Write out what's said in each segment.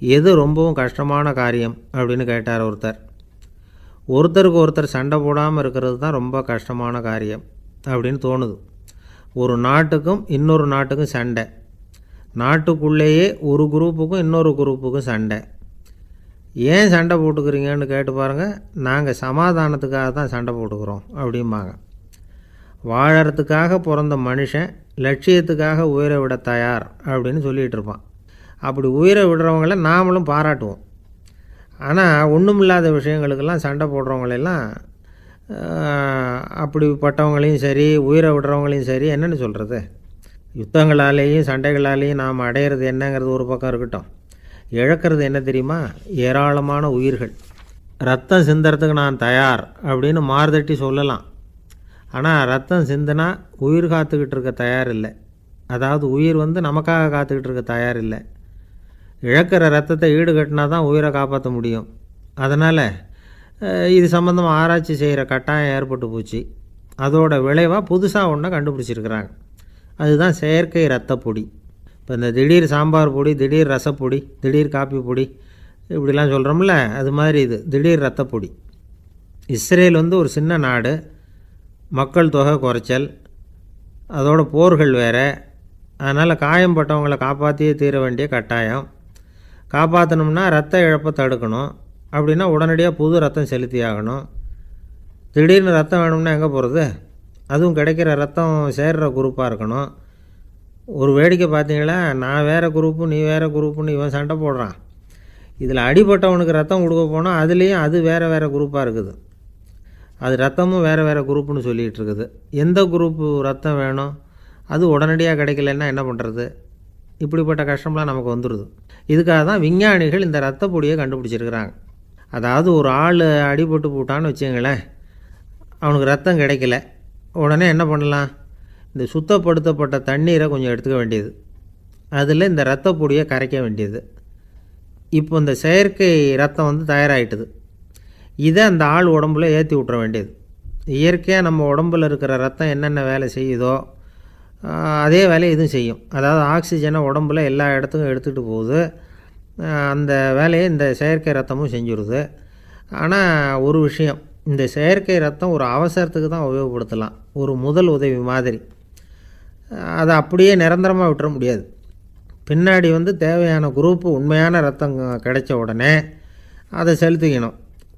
எது ரொம்பவும் கஷ்டமான காரியம் அப்படின்னு கேட்டார் ஒருத்தர். ஒருத்தருக்கு ஒருத்தர் சண்டை போடாமல் இருக்கிறது தான் ரொம்ப கஷ்டமான காரியம் அப்படின்னு தோணுது. ஒரு நாட்டுக்கும் இன்னொரு நாட்டுக்கும் சண்டை, நாட்டுக்குள்ளேயே ஒரு குரூப்புக்கும் இன்னொரு குரூப்புக்கும் சண்டை. ஏன் சண்டை போட்டுக்கிறீங்கன்னு கேட்டு பாருங்கள். நாங்கள் சமாதானத்துக்காக தான் சண்டை போட்டுக்கிறோம் அப்படிம்பாங்க. வாழறதுக்காக பிறந்த மனுஷன் லட்சியத்துக்காக உயிரை விட தயார் அப்படின்னு சொல்லிகிட்டு இருப்பான். அப்படி உயிரை விடுறவங்கள நாமளும் பாராட்டுவோம். ஆனால் ஒன்றுமில்லாத விஷயங்களுக்கெல்லாம் சண்டை போடுறவங்களெல்லாம் அப்படிப்பட்டவங்களையும் சரி உயிரை விடுறவங்களையும் சரி என்னென்னு சொல்கிறது, யுத்தங்களாலேயும் சண்டைகளாலேயும் நாம் அடையிறது என்னங்கிறது ஒரு பக்கம் இருக்கட்டும், இழக்கிறது என்ன தெரியுமா? ஏராளமான உயிர்கள். ரத்தம் சிந்துறதுக்கு நான் தயார் அப்படின்னு மார்தட்டி சொல்லலாம். ஆனால் ரத்தம் சிந்தினா உயிர் காத்துக்கிட்டு இருக்க தயார் இல்லை. அதாவது உயிர் நமக்காக காத்துக்கிட்டு இருக்க தயார் இல்லை. இழக்கிற ரத்தத்தை ஈடுகட்டினா தான் உயிரை காப்பாற்ற முடியும். அதனால் இது சம்மந்தமாக ஆராய்ச்சி செய்கிற கட்டாயம் ஏற்பட்டு போச்சு. அதோட விளைவாக புதுசாக ஒன்றை கண்டுபிடிச்சிருக்கிறாங்க. அதுதான் செயற்கை ரத்தப்பொடி. இப்போ இந்த திடீர் சாம்பார் பொடி, திடீர் ரசப்பொடி, திடீர் காப்பி பொடி இப்படிலாம் சொல்கிறோம்ல, அது மாதிரி இது திடீர் ரத்தப்பொடி. இஸ்ரேல் ஒரு சின்ன நாடு, மக்கள் தொகை குறைச்சல், அதோட போர்கள் வேறு. அதனால் காயம்பட்டவங்களை காப்பாற்றியே தீர வேண்டிய கட்டாயம். காப்பாற்றணும்னா ரத்த இழப்பை தடுக்கணும். அப்படின்னா உடனடியாக புது ரத்தம் செலுத்தி ஆகணும். திடீர்னு ரத்தம் வேணும்னா எங்கே போகிறது? அதுவும் கிடைக்கிற ரத்தம் சேர்கிற குரூப்பாக இருக்கணும். ஒரு வேடிக்கை பார்த்தீங்களா, நான் வேறு குரூப்பு நீ வேறு குரூப்புன்னு இவன் சண்டை போடுறான். இதில் அடிபட்டவனுக்கு ரத்தம் கொடுக்க போனால் அதுலேயும் அது வேறு வேறு குரூப்பாக இருக்குது. அது ரத்தமும் வேறு வேறு குரூப்புன்னு சொல்லிகிட்டு இருக்குது. எந்த குரூப்பு ரத்தம் வேணும்? அது உடனடியாக கிடைக்கலன்னா என்ன பண்ணுறது? இப்படிப்பட்ட கஷ்டம்லாம் நமக்கு வந்துடுது. இதுக்காக தான் விஞ்ஞானிகள் இந்த ரத்த பொடியை கண்டுபிடிச்சிருக்கிறாங்க. அதாவது ஒரு ஆள் அடிபட்டு போட்டான்னு வச்சுங்களேன், அவனுக்கு ரத்தம் கிடைக்கல. உடனே என்ன பண்ணலாம்? இந்த சுத்தப்படுத்தப்பட்ட தண்ணீரை கொஞ்சம் எடுத்துக்க வேண்டியது, அதில் இந்த ரத்த பொடியை கரைக்க வேண்டியது. இப்போ இந்த செயற்கை ரத்தம் தயாராகிட்டுது. இதை அந்த ஆள் உடம்புல ஏற்றி விட்டுற வேண்டியது. இயற்கையாக நம்ம உடம்பில் இருக்கிற ரத்தம் என்னென்ன வேலை செய்யுதோ அதே வேலையை இதுவும் செய்யும். அதாவது ஆக்சிஜனை உடம்புல எல்லா இடத்துக்கும் எடுத்துகிட்டு போகுது. அந்த வேலையை இந்த செயற்கை ரத்தமும் செஞ்சுருது. ஆனால் ஒரு விஷயம், இந்த செயற்கை ரத்தம் ஒரு அவசரத்துக்கு தான் உபயோகப்படுத்தலாம், ஒரு முதல் உதவி மாதிரி. அதை அப்படியே நிரந்தரமாக விட்டுற முடியாது. பின்னாடி தேவையான குரூப்பு உண்மையான ரத்தம் கிடைச்ச உடனே அதை செலுத்திக்கணும்.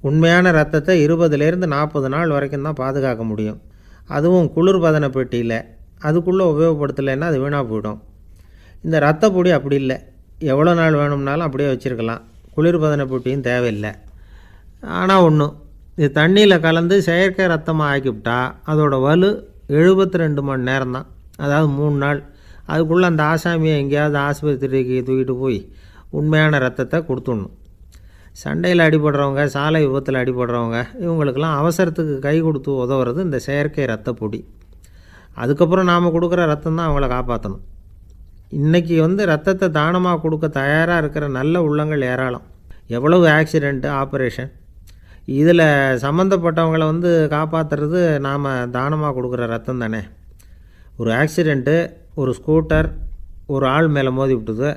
உண்மையான ரத்தத்தை 20லேருந்து 40 நாள் வரைக்கும் தான் பாதுகாக்க முடியும். அதுவும் குளிர்பதன பெட்டியில். அதுக்குள்ளே உபயோகப்படுத்தலைன்னா அது வீணாக போயிடும். இந்த ரத்த பொடி அப்படி இல்லை, எவ்வளோ நாள் வேணும்னாலும் அப்படியே வச்சுருக்கலாம். குளிர்பதன பெட்டியும் தேவையில்லை. ஆனால் ஒன்று, இது தண்ணியில் கலந்து செயற்கை ரத்தமாக ஆக்கிவிட்டா அதோட வலு 72 மணி நேரம் தான். அதாவது 3 நாள். அதுக்குள்ளே அந்த ஆசாமியை எங்கேயாவது ஆஸ்பத்திரிக்கு தூக்கிட்டு போய் உண்மையான ரத்தத்தை கொடுத்துடணும். சண்டையில் அடிபடுறவங்க, சாலை விபத்தில் அடிபடுறவங்க, இவங்களுக்கெல்லாம் அவசரத்துக்கு கை கொடுத்து உதவுறது இந்த செயற்கை ரத்த பொடி. அதுக்கப்புறம் நாம் கொடுக்குற ரத்தம் தான் அவங்கள காப்பாற்றணும். இன்றைக்கி ரத்தத்தை தானமாக கொடுக்க தயாராக இருக்கிற நல்ல உள்ளங்கள் ஏராளம். எவ்வளவு ஆக்சிடெண்ட்டு, ஆப்ரேஷன், இதில் சம்மந்தப்பட்டவங்களை காப்பாற்றுறது நாம் தானமாக கொடுக்குற ரத்தம் தானே. ஒரு ஆக்சிடெண்ட்டு, ஒரு ஸ்கூட்டர் ஒரு ஆள் மேலே மோதி விட்டுது.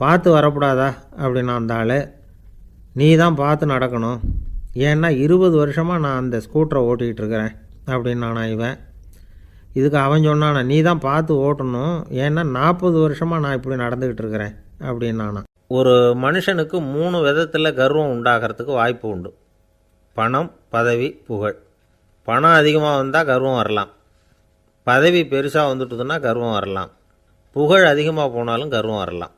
பார்த்து வரக்கூடாதா அப்படின்னா அந்த ஆள், நீ தான் பார்த்து நடக்கணும், ஏன்னா 20 வருஷமாக நான் அந்த ஸ்கூட்டரை ஓட்டிகிட்டு இருக்கிறேன் அப்படின்னு நானா இவன். இதுக்கு அவன் சொன்னானா, நீ தான் பார்த்து ஓட்டணும், ஏன்னா 40 வருஷமாக நான் இப்படி நடந்துக்கிட்டு இருக்கிறேன் அப்படின்னானா. ஒரு மனுஷனுக்கு 3 விதத்தில் கர்வம் உண்டாகிறதுக்கு வாய்ப்பு உண்டு. பணம், பதவி, புகழ். பணம் அதிகமாக வந்தால் கர்வம் வரலாம். பதவி பெருசாக வந்துட்டுதுன்னா கர்வம் வரலாம். புகழ் அதிகமாக போனாலும் கர்வம் வரலாம்.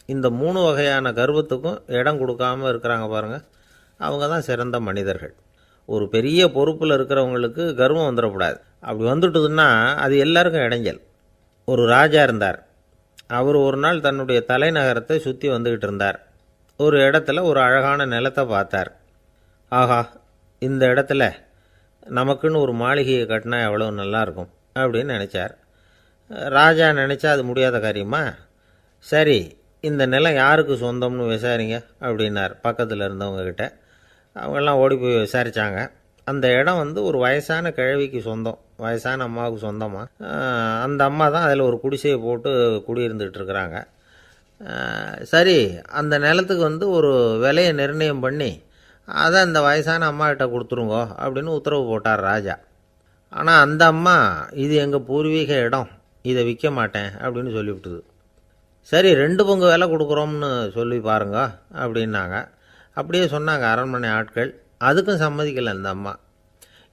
இந்த 3 வகையான கர்வத்துக்கும் இடம் கொடுக்காமல் இருக்கிறாங்க பாருங்கள், அவங்க தான் சிறந்த மனிதர்கள். ஒரு பெரிய பொறுப்பில் இருக்கிறவங்களுக்கு கர்வம் வந்துடக்கூடாது. அப்படி வந்துட்டுதுன்னா அது எல்லாருக்கும் இடைஞ்சல். ஒரு ராஜா இருந்தார். அவர் ஒரு நாள் தன்னுடைய தலைநகரத்தை சுற்றி வந்துக்கிட்டு இருந்தார். ஒரு இடத்துல ஒரு அழகான நிலத்தை பார்த்தார். ஆஹா, இந்த இடத்துல நமக்குன்னு ஒரு மாளிகையை கட்டினா எவ்வளோ நல்லாயிருக்கும் அப்படின்னு நினச்சார். ராஜா நினச்சா அது முடியாத காரியமா? சரி, இந்த நிலம் யாருக்கு சொந்தம்னு விசாரிங்க அப்படின்னார் பக்கத்தில் இருந்தவங்கக்கிட்ட. அவங்கெல்லாம் ஓடி போய் விசாரித்தாங்க. அந்த இடம் ஒரு வயசான கிழவிக்கு சொந்தம், வயசான அம்மாவுக்கு சொந்தமாக. அந்த அம்மா தான் அதில் ஒரு குடிசையை போட்டு குடியிருந்துகிட்டு இருக்கிறாங்க. சரி, அந்த நிலத்துக்கு வந்து ஒரு விலையை நிர்ணயம் பண்ணி அதை அந்த வயசான அம்மாக்கிட்ட கொடுத்துருங்கோ அப்படின்னு உத்தரவு போட்டார் ராஜா. ஆனால் அந்த அம்மா, இது எங்கள் பூர்வீக இடம், இதை விற்க மாட்டேன் அப்படின்னு சொல்லிவிட்டுது. சரி, 2 பங்கு விலை கொடுக்குறோம்னு சொல்லி பாருங்க அப்படின்னாங்க. அப்படியே சொன்னாங்க அரண்மனை ஆட்கள். அதுக்கும் சம்மதிக்கலை அந்த அம்மா.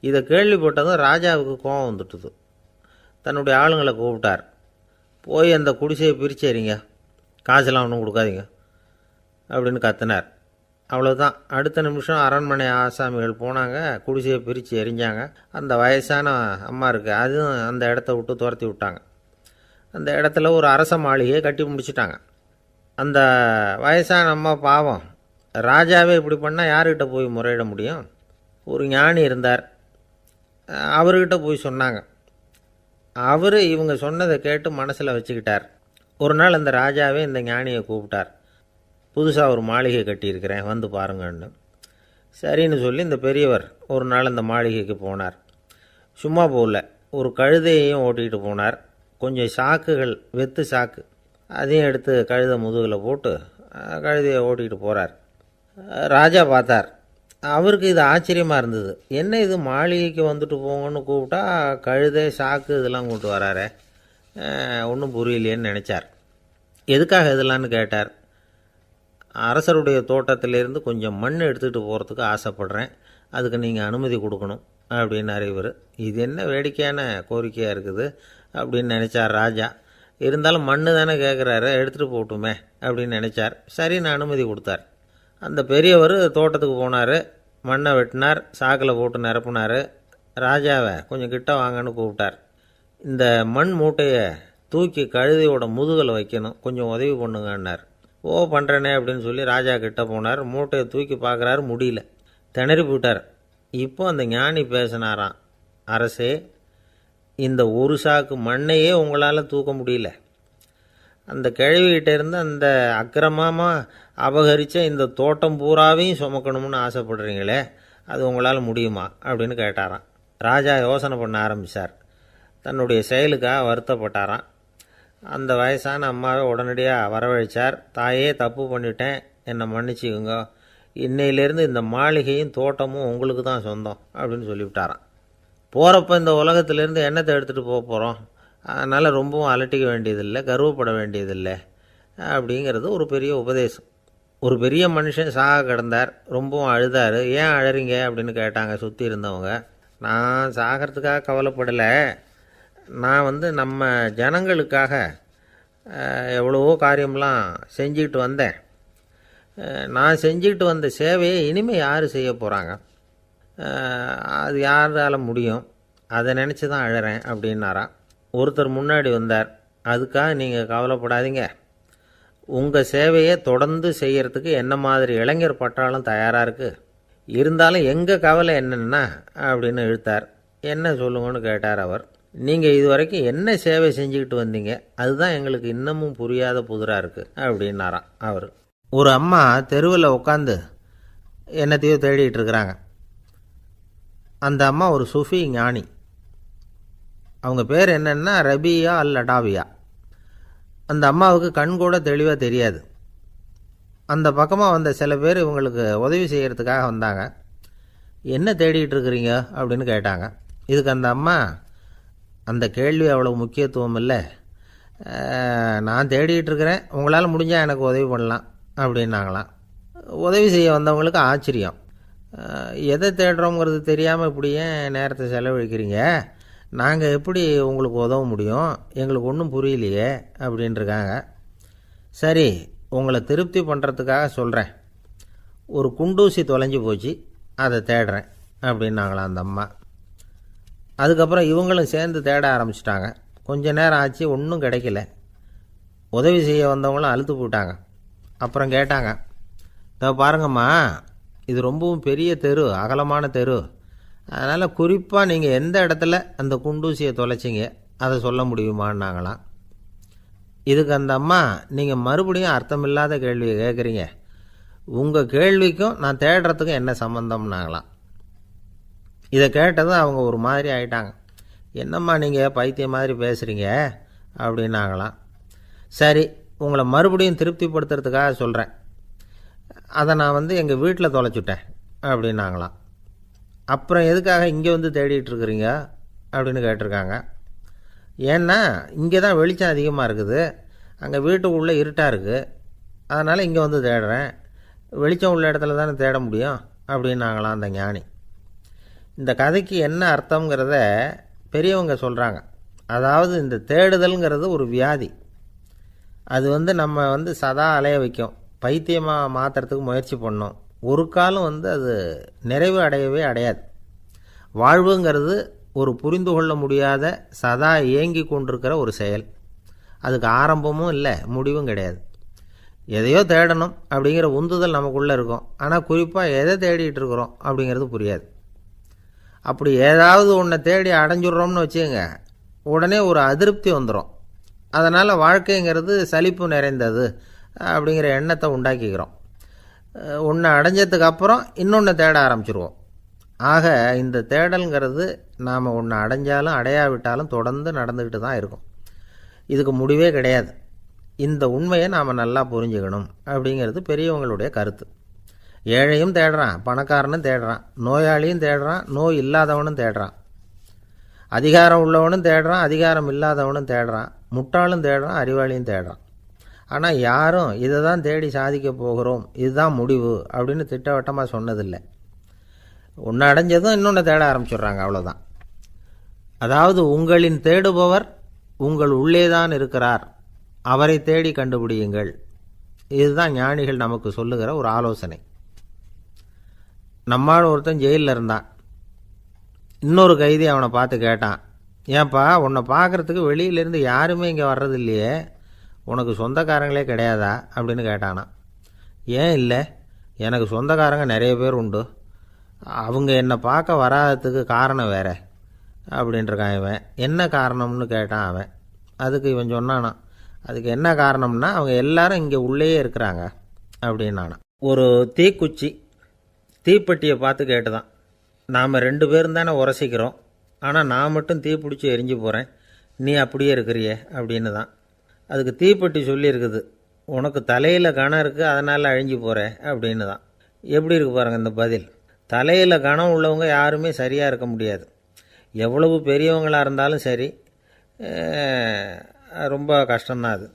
இதை கேள்விப்பட்டதும் ராஜாவுக்கு கோபம் வந்துட்டுது. தன்னுடைய ஆளுங்களை கூப்பிட்டார். போய் அந்த குடிசையை பிரித்து எறிங்க, காசெல்லாம் ஒன்றும் கொடுக்காதீங்க அப்படின்னு கத்தினார். அவ்வளோதான். அடுத்த நிமிஷம் அரண்மனை ஆசாமிகள் போனாங்க, குடிசையை பிரித்து எரிஞ்சாங்க. அந்த வயசான அம்மா இருக்குது, அதுவும் அந்த இடத்த விட்டு துரத்தி விட்டாங்க. அந்த இடத்துல ஒரு அரச மாளிகையை கட்டி முடிச்சிட்டாங்க. அந்த வயசான அம்மா பாவம், ராஜாவே இப்படி பண்ணால் யார்கிட்ட போய் முறையிட முடியும்? ஒரு ஞானி இருந்தார், அவர்கிட்ட போய் சொன்னாங்க. அவர் இவங்க சொன்னதை கேட்டு மனசில் வச்சுக்கிட்டார். ஒரு நாள் அந்த ராஜாவே இந்த ஞானியை கூப்பிட்டார். புதுசாக ஒரு மாளிகை கட்டியிருக்கிறேன், வந்து பாருங்கன்னு. சரின்னு சொல்லி இந்த பெரியவர் ஒரு நாள் அந்த மாளிகைக்கு போனார். சும்மா போகல, ஒரு கழுதையையும் ஓட்டிகிட்டு போனார். கொஞ்சம் சாக்குகள், வெத்து சாக்கு, அதையும் எடுத்து கழுதை முதுகில் போட்டு கழுதையை ஓட்டிகிட்டு போகிறார். ராஜா பார்த்தார். அவருக்கு இது ஆச்சரியமாக இருந்தது. என்ன இது, மாளிகைக்கு வந்துட்டு போங்கன்னு கூப்பிட்டா கழுதை சாக்கு இதெல்லாம் கூப்பிட்டு வராரே, ஒன்றும் புரியலையேன்னு நினச்சார். எதுக்காக இதெல்லாம்னு கேட்டார். அரசருடைய தோட்டத்திலேருந்து கொஞ்சம் மண் எடுத்துகிட்டு போகிறதுக்கு ஆசைப்படுறேன், அதுக்கு நீங்கள் அனுமதி கொடுக்கணும் அப்படின்னாரு இவர். இது என்ன வேடிக்கையான கோரிக்கையாக இருக்குது அப்படின்னு நினச்சார் ராஜா. இருந்தாலும் மண் தானே கேட்குறாரு, எடுத்துகிட்டு போகட்டுமே அப்படின்னு நினச்சார். சரின்னு அனுமதி கொடுத்தார். அந்த பெரியவர் தோட்டத்துக்கு போனார், மண்ணை வெட்டினார், சாக்கில் போட்டு நிரப்புனார். ராஜாவை கொஞ்சம் கிட்ட வாங்கன்னு கூப்பிட்டார். இந்த மண் மூட்டையை தூக்கி கழுதையோட முதுகில் வைக்கணும், கொஞ்சம் உதவி பண்ணுங்கன்னார். ஓ, பண்ணுறேனே அப்படின்னு சொல்லி ராஜா கிட்ட போனார். மூட்டையை தூக்கி பார்க்குறாரு, முடியல, திணறி போயிட்டார். இப்போ அந்த ஞானி பேசினாராம். அரசே, இந்த ஒரு சாக்கு மண்ணையே உங்களால் தூக்க முடியல, அந்த கிழவிகிட்ட இருந்து அந்த அக்கிரமமாக அபகரித்த இந்த தோட்டம் பூராவையும் சுமக்கணும்னு ஆசைப்படுறீங்களே, அது உங்களால் முடியுமா அப்படின்னு கேட்டாராம். ராஜா யோசனை பண்ண ஆரம்பித்தார். தன்னுடைய செயலுக்காக வருத்தப்பட்டாராம். அந்த வயசான அம்மாவை உடனடியாக வரவழைச்சார். தாயே, தப்பு பண்ணிட்டேன், என்னை மன்னிச்சுக்குங்க, இன்னையிலேருந்து இந்த மாளிகையும் தோட்டமும் உங்களுக்கு தான் சொந்தம் அப்படின்னு சொல்லிவிட்டாராம். போகிறப்ப இந்த உலகத்திலேருந்து எண்ணத்தை எடுத்துகிட்டு போக போகிறோம், அதனால் ரொம்பவும் அலட்டிக்க வேண்டியதில்லை, கர்வப்பட வேண்டியதில்லை அப்படிங்கிறது ஒரு பெரிய உபதேசம். ஒரு பெரிய மனுஷன் சாக கிடந்தார், ரொம்பவும் அழுதார். ஏன் அழறீங்க அப்படின்னு கேட்டாங்க சுற்றி இருந்தவங்க. நான் சாகிறதுக்காக கவலைப்படலை, நான் நம்ம ஜனங்களுக்காக எவ்வளவோ காரியம்லாம் செஞ்சுக்கிட்டு வந்தேன். நான் செஞ்சுக்கிட்டு வந்த சேவையை இனிமேல் யார் செய்ய போகிறாங்க, அது யாரால் முடியும், அதை நினச்சி தான் அழறேன் அப்படின்னாராம். ஒருத்தர் முன்னாடி வந்தார். அதுக்காக நீங்கள் கவலைப்படாதீங்க, உங்கள் சேவையை தொடர்ந்து செய்கிறதுக்கு என்ன மாதிரி இளைஞர் பட்டாலும் தயாராக இருக்குது, இருந்தாலும் எங்கள் கவலை என்னென்னா அப்படின்னு இழுத்தார். என்ன சொல்லுங்கன்னு கேட்டார் அவர். நீங்கள் இது வரைக்கும் என்ன சேவை செஞ்சுக்கிட்டு வந்தீங்க, அதுதான் எங்களுக்கு இன்னமும் புரியாத புதிராக இருக்குது அப்படின்னாராம் அவர். ஒரு அம்மா தெருவில் உட்காந்து என்னத்தையோ தேடிட்டு இருக்கிறாங்க. அந்த அம்மா ஒரு சூஃபி ஞானி. அவங்க பேர் என்னென்னா ரபியா அல் அடாவியா. அந்த அம்மாவுக்கு கண் கூட தெளிவாக தெரியாது. அந்த பக்கமாக வந்த சில பேர் இவங்களுக்கு உதவி செய்கிறதுக்காக வந்தாங்க. என்ன தேடிகிட்டு இருக்கிறீங்க அப்படின்னு கேட்டாங்க. இதுக்கு அந்த அம்மா, அந்த கேள்வி அவ்வளோ முக்கியத்துவம் இல்லை, நான் தேடிகிட்டு இருக்கிறேன், உங்களால் முடிஞ்சால் எனக்கு உதவி பண்ணலாம் அப்படின்னாங்களாம். உதவி செய்ய வந்தவங்களுக்கு ஆச்சரியம். எதை தேடுறோங்கிறது தெரியாமல் இப்படி ஏன் நேரத்தை செலவழிக்கிறீங்க, நாங்கள் எப்படி உங்களுக்கு உதவ முடியும், எங்களுக்கு ஒன்றும் புரியலையே அப்படின்ட்டுருக்காங்க. சரி, உங்களை திருப்தி பண்ணுறதுக்காக சொல்கிறேன், ஒரு குண்டூசி தொலைஞ்சி போச்சு, அதை தேடுறேன் அப்படின்னாங்களாம் அந்த அம்மா. அதுக்கப்புறம் இவங்களும் சேர்ந்து தேட ஆரம்பிச்சிட்டாங்க. கொஞ்ச நேரம் ஆச்சு, ஒன்றும் கிடைக்கல. உதவி செய்ய வந்தவங்களும் அழுத்து போட்டாங்க. அப்புறம் கேட்டாங்க, இதை பாருங்கம்மா, இது ரொம்பவும் பெரிய தெரு, அகலமான தெரு, அதனால் குறிப்பாக நீங்கள் எந்த இடத்துல அந்த குண்டூசியை தொலைச்சிங்க அதை சொல்ல முடியுமான்னாங்களாம். இதுக்கு அந்த அம்மா, நீங்கள் மறுபடியும் அர்த்தமில்லாத கேள்வியை கேட்குறீங்க, உங்கள் கேள்விக்கும் நான் தேடுறதுக்கும் என்ன சம்மந்தம்னாங்களாம். இதை கேட்டதும் அவங்க ஒரு மாதிரி ஆகிட்டாங்க. என்னம்மா நீங்கள் பைத்தியம் மாதிரி பேசுகிறீங்க அப்படின்னாங்களாம். சரி, உங்களை மறுபடியும் திருப்திப்படுத்துறதுக்காக சொல்கிறேன். அதை நான் எங்கள் வீட்டில் தொலைச்சுட்டேன் அப்படின்னாங்களாம். அப்புறம் எதுக்காக இங்கே வந்து தேடிட்டு இருக்கிறீங்க அப்படின்னு கேட்டிருக்காங்க. ஏன்னா இங்கே தான் வெளிச்சம் அதிகமாக இருக்குது, அங்கே வீட்டுக்குள்ளே இருட்டாக இருக்குது, அதனால் இங்கே வந்து தேடுறேன். வெளிச்சம் உள்ள இடத்துல தானே தேட முடியும் அப்படின்னாங்களாம் அந்த ஞானி. இந்த கதைக்கு என்ன அர்த்தங்கிறத பெரியவங்க சொல்கிறாங்க. அதாவது இந்த தேடுதல்ங்கிறது ஒரு வியாதி. அது நம்ம சதா அலைய வைக்கும், பைத்தியமாக மாற்றுறதுக்கு முயற்சி பண்ணோம். ஒரு காலம் அது நிறைவு அடையவே அடையாது. வாழ்வுங்கிறது ஒரு புரிந்து கொள்ள முடியாத சதா இயங்கி கொண்டிருக்கிற ஒரு செயல். அதுக்கு ஆரம்பமும் இல்லை, முடிவும் கிடையாது. எதையோ தேடணும் அப்படிங்கிற உந்துதல் நமக்குள்ளே இருக்கும், ஆனால் குறிப்பாக எதை தேடிட்டு இருக்கிறோம் அப்படிங்கிறது புரியாது. அப்படி ஏதாவது ஒன்றை தேடி அடைஞ்சிடுறோம்னு வச்சுக்கோங்க, உடனே ஒரு அதிருப்தி வந்துடும். அதனால் வாழ்க்கைங்கிறது சலிப்பு நிறைந்தது அப்படிங்கிற எண்ணத்தை உண்டாக்கிக்கிறோம். ஒன்று அடைஞ்சதுக்கு அப்புறம் இன்னொன்று தேட ஆரம்பிச்சிருவோம். ஆக இந்த தேடல்ங்கிறது நாம் ஒன்று அடைஞ்சாலும் அடையாவிட்டாலும் தொடர்ந்து நடந்துக்கிட்டு தான் இருக்கும். இதுக்கு முடிவே கிடையாது. இந்த உண்மையை நாம் நல்லா புரிஞ்சுக்கணும் அப்படிங்கிறது பெரியவங்களுடைய கருத்து. ஏழையும் தேடுறான், பணக்காரனும் தேடுறான், நோயாளியும் தேடுறான், நோய் இல்லாதவனும் தேடுறான், அதிகாரம் உள்ளவனும் தேடுறான், அதிகாரம் இல்லாதவனும் தேடுறான், முட்டாளும் தேடுறான், அறிவாளியும் தேடுறான். ஆனால் யாரும் இதை தான் தேடி சாதிக்க போகிறோம், இதுதான் முடிவு அப்படின்னு திட்டவட்டமாக சொன்னதில்லை. ஒன்று அடைஞ்சதும் இன்னொன்று தேட ஆரம்பிச்சிடுறாங்க, அவ்வளோதான். அதாவது உங்களின் தேடுபவர் உங்கள் உள்ளே தான் இருக்கிறார், அவரை தேடி கண்டுபிடியுங்கள். இதுதான் ஞானிகள் நமக்கு சொல்லுகிற ஒரு ஆலோசனை. நம்மால் ஒருத்தன் ஜெயிலில் இருந்தான். இன்னொரு கைதி அவனை பார்த்து கேட்டான், ஏன்பா உன்னை பார்க்குறதுக்கு வெளியிலேருந்து யாருமே இங்கே வர்றது இல்லையே, உனக்கு சொந்தக்காரங்களே கிடையாதா அப்படின்னு கேட்டானா. ஏன் இல்லை, எனக்கு சொந்தக்காரங்க நிறைய பேர் உண்டு, அவங்க என்னை பார்க்க வராததுக்கு காரணம் வேற அப்படின்ட்டுருக்கான் இவன். என்ன காரணம்னு கேட்டான் அவன். அதுக்கு இவன் சொன்னானா, அதுக்கு என்ன காரணம்னா அவங்க எல்லாரும் இங்கே உள்ளேயே இருக்கிறாங்க அப்படின்னானா. ஒரு தீக்குச்சி தீப்பெட்டியை பார்த்து கேட்டுதான், நாம் 2 பேரும் தானே உரசிக்கிறோம், ஆனால் நான் மட்டும் தீ பிடிச்சி எரிஞ்சு போகிறேன், நீ அப்படியே இருக்கிறியே அப்படின்னு தான். அதுக்கு தீப்பெட்டி சொல்லியிருக்குது, உனக்கு தலையில் கணம் இருக்குது அதனால் அழிஞ்சு போகிற அப்படின்னு தான். எப்படி இருக்கு பாருங்கள் இந்த பதில். தலையில் கணம் உள்ளவங்க யாருமே சரியாக இருக்க முடியாது. எவ்வளவு பெரியவங்களாக இருந்தாலும் சரி, ரொம்ப கஷ்டம்தான் அது.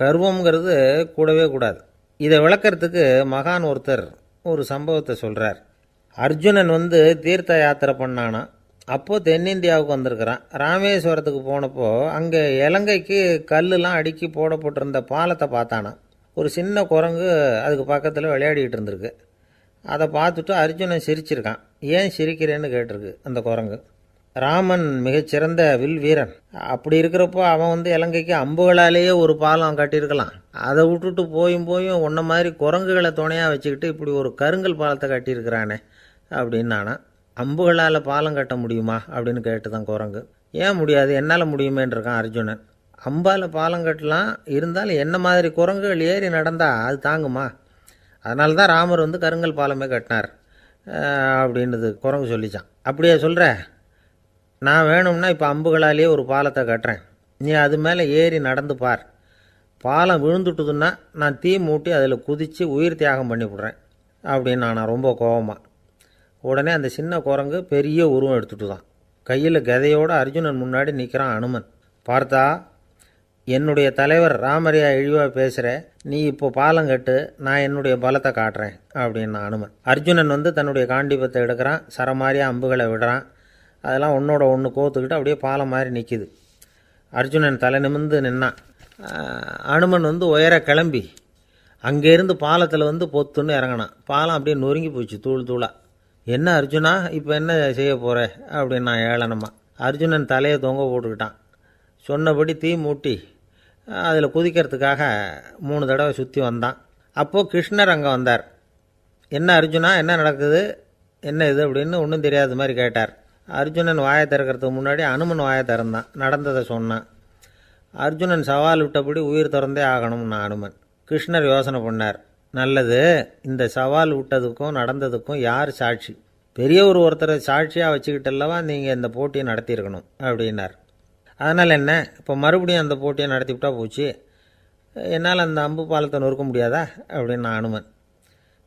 கர்வம்ங்கிறது கூடவே கூடாது. இதை விளக்கிறதுக்கு மகான் ஒருத்தர் ஒரு சம்பவத்தை சொல்கிறார். அர்ஜுனன் தீர்த்த யாத்திரை பண்ணானா. அப்போது தென்னிந்தியாவுக்கு வந்திருக்கிறான். ராமேஸ்வரத்துக்கு போனப்போ அங்கே இலங்கைக்கு கல்லுலாம் அடுக்கி போடப்பட்டிருந்த பாலத்தை பார்த்தானா. ஒரு சின்ன குரங்கு அதுக்கு பக்கத்தில் விளையாடிக்கிட்டு இருந்திருக்கு. அதை பார்த்துட்டு அர்ஜுனன் சிரிச்சிருக்கான். ஏன் சிரிக்கிறேன்னு கேட்டிருக்கு அந்த குரங்கு. ராமன் மிகச்சிறந்த வில் வீரன், அப்படி இருக்கிறப்போ அவன் இலங்கைக்கு அம்புகளாலேயே ஒரு பாலம் கட்டியிருக்கலாம். அதை விட்டுட்டு போயும் உன்ன மாதிரி குரங்குகளை துணையாக வச்சுக்கிட்டு இப்படி ஒரு கருங்கல் பாலத்தை கட்டியிருக்கிறானே அப்படின்னு நானா. அம்புகளால் பாலம் கட்ட முடியுமா அப்படின்னு கேட்டு தான் குரங்கு. ஏன் முடியாது, என்னால் முடியுமேன்னு இருக்கான் அர்ஜுனன். அம்பால் பாலம் கட்டலாம், இருந்தாலும் என்ன மாதிரி குரங்குகள் ஏறி நடந்தால் அது தாங்குமா? அதனால தான் ராமர் கருங்கல் பாலமே கட்டினார் அப்படின்றது குரங்கு சொல்லிச்சான். அப்படியே சொல்கிற, நான் வேணும்னா இப்போ அம்புகளாலேயே ஒரு பாலத்தை கட்டுறேன், நீ அது மேலே ஏறி நடந்து பார். பாலம் விழுந்துட்டுதுன்னா நான் தீ மூட்டி அதில் குதித்து உயிர் தியாகம் பண்ணிவிடுறேன் அப்படின்னு நான் ரொம்ப கோபமாக. உடனே அந்த சின்ன குரங்கு பெரிய உருவம் எடுத்துட்டு தான் கையில் கதையோடு அர்ஜுனன் முன்னாடி நிற்கிறான் அனுமன். பார்த்தா, என்னுடைய தலைவர் ராமரையா இழிவாக பேசுகிற, நீ இப்போ பாலம் கட்டு, நான் என்னுடைய பலத்தை காட்டுறேன் அப்படின்னா அனுமன். அர்ஜுனன் தன்னுடைய காண்டிபத்தை எடுக்கிறான், சரமாரியாக அம்புகளை விடுறான். அதெல்லாம் ஒன்றோட ஒன்று கோத்துக்கிட்டு அப்படியே பாலம் மாதிரி நிற்கிது. அர்ஜுனன் தலை நிமிர்ந்து நின்னான். அனுமன் உயர கிளம்பி அங்கேருந்து பாலத்தில் பொத்துன்னு இறங்கினான். பாலம் அப்படியே நொறுங்கி போச்சு தூள் தூளாக. என்ன அர்ஜுனா, இப்போ என்ன செய்ய போகிற அப்படின்னா ஏளனமாக. அர்ஜுனன் தலையை தொங்க போட்டுக்கிட்டான். சொன்னபடி தீ மூட்டி அதில் குதிக்கிறதுக்காக 3 தடவை சுற்றி வந்தான். அப்போது கிருஷ்ணர் அங்கே வந்தார். என்ன அர்ஜுனா, என்ன நடக்குது, என்ன இது அப்படின்னு ஒன்றும் தெரியாத மாதிரி கேட்டார். அர்ஜுனன் வாயை திறக்கிறதுக்கு முன்னாடி அனுமன் வாயை திறந்தான், நடந்ததை சொன்னான். அர்ஜுனன் சவால் விட்டபடி உயிர் திறந்தே ஆகணும்னா அனுமன். கிருஷ்ணர் யோசனை பண்ணார். நல்லது, இந்த சவால் விட்டதுக்கும் நடந்ததுக்கும் யார் சாட்சி? பெரியவர் ஒருத்தரை சாட்சியாக வச்சுக்கிட்டல்லவா நீங்கள் இந்த போட்டியை நடத்தியிருக்கணும் அப்படின்னார். அதனால் என்ன, இப்போ மறுபடியும் அந்த போட்டியை நடத்திவிட்டா போச்சு. என்னால் அந்த அம்பு பாலத்தை நொறுக்க முடியாதா அப்படின்னு அனுமன்.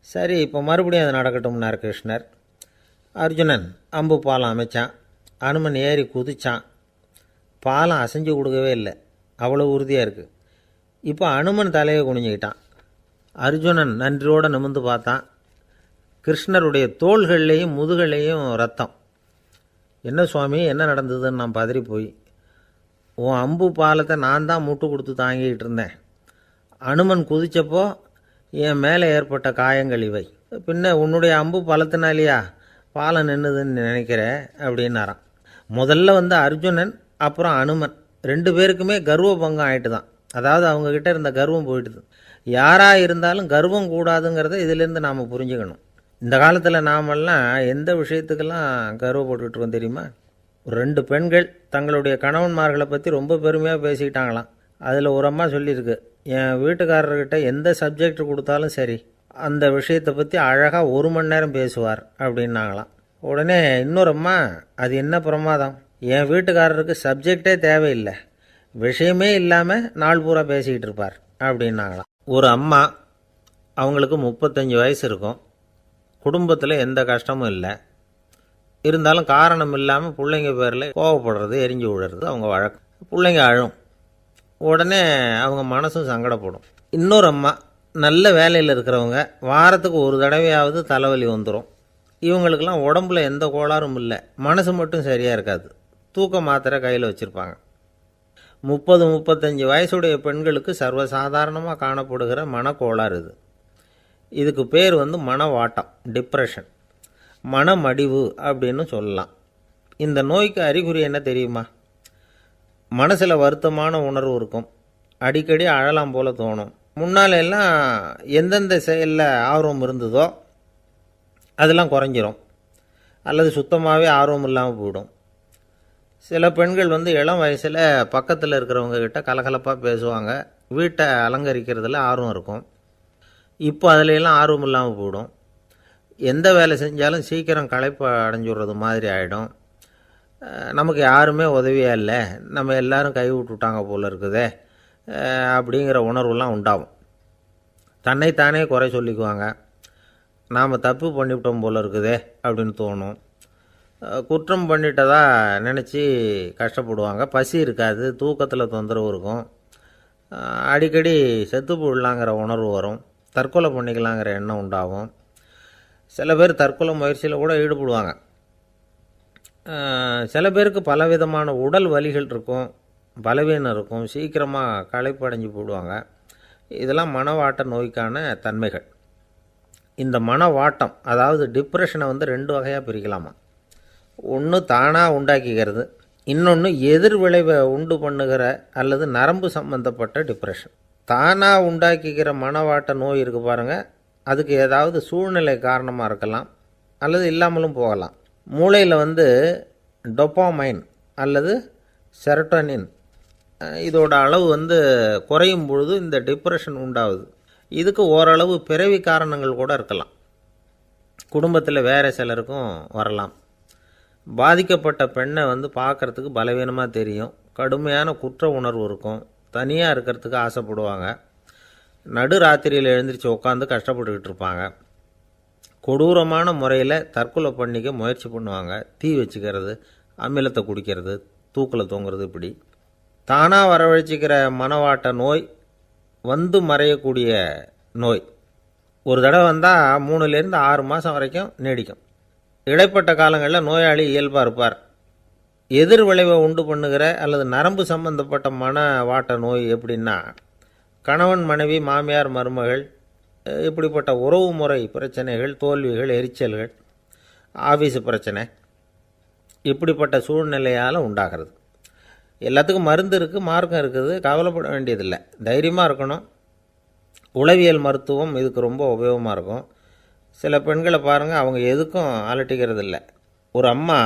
சரி, இப்போ மறுபடியும் அது நடக்கட்டும்னார் கிருஷ்ணர். அர்ஜுனன் அம்பு பாலம் அமைச்சான். அனுமன் ஏறி குதிச்சான். பாலம் அசைஞ்சு கொடுக்கவே இல்லை, அவ்வளோ உறுதியாக இருக்குது. இப்போ அனுமன் தலையை குனிஞ்சிக்கிட்டான். அர்ஜுனன் நன்றியோடு நிமிர்ந்து பார்த்தான். கிருஷ்ணருடைய தோள்கள்லேயும் முதுகள்லேயும் ரத்தம். என்ன சுவாமி, என்ன நடந்ததுன்னு நான் பதறி போய், உன் அம்பு பாலத்தை நான் தான் முட்டு கொடுத்து தாங்கிக்கிட்டு இருந்தேன். அனுமன் குதித்தப்போ என் மேலே ஏற்பட்ட காயங்கள் இவை. பின்ன உன்னுடைய அம்பு பலத்தினாலேயா பாலம் நின்றுதுன்னு நினைக்கிறேன் அப்படின்னாரான். முதல்ல வந்து அர்ஜுனன், அப்புறம் அனுமன், 2 பேருக்குமே கர்வ பங்கம் ஆகிட்டு தான். அதாவது அவங்கக்கிட்ட இருந்த கர்வம் போயிட்டுது. யாராக இருந்தாலும் கர்வம் கூடாதுங்கிறத இதிலேருந்து நாம் புரிஞ்சுக்கணும். இந்த காலத்தில் நாமெல்லாம் எந்த விஷயத்துக்கெல்லாம் கர்வப்பட்டுருக்கோம் தெரியுமா? 2 பெண்கள் தங்களுடைய கணவன்மார்களை பற்றி ரொம்ப பெருமையாக பேசிக்கிட்டாங்களாம். அதில் ஒரு அம்மா சொல்லியிருக்கு, என் வீட்டுக்காரர்கிட்ட எந்த சப்ஜெக்ட் கொடுத்தாலும் சரி அந்த விஷயத்தை பற்றி அழகாக 1 மணி நேரம் பேசுவார் அப்படின்னாங்களாம். உடனே இன்னொரு அம்மா, அது என்ன பிரமாதம், என் வீட்டுக்காரருக்கு சப்ஜெக்டே தேவையில்லை, விஷயமே இல்லாமல் நாள் பூரா பேசிக்கிட்டு இருப்பார் அப்படின்னாங்களாம். ஒரு அம்மா, அவங்களுக்கு 35 வயசு இருக்கும், குடும்பத்தில் எந்த கஷ்டமும் இல்லை, இருந்தாலும் காரணம் இல்லாமல் பிள்ளைங்க பேரில் கோவப்படுறது, எரிஞ்சு விழுறது அவங்க வழக்கம். பிள்ளைங்க அழும், உடனே அவங்க மனசும் சங்கடப்படும். இன்னொரு அம்மா, நல்ல வேலையில் இருக்கிறவங்க, வாரத்துக்கு ஒரு தடவையாவது தலைவலி வந்துடும். இவங்களுக்கெல்லாம் உடம்புல எந்த கோளாறும் இல்லை, மனசு மட்டும் சரியாக இருக்காது, தூக்க மாத்திரை கையில் வச்சுருப்பாங்க. 30-35 வயசுடைய பெண்களுக்கு சர்வசாதாரணமாக காணப்படுகிற மனக்கோளாறு இது. இதுக்கு பேர் வந்து மனவாட்டம், டிப்ரெஷன், மனமடிவு அப்படின்னு சொல்லலாம். இந்த நோய்க்கு அறிகுறி என்ன தெரியுமா? மனசில் வருத்தமான உணர்வு இருக்கும், அடிக்கடி அழலாம் போல தோணும். முன்னால் எல்லாம் எந்தெந்த செயலில் ஆர்வம் இருந்ததோ அதெல்லாம் குறைஞ்சிரும், அல்லது சுத்தமாகவே ஆர்வம் இல்லாமல் போயிடும். சில பெண்கள் வந்து இளம் வயசில் பக்கத்தில் இருக்கிறவங்க கிட்ட கலகலப்பாக பேசுவாங்க, வீட்டை அலங்கரிக்கிறதுல ஆர்வம் இருக்கும். இப்போ அதிலெல்லாம் ஆர்வம் இல்லாமல் போயிடும். எந்த வேலை செஞ்சாலும் சீக்கிரம் களைப்பு அடைஞ்சுடுறது மாதிரி ஆகிடும். நமக்கு யாருமே உதவியாக இல்லை, நம்ம எல்லோரும் கை விட்டுட்டாங்க போல் இருக்குதே அப்படிங்கிற உணர்வுலாம் உண்டாகும். தன்னைத்தானே குறை சொல்லிக்குவாங்க, நாம் தப்பு பண்ணிவிட்டோம் போல் இருக்குதே அப்படின்னு தோணும். குற்றம் பண்ணிட்டதா நினச்சி கஷ்டப்படுவாங்க. பசி இருக்காது, தூக்கத்தில் தொந்தரவு இருக்கும், அடிக்கடி செத்து போடலாங்கிற உணர்வு வரும், தற்கொலை பண்ணிக்கலாங்கிற எண்ணம் உண்டாகும். சில பேர் தற்கொலை முயற்சியில் கூட ஈடுபடுவாங்க. சில பேருக்கு பலவிதமான உடல் வலிகள் இருக்கும், பலவீனம் இருக்கும், சீக்கிரமாக களைப்படைஞ்சு போடுவாங்க. இதெல்லாம் மனவாட்ட நோய்க்கான தன்மைகள். இந்த மனவாட்டம், அதாவது டிப்ரெஷனை வந்து 2 வகையாக பிரிக்கலாமா. ஒன்று தானாக உண்டாக்கிக்கிறது, இன்னொன்று எதிர் விளைவை உண்டு பண்ணுகிற அல்லது நரம்பு சம்பந்தப்பட்ட டிப்ரெஷன். தானாக உண்டாக்கிக்கிற மனவாட்ட நோய் இருக்குது பாருங்கள், அதுக்கு ஏதாவது சூழ்நிலை காரணமாக இருக்கலாம், அல்லது இல்லாமலும் போகலாம். மூளையில் வந்து டொப்பாமைன் அல்லது செரட்டோனின் இதோட அளவு வந்து குறையும் பொழுது இந்த டிப்ரெஷன் உண்டாகுது. இதுக்கு ஓரளவு பிறவி காரணங்கள் கூட இருக்கலாம், குடும்பத்தில் வேறு சிலருக்கும் வரலாம். பாதிக்கப்பட்ட பெண்ணை வந்து பார்க்குறதுக்கு பலவீனமாக தெரியும், கடுமையான குற்ற உணர்வு இருக்கும், தனியாக இருக்கிறதுக்கு ஆசைப்படுவாங்க, நடு ராத்திரியில் எழுந்திரிச்சு உட்காந்து கஷ்டப்பட்டுக்கிட்டு இருப்பாங்க, கொடூரமான முறையில் தற்கொலை பண்ணிக்க முயற்சி பண்ணுவாங்க, தீ வச்சுக்கிறது, அமிலத்தை குடிக்கிறது, தூக்கில் தூங்குறது. இப்படி தானாக வரவழைச்சிக்கிற மனவாட்ட நோய் வந்து மறையக்கூடிய நோய். ஒரு தடவை வந்தால் 3லேருந்து 6 மாதம் வரைக்கும் நீடிக்கும். இடைப்பட்ட காலங்களில் நோயாளி இயல்பாக இருப்பார். எதிர் விளைவை உண்டு பண்ணுகிற அல்லது நரம்பு சம்பந்தப்பட்ட மனவாட்ட நோய் எப்படின்னா, கணவன் மனைவி, மாமியார் மருமகள், இப்படிப்பட்ட உறவு முறை பிரச்சனைகள், தோல்விகள், எரிச்சல்கள், ஆஃபீஸு பிரச்சனை, இப்படிப்பட்ட சூழ்நிலையால் உண்டாகிறது. எல்லாத்துக்கும் மருந்து இருக்குது, மார்க்கம் இருக்குது, கவலைப்பட வேண்டியதில்லை, தைரியமாக இருக்கணும். உளவியல் மருத்துவம் இதுக்கு ரொம்ப உபயோகமாக இருக்கும். சில பெண்களை பாருங்கள், அவங்க எதுக்கும் அலட்டிக்கிறது இல்லை. ஒரு அம்மா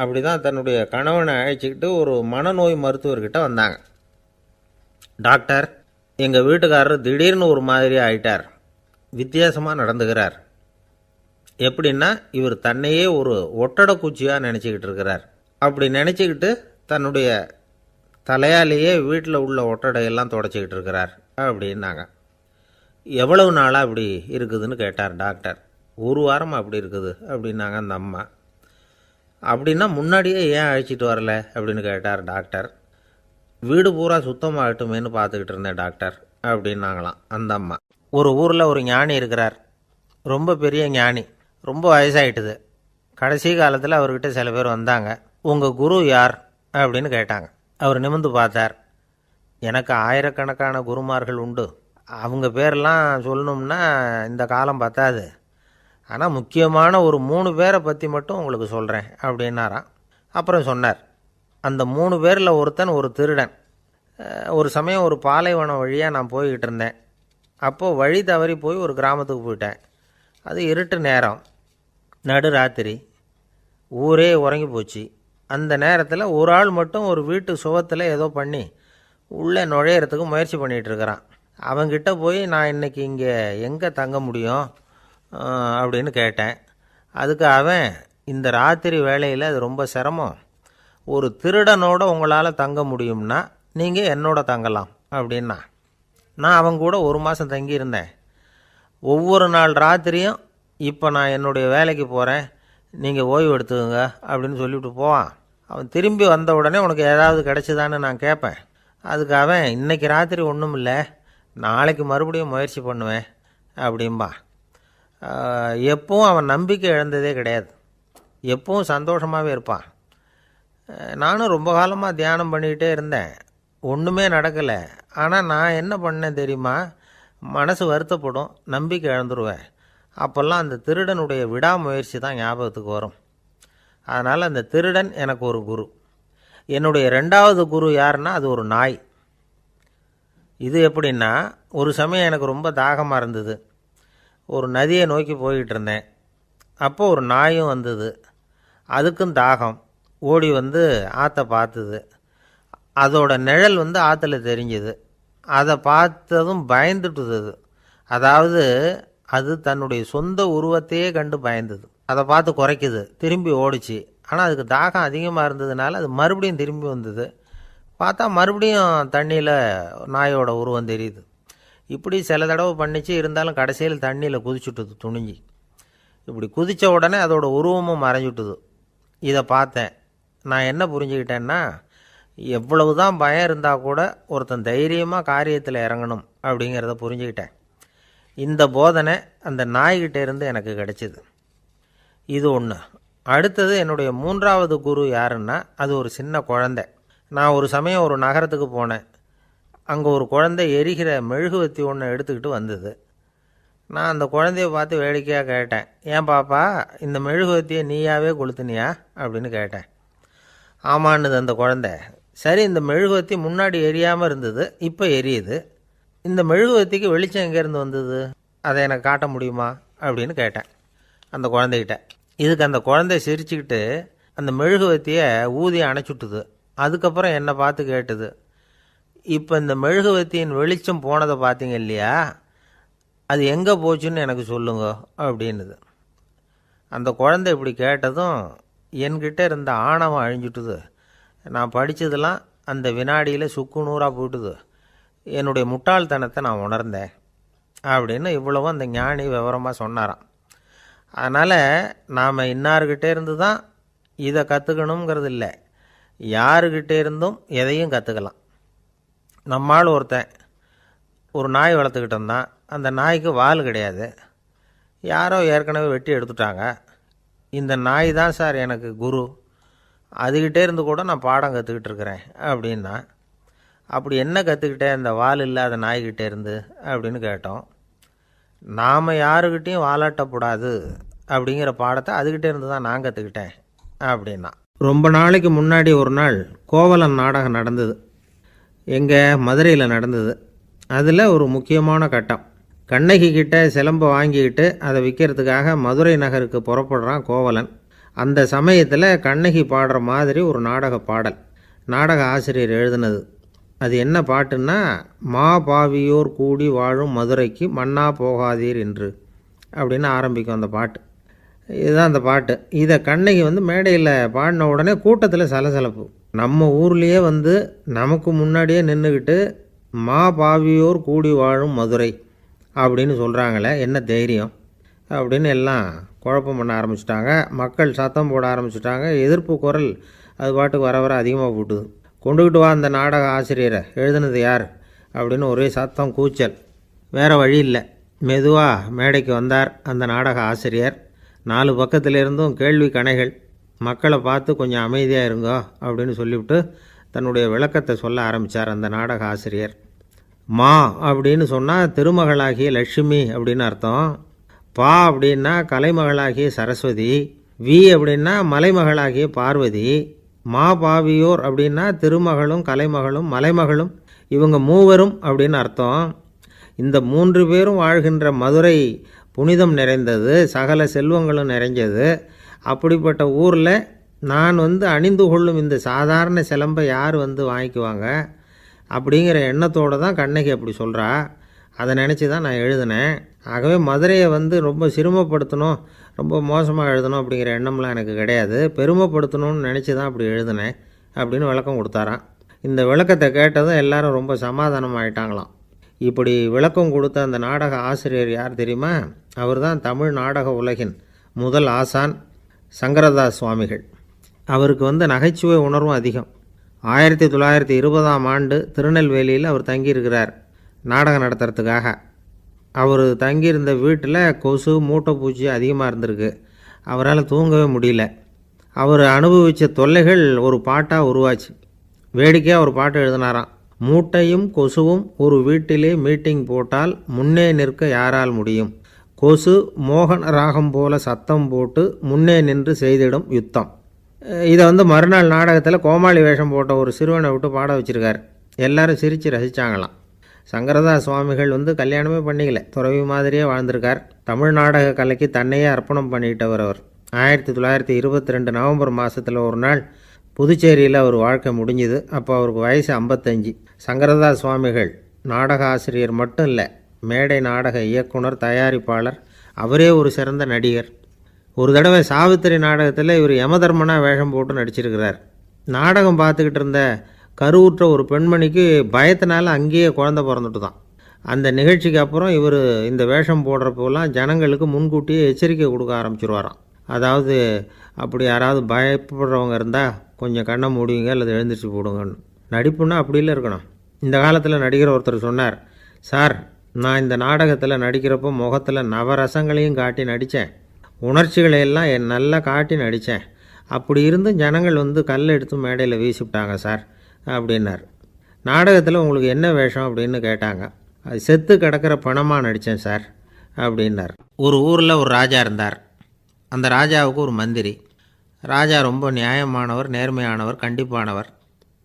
அப்படி தான் தன்னுடைய கணவனை அழைச்சிக்கிட்டு ஒரு மனநோய் மருத்துவர்கிட்ட வந்தாங்க. டாக்டர், எங்கள் வீட்டுக்காரர் திடீர்னு ஒரு மாதிரி ஆயிட்டார், வித்தியாசமாக நடந்துக்கிறார். எப்படின்னா, இவர் தன்னையே ஒரு ஒட்டடை குச்சியாக நினச்சிக்கிட்டு இருக்கிறார். அப்படி நினச்சிக்கிட்டு தன்னுடைய தலையாலேயே வீட்டில் உள்ள ஒட்டடையெல்லாம் தொடச்சிக்கிட்டு இருக்கிறார் அப்படின்னாங்க. எவ்வளவு நாளாக அப்படி இருக்குதுன்னு கேட்டார் டாக்டர். 1 வாரமாக அப்படி இருக்குது அப்படின்னாங்க அந்த அம்மா. அப்படின்னா முன்னாடியே ஏன் அழைச்சிட்டு வரல அப்படின்னு கேட்டார் டாக்டர். வீடு பூரா சுத்தமாகட்டுமேனு பார்த்துக்கிட்டு இருந்தேன் டாக்டர் அப்படின்னாங்களாம் அந்த அம்மா. ஒரு ஊரில் ஒரு ஞானி இருக்கிறார், ரொம்ப பெரிய ஞானி, ரொம்ப வயசாகிட்டுது. கடைசி காலத்தில் அவர்கிட்ட சில பேர் வந்தாங்க. உங்கள் குரு யார் அப்படின்னு கேட்டாங்க. அவர் நிமிர்ந்து பார்த்தார். எனக்கு ஆயிரக்கணக்கான குருமார்கள் உண்டு, அவங்க பேரெல்லாம் சொல்லணும்னா இந்த காலம் பத்தாது. ஆனால் முக்கியமான ஒரு 3 பேரை பற்றி மட்டும் உங்களுக்கு சொல்கிறேன் அப்படின்னாராம். அப்புறம் சொன்னார், அந்த 3 பேரில் ஒருத்தன் ஒரு திருடன். ஒரு சமயம் ஒரு பாலைவனம் வழியாக நான் போய்கிட்டு இருந்தேன். அப்போது வழி தவறி போய் ஒரு கிராமத்துக்கு போயிட்டேன். அது இருட்டு நேரம், நடு ராத்திரி, ஊரே உறங்கி போச்சு. அந்த நேரத்தில் ஒரு ஆள் மட்டும் ஒரு வீட்டு சுவத்தில் ஏதோ பண்ணி உள்ளே நுழையிறதுக்கு முயற்சி பண்ணிகிட்ருக்கிறான். அவங்கிட்ட போய் நான் இன்றைக்கி இங்கே எங்கே தங்க முடியும் அப்படின்னு கேட்டேன். அதுக்கு அவன், இந்த ராத்திரி வேளையில் அது ரொம்ப சிரமம், ஒரு திருடனோட உங்களால் தங்க முடியும்னா நீங்கள் என்னோட தங்கலாம் அப்படின்னா. நான் அவங்க கூட 1 மாதம் தங்கியிருந்தேன். ஒவ்வொரு நாள் ராத்திரியும் இப்போ நான் என்னுடைய வேலைக்கு போகிறேன், நீங்கள் ஓய்வு எடுத்துக்கோங்க அப்படின்னு சொல்லிவிட்டு போவான். அவன் திரும்பி வந்த உடனே உனக்கு ஏதாவது கிடச்சிதான்னு நான் கேட்பேன். அதுக்கு அவன், இன்றைக்கி ராத்திரி ஒன்றும் இல்லை, நாளைக்கு மறுபடியும் முயற்சி பண்ணுவேன் அப்படின்பா. எப்பவும் அவன் நம்பிக்கை இழந்ததே கிடையாது, எப்பவும் சந்தோஷமாகவே இருப்பான். நானும் ரொம்ப காலமாக தியானம் பண்ணிக்கிட்டே இருந்தேன், ஒன்றுமே நடக்கலை. ஆனால் நான் என்ன பண்ணேன் தெரியுமா, மனசு வருத்தப்படும், நம்பிக்கை இழந்துருவேன். அப்போல்லாம் அந்த திருடனுடைய விடாமுயற்சி தான் ஞாபகத்துக்கு வரும். அதனால் அந்த திருடன் எனக்கு ஒரு குரு. என்னுடைய 2வது குரு யாருன்னா அது ஒரு நாய். இது எப்படின்னா, ஒரு சமயம் எனக்கு ரொம்ப தாகமாக இருந்தது. ஒரு நதியை நோக்கி போய்கிட்டு இருந்தேன். அப்போது ஒரு நாயும் வந்தது. அதுக்கும் தாகம். ஓடி வந்து ஆற்றை பார்த்துது. அதோட நிழல் வந்து ஆற்றுல தெரிஞ்சுது. அதை பார்த்ததும் பயந்துட்டுது. அதாவது அது தன்னுடைய சொந்த உருவத்தையே கண்டு பயந்தது. அதை பார்த்து குறைக்குது, திரும்பி ஓடிச்சு. ஆனால் அதுக்கு தாகம் அதிகமாக இருந்ததுனால அது மறுபடியும் திரும்பி வந்தது. பார்த்தா மறுபடியும் தண்ணியில் நாயோட உருவம் தெரியுது. இப்படி சில தடவை பண்ணிச்சு. இருந்தாலும் கடைசியில் தண்ணியில் குதிச்சுட்டுது துணிஞ்சி. இப்படி குதித்த உடனே அதோட உருவமும் மறைஞ்சுட்டுது. இதை பார்த்தேன். நான் என்ன புரிஞ்சுக்கிட்டேன்னா, எவ்வளவு தான் பயம் இருந்தால் கூட ஒருத்தன் தைரியமாக காரியத்தில் இறங்கணும் அப்படிங்கிறத புரிஞ்சுக்கிட்டேன். இந்த போதனை அந்த நாய்கிட்ட இருந்து எனக்கு கிடைச்சிது. இது ஒன்று. அடுத்தது என்னுடைய 3வது குரு யாருன்னா அது ஒரு சின்ன குழந்தை. நான் ஒரு சமயம் ஒரு நகரத்துக்கு போனேன். அங்கே ஒரு குழந்தை எரிகிற மெழுகுவத்தி ஒன்று எடுத்துக்கிட்டு வந்தது. நான் அந்த குழந்தைய பார்த்து வேடிக்கையாக கேட்டேன், ஏன் பாப்பா, இந்த மெழுகுவத்தியை நீயாவே கொளுத்துனியா அப்படின்னு கேட்டேன். ஆமான்னுது அந்த குழந்தை. சரி, இந்த மெழுகுவத்தி முன்னாடி எரியாமல் இருந்தது, இப்போ எரியுது. இந்த மெழுகுவத்திக்கு வெளிச்சம் எங்கேருந்து வந்தது, அதை எனக்கு காட்ட முடியுமா அப்படின்னு கேட்டேன் அந்த குழந்தைகிட்ட. இதுக்கு அந்த குழந்தை சிரிச்சுக்கிட்டு அந்த மெழுகுவத்தியை ஊதி அணைச்சுட்டுது. அதுக்கப்புறம் என்னை பார்த்து கேட்டுது, இப்போ இந்த மெழுகுவத்தியின் வெளிச்சம் போனதை பார்த்தீங்க இல்லையா, அது எங்கே போச்சுன்னு எனக்கு சொல்லுங்க அப்படின்னுது. அந்த குழந்தை இப்படி கேட்டதும் என்கிட்ட இருந்த ஆணவம் அழிஞ்சுட்டுது. நான் படித்ததெல்லாம் அந்த வினாடியில் சுக்கு நூறாக போயிட்டுது. என்னுடைய முட்டாள்தனத்தை நான் உணர்ந்தேன் அப்படின்னு இவ்வளவும் அந்த ஞானி விவரமாக சொன்னாராம். அதனால் நாம் இன்னார்கிட்டே இருந்து தான் இதை கற்றுக்கணுங்கிறது இல்லை, யாருக்கிட்டே இருந்தும் எதையும் கற்றுக்கலாம். நம்மால் ஒருத்தன் ஒரு நாய் வளர்த்துக்கிட்டு இருந்தான். அந்த நாய்க்கு வால் கிடையாது. யாரோ ஏற்கனவே வெட்டி எடுத்துட்டாங்க. இந்த நாய் தான் சார் எனக்கு குரு, அதுக்கிட்டே இருந்து கூட நான் பாடம் கற்றுக்கிட்டு இருக்கிறேன் அப்படின்னா. அப்படி என்ன கற்றுக்கிட்டேன் அந்த வால் இல்லாத நாய்கிட்டே இருந்து அப்படின்னு கேட்டோம். நாம் யாருக்கிட்டையும் வாலாட்டக்கூடாது அப்படிங்கிற பாடத்தை அதுக்கிட்டே இருந்து தான் நான் கற்றுக்கிட்டேன் அப்படின்னா. ரொம்ப நாளைக்கு முன்னாடி ஒரு நாள் கோவலன் நாடகம் நடந்தது. எங்கள் மதுரையில் நடந்தது. அதில் ஒரு முக்கியமான கட்டம், கண்ணகி கிட்ட சிலம்பை வாங்கிக்கிட்டு அதை விற்கிறதுக்காக மதுரை நகருக்கு புறப்படுறான் கோவலன். அந்த சமயத்தில் கண்ணகி பாடுற மாதிரி ஒரு நாடக பாடல் நாடக ஆசிரியர் எழுதினது. அது என்ன பாட்டுன்னா, மா பாவியோர் கூடி வாழும் மதுரைக்கு மன்னா போகாதீர் என்று அப்படின்னு ஆரம்பிக்கும் அந்த பாட்டு. இதுதான் அந்த பாட்டு. இதை கண்ணகி மேடையில் பாடின உடனே கூட்டத்தில் சலசலப்பு. நம்ம ஊர்லேயே நமக்கு முன்னாடியே நின்றுக்கிட்டு மா பாவியோர் கூடி வாழும் மதுரை அப்படின்னு சொல்கிறாங்களே, என்ன தைரியம் அப்படின்னு எல்லாம் குழப்பம் பண்ண ஆரம்பிச்சிட்டாங்க. மக்கள் சத்தம் போட ஆரம்பிச்சிட்டாங்க. எதிர்ப்பு குரல் அது பாட்டுக்கு வர வர அதிகமாக போட்டுது. கொண்டுக்கிட்டு வா அந்த நாடக ஆசிரியரை, எழுதுனது யார் அப்படின்னு ஒரே சத்தம், கூச்சல். வேறு வழி இல்லை. மெதுவாக மேடைக்கு வந்தார் அந்த நாடக ஆசிரியர். 4 பக்கத்திலிருந்தும் கேள்வி கணைகள். மக்களை பார்த்து கொஞ்சம் அமைதியாக இருங்கோ அப்படின்னு சொல்லிவிட்டு தன்னுடைய விளக்கத்தை சொல்ல ஆரம்பித்தார் அந்த நாடக ஆசிரியர். மா அப்படின்னு சொன்னால் திருமகளாகிய லட்சுமி அப்படின்னு அர்த்தம். பா அப்படின்னா கலைமகளாகிய சரஸ்வதி. வி அப்படின்னா மலைமகளாகிய பார்வதி. மா பாவியோர் அப்படின்னா திருமகளும் கலைமகளும் மலைமகளும், இவங்க மூவரும் அப்படின்னு அர்த்தம். இந்த 3 பேரும் வாழ்கின்ற மதுரை புனிதம் நிறைந்தது, சகல செல்வங்களும் நிறைஞ்சது. அப்படிப்பட்ட ஊரில் நான் அணிந்து கொள்ளும் இந்த சாதாரண சிலம்பை யார் வாங்கிக்குவாங்க அப்படிங்கிற எண்ணத்தோடு தான் கண்ணகி அப்படி சொல்கிறா. அதை நினச்சி தான் நான் எழுதினேன். ஆகவே மதுரையை ரொம்ப சிரமப்படுத்தணும், ரொம்ப மோசமாக எழுதணும் அப்படிங்கிற எண்ணம்லாம் எனக்கு கிடையாது. பெருமைப்படுத்தணும்னு நினச்சி தான் அப்படி எழுதினேன் அப்படின்னு விளக்கம் கொடுத்தாராம். இந்த விளக்கத்தை கேட்டதும் எல்லாரும் ரொம்ப சமாதானம் ஆகிட்டாங்களாம். இப்படி விளக்கம் கொடுத்த அந்த நாடக ஆசிரியர் யார் தெரியுமா? அவர் தான் தமிழ் நாடக உலகின் முதல் ஆசான் சங்கரதாஸ் சுவாமிகள். அவருக்கு நகைச்சுவை உணர்வும் அதிகம். 1920ஆம் ஆண்டு திருநெல்வேலியில் அவர் தங்கியிருக்கிறார் நாடகம் நடத்துறதுக்காக. அவர் தங்கியிருந்த வீட்டில் கொசு மூட்டைப்பூச்சி அதிகமாக இருந்திருக்கு. அவரால் தூங்கவே முடியல. அவர் அனுபவித்த தொல்லைகள் ஒரு பாட்டாக உருவாச்சு. வேடிக்கையாக ஒரு பாட்டு எழுதினாராம். மூட்டையும் கொசுவும் ஒரு வீட்டிலே மீட்டிங் போட்டால் முன்னே நிற்க யாரால் முடியும்? கொசு மோகன ராகம் போல சத்தம் போட்டு முன்னே நின்று செய்திடும் யுத்தம். இதை மறுநாள் நாடகத்தில் கோமாளி வேஷம் போட்ட ஒரு சிறுவனை விட்டு பாட வச்சுருக்கார். எல்லாரும் சிரித்து ரசித்தாங்களாம். சங்கரதாஸ் சுவாமிகள் கல்யாணமே பண்ணிக்கல, துறவி மாதிரியே வாழ்ந்திருக்கார். தமிழ் நாடக கலைக்கு தன்னையே அர்ப்பணம் பண்ணிட்டவர் அவர். 1922 நவம்பர் மாதத்தில் ஒரு நாள் புதுச்சேரியில் அவர் வாழ்க்கை முடிஞ்சுது. அப்போ அவருக்கு வயசு 55. சங்கரதாஸ் சுவாமிகள் நாடக ஆசிரியர் மட்டும் இல்லை, மேடை நாடக இயக்குனர், தயாரிப்பாளர், அவரே ஒரு சிறந்த நடிகர். ஒரு தடவை சாவித்திரி நாடகத்தில் இவர் யமதர்மனாக வேஷம் போட்டு நடிச்சிருக்கிறார். நாடகம் பார்த்துக்கிட்டு இருந்த கருவுற்ற ஒரு பெண்மணிக்கு பயத்தினால அங்கேயே குழந்தை பிறந்துட்டு தான். அந்த நிகழ்ச்சிக்கு அப்புறம் இவர் இந்த வேஷம் போடுறப்போலாம் ஜனங்களுக்கு முன்கூட்டியே எச்சரிக்கை கொடுக்க ஆரம்பிச்சிருவாராம். அதாவது அப்படி யாராவது பயப்படுறவங்க இருந்தால் கொஞ்சம் கண்ணை மூடிங்க அல்லது எழுந்திரிச்சு போடுங்கன்னு. நடிப்புன்னா அப்படிலாம் இருக்கணும். இந்த காலத்தில் நடிகர் ஒருத்தர் சொன்னார், சார் நான் இந்த நாடகத்தில் நடிக்கிறப்போ முகத்தில் நவரசங்களையும் காட்டி நடித்தேன், உணர்ச்சிகளை எல்லாம் நல்லா காட்டி நடித்தேன். அப்படி இருந்தும் ஜனங்கள் கல்லை எடுத்து மேடையில் வீசிவிட்டாங்க சார் அப்படின்னார். நாடகத்தில் உங்களுக்கு என்ன வேஷம் அப்படின்னு கேட்டாங்க. அது செத்து கிடக்கிற பணமாக நடித்தேன் சார் அப்படின்னார். ஒரு ஊரில் ஒரு ராஜா இருந்தார். அந்த ராஜாவுக்கு ஒரு மந்திரி. ராஜா ரொம்ப நியாயமானவர், நேர்மையானவர், கண்டிப்பானவர்.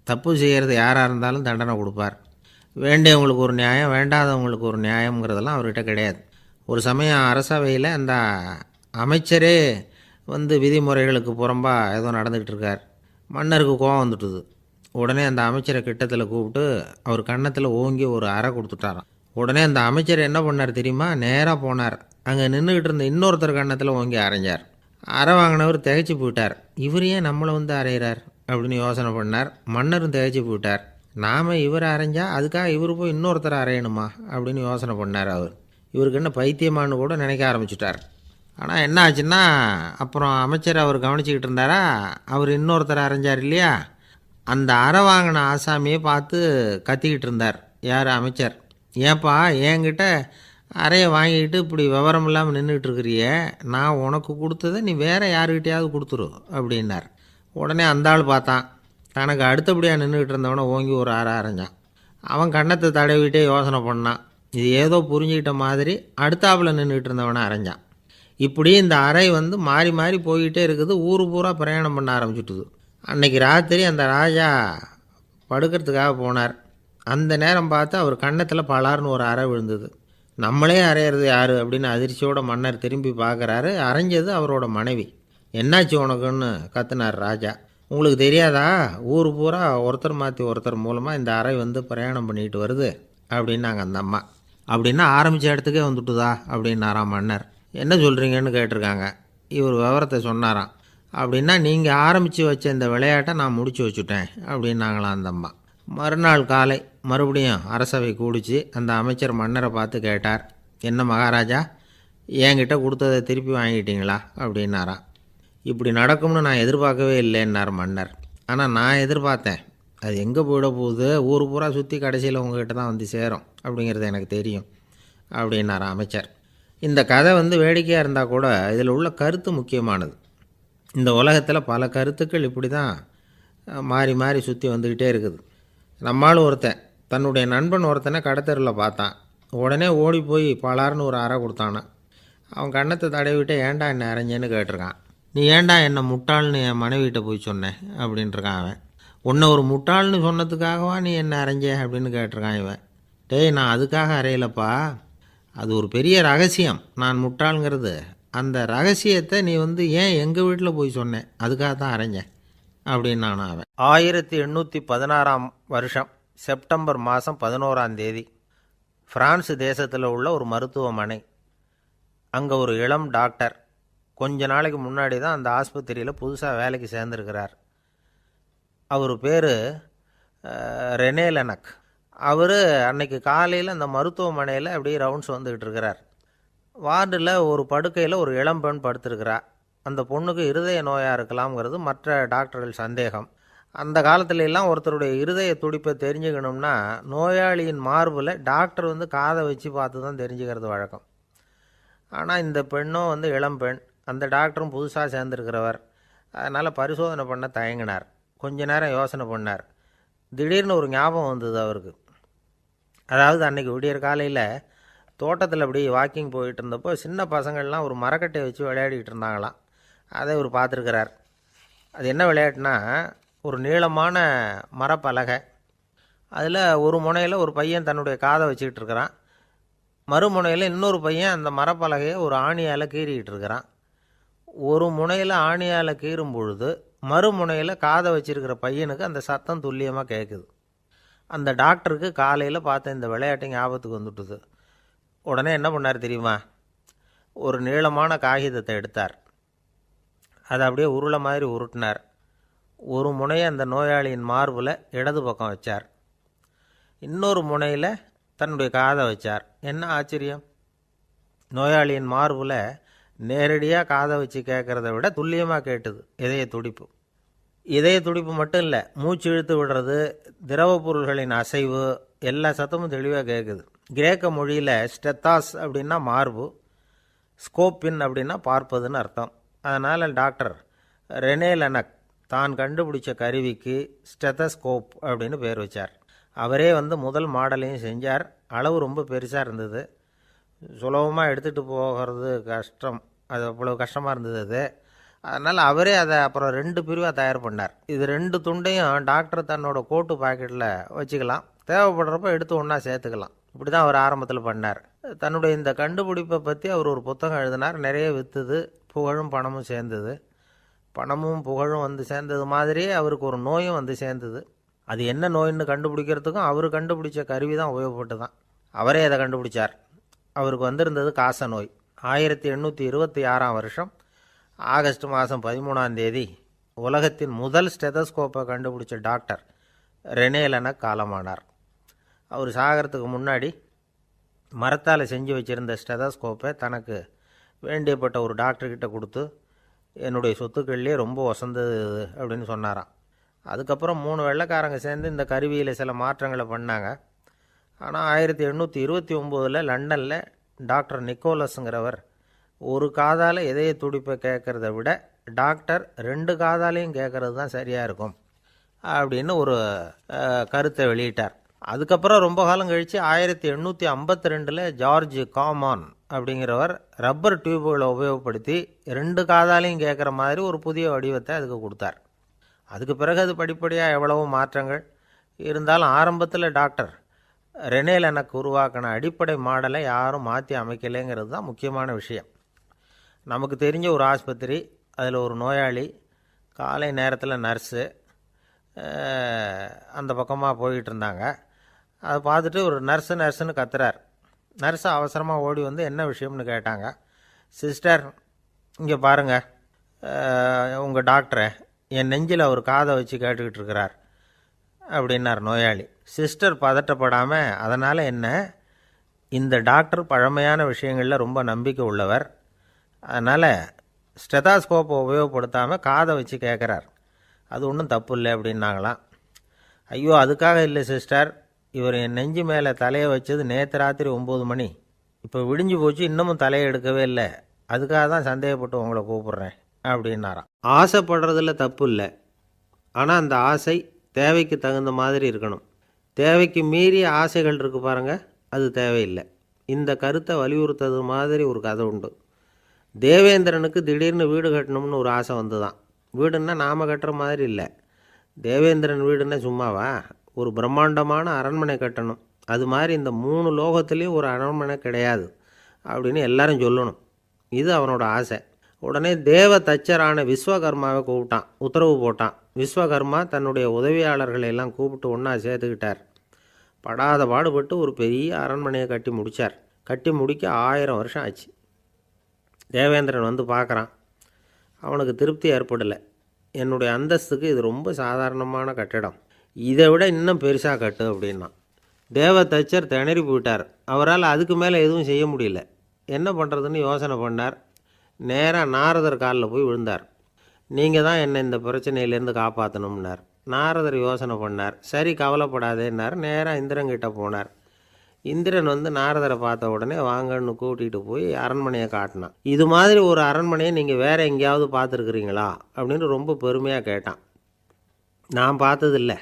தப்பு செய்கிறது யாராக இருந்தாலும் தண்டனை கொடுப்பார். வேண்டியவங்களுக்கு ஒரு நியாயம், வேண்டாதவங்களுக்கு ஒரு நியாயங்கிறதெல்லாம் அவர்கிட்ட கிடையாது. ஒரு சமயம் அரசவையில் அந்த அமைச்சரே விதிமுறைகளுக்கு புறம்பாக ஏதோ நடந்துக்கிட்டு இருக்கார். மன்னருக்கு கோபம் வந்துட்டுது. உடனே அந்த அமைச்சரை கிட்டத்தில் கூப்பிட்டு அவர் கன்னத்தில் ஓங்கி ஒரு அறை கொடுத்துட்டாராம். உடனே அந்த அமைச்சர் என்ன பண்ணார் தெரியுமா? நேராக போனார். அங்கே நின்றுக்கிட்டு இருந்த இன்னொருத்தர் கன்னத்தில் ஓங்கி அரைஞ்சார். அறை வாங்கினவர் திகைச்சு போயிட்டார். இவர் ஏன் நம்மளை அரைகிறார் அப்படின்னு யோசனை பண்ணார். மன்னரும் திகைச்சு போயிட்டார். நாம் இவர் அரைஞ்சா அதுக்காக இவர் போய் இன்னொருத்தரை அரையணுமா அப்படின்னு யோசனை பண்ணார். இவருக்கு என்ன பைத்தியமானு கூட நினைக்க ஆரம்பிச்சிட்டார். ஆனால் என்ன ஆச்சுன்னா, அப்புறம் அமைச்சர் அவர் கவனிச்சிக்கிட்டு இருந்தாரா, அவர் இன்னொருத்தர் அரைஞ்சார் இல்லையா, அந்த அறை வாங்கின ஆசாமியை பார்த்து கத்திக்கிட்டு இருந்தார். யார்? அமைச்சர். ஏன்பா என்கிட்ட அறையை வாங்கிக்கிட்டு இப்படி விவரம் இல்லாமல் நின்றுட்டு இருக்கிறிய, நான் உனக்கு கொடுத்ததை நீ வேறு யாருக்கிட்டையாவது கொடுத்துரு அப்படின்னார். உடனே அந்த ஆள் பார்த்தான். தனக்கு அடுத்தபடியாக நின்றுக்கிட்டு இருந்தவனை ஓங்கி ஒரு அறை அரைஞ்சான். அவன் கன்னத்தை தடவிட்டே யோசனை பண்ணான். இது ஏதோ புரிஞ்சுக்கிட்ட மாதிரி அடுத்தாப்பில் நின்றுக்கிட்டு இருந்தவனை அரைஞ்சான். இப்படி இந்த அறை மாறி மாறி போய்கிட்டே இருக்குது. ஊர் பூரா பிரயாணம் பண்ண ஆரம்பிச்சுட்டுது. அன்றைக்கி ராத்திரி அந்த ராஜா படுக்கிறதுக்காக போனார். அந்த நேரம் பார்த்து அவர் கன்னத்தில் பலார்னு ஒரு அறை விழுந்தது. நம்மளே அரையிறது யார் அப்படின்னு அதிர்ச்சியோட மன்னர் திரும்பி பார்க்குறாரு. அரைஞ்சது அவரோட மனைவி. என்னாச்சு உனக்குன்னு கத்துனார் ராஜா. உங்களுக்கு தெரியாதா, ஊர் பூரா ஒருத்தர் மாற்றி ஒருத்தர் மூலமாக இந்த அறை பிரயாணம் பண்ணிக்கிட்டு வருது அப்படின்னாங்க அந்த அம்மா. அப்படின்னா ஆரம்பித்த இடத்துக்கே வந்துட்டுதா அப்படின்னாராம் மன்னர். என்ன சொல்கிறீங்கன்னு கேட்டிருக்காங்க. இவர் விவரத்தை சொன்னாராம். அப்படின்னா நீங்கள் ஆரம்பித்து வச்ச இந்த விளையாட்டை நான் முடிச்சு வச்சுட்டேன் அப்படின்னாங்களாம் அந்த அம்மா. மறுநாள் காலை மறுபடியும் அரசவை கூடிச்சு அந்த அமைச்சர் மன்னரை பார்த்து கேட்டார், என்ன மகாராஜா, என்கிட்ட கொடுத்ததை திருப்பி வாங்கிட்டீங்களா அப்படின்னாராம். இப்படி நடக்கும்னு நான் எதிர்பார்க்கவே இல்லைன்னார் மன்னர். ஆனால் நான் எதிர்பார்த்தேன். அது எங்கே போயிட போகுது, ஊர் பூரா சுற்றி கடைசியில் உங்ககிட்ட தான் வந்து சேரும் அப்படிங்கிறது எனக்கு தெரியும் அப்படின்னார் அமைச்சர். இந்த கதை வேடிக்கையாக இருந்தால் கூட இதில் உள்ள கருத்து முக்கியமானது. இந்த உலகத்தில் பல கருத்துக்கள் இப்படி தான் மாறி மாறி சுற்றி வந்துக்கிட்டே இருக்குது. நம்மளும் ஒருத்தன் தன்னுடைய நண்பன் ஒருத்தனை கடத்தெருவில் பார்த்தான். உடனே ஓடி போய் பலார்னு ஒரு அறை கொடுத்தானான். அவன் கண்ணத்தை தடவிட்டு ஏன்டா என்ன அரைஞ்சேன்னு கேட்டிருக்கான். நீ ஏன்டா என்னை முட்டாள்னு என் மனைவிட்ட போய் சொன்னேன் அப்படின்ட்டுருக்கான் அவன். உன்னை ஒரு முட்டாள்னு சொன்னதுக்காகவா நீ என்ன அரைஞ்ச அப்படின்னு கேட்டிருக்கான் இவன். டேய், நான் அதுக்காக அறையலப்பா, அது ஒரு பெரிய ரகசியம். நான் முட்டாளுங்கிறது அந்த ரகசியத்தை நீ ஏன் எங்கள் வீட்டில் போய் சொன்னேன், அதுக்காக தான் அரைஞ்சேன் அப்படின்னு நானும் அவன். 1816 வருஷம் செப்டம்பர் மாதம் 11ஆம் தேதி பிரான்ஸ் தேசத்தில் உள்ள ஒரு மருத்துவமனை. அங்கே ஒரு இளம் டாக்டர் கொஞ்ச நாளைக்கு முன்னாடி தான் அந்த ஆஸ்பத்திரியில் புதுசாக வேலைக்கு சேர்ந்துருக்கிறார். அவர் பேர் ரெனே லெனக். அவர் அன்னைக்கு காலையில் அந்த மருத்துவமனையில் அப்படியே ரவுண்ட்ஸ் வந்துக்கிட்டு இருக்கிறார். வார்டில் ஒரு படுக்கையில் ஒரு இளம்பெண் படுத்திருக்கிறார். அந்த பொண்ணுக்கு இருதய நோயாக இருக்கலாம்ங்கிறது மற்ற டாக்டர்கள் சந்தேகம். அந்த காலத்துல எல்லாம் ஒருத்தருடைய இருதய துடிப்பை தெரிஞ்சுக்கணும்னா நோயாளியின் மார்பில் டாக்டர் காதை வச்சு பார்த்து தான் தெரிஞ்சுக்கிறது வழக்கம். ஆனால் இந்த பெண்ணும் இளம்பெண், அந்த டாக்டரும் புதுசாக சேர்ந்துருக்கிறவர். அதனால் பரிசோதனை பண்ண தயங்கினார். கொஞ்ச நேரம் யோசனை பண்ணார். திடீர்னு ஒரு ஞாபகம் வந்தது அவருக்கு. அதாவது அன்றைக்கி விடியற் காலையில் தோட்டத்தில் அப்படி வாக்கிங் போயிட்டு இருந்தப்போ சின்ன பசங்கள்லாம் ஒரு மரக்கட்டையை வச்சு விளையாடிக்கிட்டு இருந்தாங்களாம். அதை இவர் பார்த்துருக்கிறார். அது என்ன விளையாட்டுனா, ஒரு நீளமான மரப்பலகை, அதில் ஒரு முனையில் ஒரு பையன் தன்னுடைய காதை வச்சுக்கிட்டு இருக்கிறான், மறுமுனையில் இன்னொரு பையன் அந்த மரப்பலகையை ஒரு ஆணியால் கீறிக்கிட்டு இருக்கிறான். ஒரு முனையில் ஆணியால் கீறும் பொழுது மறுமுனையில் காதை வச்சிருக்கிற பையனுக்கு அந்த சத்தம் துல்லியமாக கேட்குது. அந்த டாக்டருக்கு காலையில் பார்த்த இந்த விளையாட்டு ஞாபகத்துக்கு வந்துட்டுது. உடனே என்ன பண்ணார் தெரியுமா? ஒரு நீளமான காகிதத்தை எடுத்தார். அதை அப்படியே உருளை மாதிரி உருட்டினார். ஒரு முனையை அந்த நோயாளியின் மார்பில் இடது பக்கம் வச்சார், இன்னொரு முனையில் தன்னுடைய காதை வச்சார். என்ன ஆச்சரியம்! நோயாளியின் மார்பில் நேரடியாக காதை வச்சு கேட்குறத விட துல்லியமாக கேட்டுது இதய துடிப்பு. இதய துடிப்பு மட்டும் இல்லை, மூச்சு இழுத்து விடுறது, திரவ பொருள்களின் அசைவு, எல்லா சத்தமும் தெளிவாக கேட்குது. கிரேக்க மொழியில் ஸ்டெத்தாஸ் அப்படின்னா மார்பு, ஸ்கோப்பின் அப்படின்னா பார்ப்பதுன்னு அர்த்தம். அதனால் டாக்டர் ரெனே லெனக் தான் கண்டுபிடிச்ச கருவிக்கு ஸ்டெத்தஸ்கோப் அப்படின்னு பேர் வச்சார். அவரே முதல் மாடலையும் செஞ்சார். அளவு ரொம்ப பெருசாக இருந்தது, சுலபமாக எடுத்துகிட்டு போகிறது கஷ்டம், அது அவ்வளோ கஷ்டமாக இருந்தது அது. அதனால் அவரே அதை அப்புறம் 2 பிரிவாக தயார் பண்ணார். இது 2 துண்டையும் டாக்டர் தன்னோட கோட்டு பாக்கெட்டில் வச்சுக்கலாம், தேவைப்படுறப்ப எடுத்து ஒன்றா சேர்த்துக்கலாம். இப்படி தான் அவர் ஆரம்பத்தில் பண்ணார். தன்னுடைய இந்த கண்டுபிடிப்பை பற்றி அவர் ஒரு புத்தகம் எழுதினார். நிறைய விற்றுது, புகழும் பணமும் சேர்ந்தது. பணமும் புகழும் சேர்ந்தது மாதிரியே அவருக்கு ஒரு நோயும் சேர்ந்தது. அது என்ன நோயின்னு கண்டுபிடிக்கிறதுக்கும் அவர் கண்டுபிடிச்ச கருவி தான் உபயோகப்பட்டு தான். அவரே அதை கண்டுபிடிச்சார். அவருக்கு வந்திருந்தது காச நோய். 1826 வருஷம் ஆகஸ்ட் மாதம் 13ஆம் தேதி உலகத்தின் முதல் ஸ்டெதஸ்கோப்பை கண்டுபிடிச்ச டாக்டர் ரெனே லெனக் காலமானார். அவர் சாகிறதுக்கு முன்னாடி மரத்தால் செஞ்சு வச்சுருந்த ஸ்டெதஸ்கோப்பை தனக்கு வேண்டியப்பட்ட ஒரு டாக்டர்கிட்ட கொடுத்து, என்னுடைய சொத்துக்கள்லேயே ரொம்ப வசந்தது அப்படின்னு சொன்னாராம். அதுக்கப்புறம் 3 வெள்ளைக்காரங்க சேர்ந்து இந்த கருவியில் சில மாற்றங்களை பண்ணாங்க. ஆனால் 1829 லண்டனில் டாக்டர் நிக்கோலஸுங்கிறவர் ஒரு காதால் இதய துடிப்பை கேட்குறத விட டாக்டர் 2 காதாலையும் கேட்குறது தான் சரியாக இருக்கும் அப்படின்னு ஒரு கருத்தை வெளியிட்டார். அதுக்கப்புறம் ரொம்ப காலம் கழித்து 1852 ஜார்ஜ் காமான் அப்படிங்கிறவர் ரப்பர் டியூபுகளை உபயோகப்படுத்தி 2 காதாலையும் கேட்குற மாதிரி ஒரு புதிய வடிவத்தை அதுக்கு கொடுத்தார். அதுக்கு பிறகு அது படிப்படியாக எவ்வளவோ மாற்றங்கள் இருந்தாலும் ஆரம்பத்தில் டாக்டர் ரெனே லெனக் உருவாக்கின அடிப்படை மாடலை யாரும் மாற்றி அமைக்கலைங்கிறது தான் முக்கியமான விஷயம். நமக்கு தெரிஞ்ச ஒரு ஆஸ்பத்திரி, அதில் ஒரு நோயாளி, காலை நேரத்தில் நர்ஸு அந்த பக்கமாக போயிட்டு இருந்தாங்க. அதை பார்த்துட்டு ஒரு நர்ஸுன்னு கத்துறார். நர்ஸு அவசரமாக ஓடி என்ன விஷயம்னு கேட்டாங்க. சிஸ்டர், இங்கே பாருங்கள், உங்கள் டாக்டரை என் நெஞ்சில் அவர் காதை வச்சு கேட்டுக்கிட்டு இருக்கிறார் அப்படின்னார் நோயாளி. சிஸ்டர் பதட்டப்படாமல், அதனால் என்ன, இந்த டாக்டர் பழமையான விஷயங்களில் ரொம்ப நம்பிக்கை உள்ளவர், அதனால் ஸ்டெதாஸ்கோப்பை உபயோகப்படுத்தாமல் காதை வச்சு கேட்குறார், அது ஒன்றும் தப்பு இல்லை அப்படின்னாங்களாம். ஐயோ, அதுக்காக இல்லை சிஸ்டர், இவர் என் நெஞ்சு மேலே தலையை வச்சது நேற்று ராத்திரி 9 மணி, இப்போ விடிஞ்சு போச்சு, இன்னமும் தலையை எடுக்கவே இல்லை, அதுக்காக தான் சந்தேகப்பட்டு உங்களை கூப்பிட்றேன் அப்படின்னாராம். ஆசைப்படுறதில் தப்பு இல்லை, ஆனால் அந்த ஆசை தேவைக்கு தகுந்த மாதிரி இருக்கணும். தேவைக்கு மீறிய ஆசைகள் இருக்குது பாருங்கள், அது தேவையில்லை. இந்த கருத்தை வலியுறுத்தது மாதிரி ஒரு கதை உண்டு. தேவேந்திரனுக்கு திடீர்னு வீடு கட்டணும்னு ஒரு ஆசை வந்து தான். வீடுன்னா நாம் கட்டுற மாதிரி இல்லை. தேவேந்திரன் வீடுன்னா சும்மாவா, ஒரு பிரம்மாண்டமான அரண்மனை கட்டணும். அது மாதிரி இந்த 3 லோகத்துலேயும் ஒரு அரண்மனை கிடையாது அப்படின்னு எல்லாரும் சொல்லணும். இது அவனோட ஆசை. உடனே தேவ தச்சரான விஸ்வகர்மாவை கூப்பிட்டான், உத்தரவு போட்டான். விஸ்வகர்மா தன்னுடைய உதவியாளர்களை எல்லாம் கூப்பிட்டு ஒன்றா சேர்த்துக்கிட்டார். படாத பாடுபட்டு ஒரு பெரிய அரண்மனையை கட்டி முடித்தார். கட்டி முடிக்க 1000 வருஷம் ஆச்சு. தேவேந்திரன் வந்து பார்க்குறான். அவனுக்கு திருப்தி ஏற்படலை. என்னுடைய அந்தஸ்துக்கு இது ரொம்ப சாதாரணமான கட்டிடம், இதை விட இன்னும் பெருசாக கட்டு அப்படின்னா. தேவ தச்சர் திணறி போயிட்டார். அவரால் அதுக்கு மேலே எதுவும் செய்ய முடியல. என்ன பண்ணுறதுன்னு யோசனை பண்ணார். நேராக நாரதர் காலில் போய் விழுந்தார். நீங்கள் தான் என்னை இந்த பிரச்சனையிலேருந்து காப்பாற்றணும்னார். நாரதர் யோசனை பண்ணார். சரி, கவலைப்படாதேன்னார். நேராக இந்திரன்கிட்ட போனார். இந்திரன் வந்து நாரதரை பார்த்த உடனே வாங்கன்னு கூட்டிகிட்டு போய் அரண்மனையை காட்டினான். இது மாதிரி ஒரு அரண்மனையை நீங்கள் வேறு எங்கேயாவது பார்த்துருக்குறீங்களா அப்படின்னு ரொம்ப பெருமையாக கேட்டான். நான் பார்த்ததில்லை,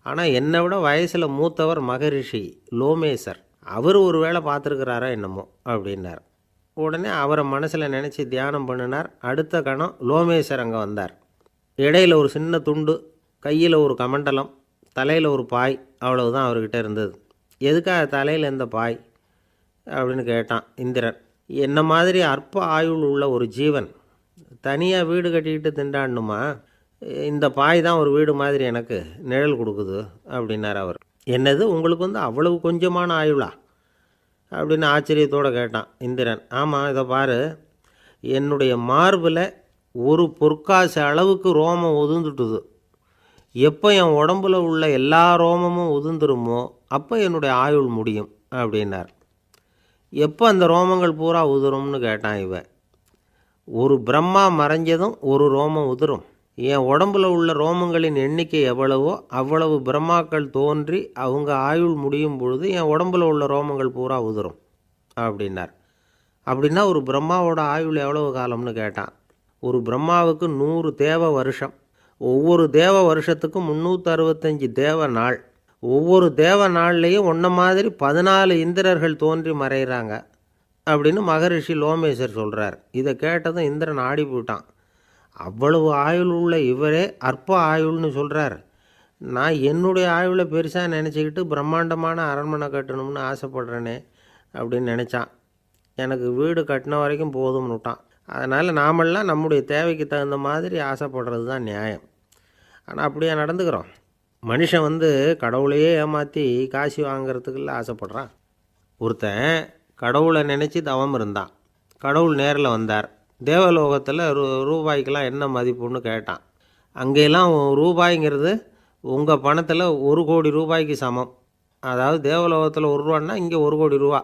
ஆனால் என்னை விட வயசில் மூத்தவர் மகரிஷி லோமேசர், அவர் ஒரு வேளை பார்த்துருக்கிறாரா என்னமோ அப்படின்னார். உடனே அவரை மனசில் நினச்சி தியானம் பண்ணினார். அடுத்த கணம் லோமேசர் அங்கே வந்தார். இடையில் ஒரு சின்ன துண்டு, கையில் ஒரு கமண்டலம், தலையில் ஒரு பாய், அவ்வளவுதான் அவர்கிட்ட இருந்தது. எதுக்காக தலையில் எந்த பாய் அப்படின்னு கேட்டான் இந்திரன். என்ன மாதிரி அற்ப ஆயுள் உள்ள ஒரு ஜீவன் தனியாக வீடு கட்டிக்கிட்டு திண்டாடணுமா? இந்த பாய் தான் ஒரு வீடு மாதிரி எனக்கு நிழல் கொடுக்குது அப்படின்னார் அவர். என்னது, உங்களுக்கு வந்து அவ்வளவு கொஞ்சமான ஆயுளா அப்படின்னு ஆச்சரியத்தோடு கேட்டான் இந்திரன். ஆமாம், இதை பாரு, என்னுடைய மார்பில் ஒரு பொற்காசு அளவுக்கு ரோமம் உதிர்ந்துட்டுது. எப்போ என் உடம்புல உள்ள எல்லா ரோமமும் உதிர்ந்துருமோ அப்போ என்னுடைய ஆயுள் முடியும் அப்படின்னார். எப்போ அந்த ரோமங்கள் பூரா உதிரும்னு கேட்டான் இவன். ஒரு பிரம்மா மறைஞ்சதும் ஒரு ரோமம் உதிரும். என் உடம்புல உள்ள ரோமங்களின் எண்ணிக்கை எவ்வளவோ அவ்வளவு பிரம்மாக்கள் தோன்றி அவங்க ஆயுள் முடியும் பொழுது என் உடம்புல உள்ள ரோமங்கள் பூரா உதிரும் அப்படின்னார். அப்படின்னா ஒரு பிரம்மாவோட ஆயுள் எவ்வளவு காலம்னு கேட்டான். ஒரு பிரம்மாவுக்கு 100 தேவ வருஷம். ஒவ்வொரு தேவ வருஷத்துக்கும் 365 தேவ நாள். ஒவ்வொரு தேவ நாள்லேயும் ஒன்றை மாதிரி 14 இந்திரர்கள் தோன்றி மறைகிறாங்க அப்படின்னு மகரிஷி லோமேசர் சொல்கிறார். இதை கேட்டதும் இந்திரன் ஆடி போயிட்டான். அவ்வளவு ஆயுள் உள்ள இவரே அற்ப ஆயுள்னு சொல்கிறார். நான் என்னுடைய ஆயுளை பெருசாக நினச்சிக்கிட்டு பிரம்மாண்டமான அரண்மனை கட்டணும்னு ஆசைப்படுறேனே அப்படின்னு நினச்சான். எனக்கு வீடு கட்டின வரைக்கும் போதும்னு விட்டான். அதனால் நாமெல்லாம் நம்முடைய தேவைக்கு தகுந்த மாதிரி ஆசைப்படுறது தான் நியாயம். ஆனால் அப்படியே நடந்துக்கிறோம். மனுஷன் வந்து கடவுளையே ஏமாற்றி காசு வாங்கிறதுக்குள்ள ஆசைப்படுறான். ஒருத்தன் கடவுளை நினச்சி தவம் இருந்தான். கடவுள் நேரில் வந்தார். தேவலோகத்தில் ரூபாய்க்கெல்லாம் என்ன மதிப்புன்னு கேட்டான். அங்கெல்லாம் ரூபாய்ங்கிறது உங்கள் பணத்தில் 1 கோடி ரூபாய்க்கு சமம். அதாவது தேவலோகத்தில் 1 ரூபான்னா இங்கே 1 கோடி ரூபா.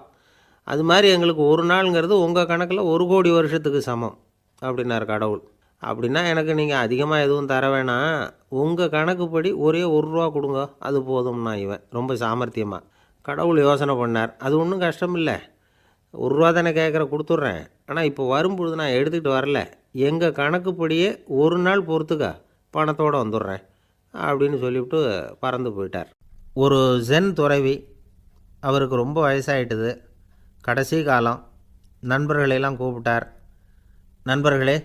அது மாதிரி எங்களுக்கு ஒரு நாளுங்கிறது உங்கள் கணக்கில் 1 கோடி வருஷத்துக்கு சமம் அப்படின்னார் கடவுள். அப்படின்னா எனக்கு நீங்கள் அதிகமாக எதுவும் தர வேணாம், உங்கள் கணக்குப்படி ஒரே 1 ரூபா கொடுங்க, அது போதும்னா இவன் ரொம்ப சாமர்த்தியமாக. கடவுள் யோசனை பண்ணார். அது ஒன்றும் கஷ்டம் இல்லை, 1 ரூபா தானே கேட்குற, கொடுத்துட்றேன். ஆனால் இப்போ வரும்பொழுது நான் எடுத்துக்கிட்டு வரல, எங்கள் கணக்குப்படியே 1 நாள் பொறுத்துக்க பணத்தோடு வந்துடுறேன் அப்படின்னு சொல்லிவிட்டு பறந்து போயிட்டார். ஒரு ஜென் துறவி, அவருக்கு ரொம்ப வயசாகிட்டுது, கடைசி காலம். நண்பர்களெல்லாம் கூப்பிட்டார். நண்பர்களே,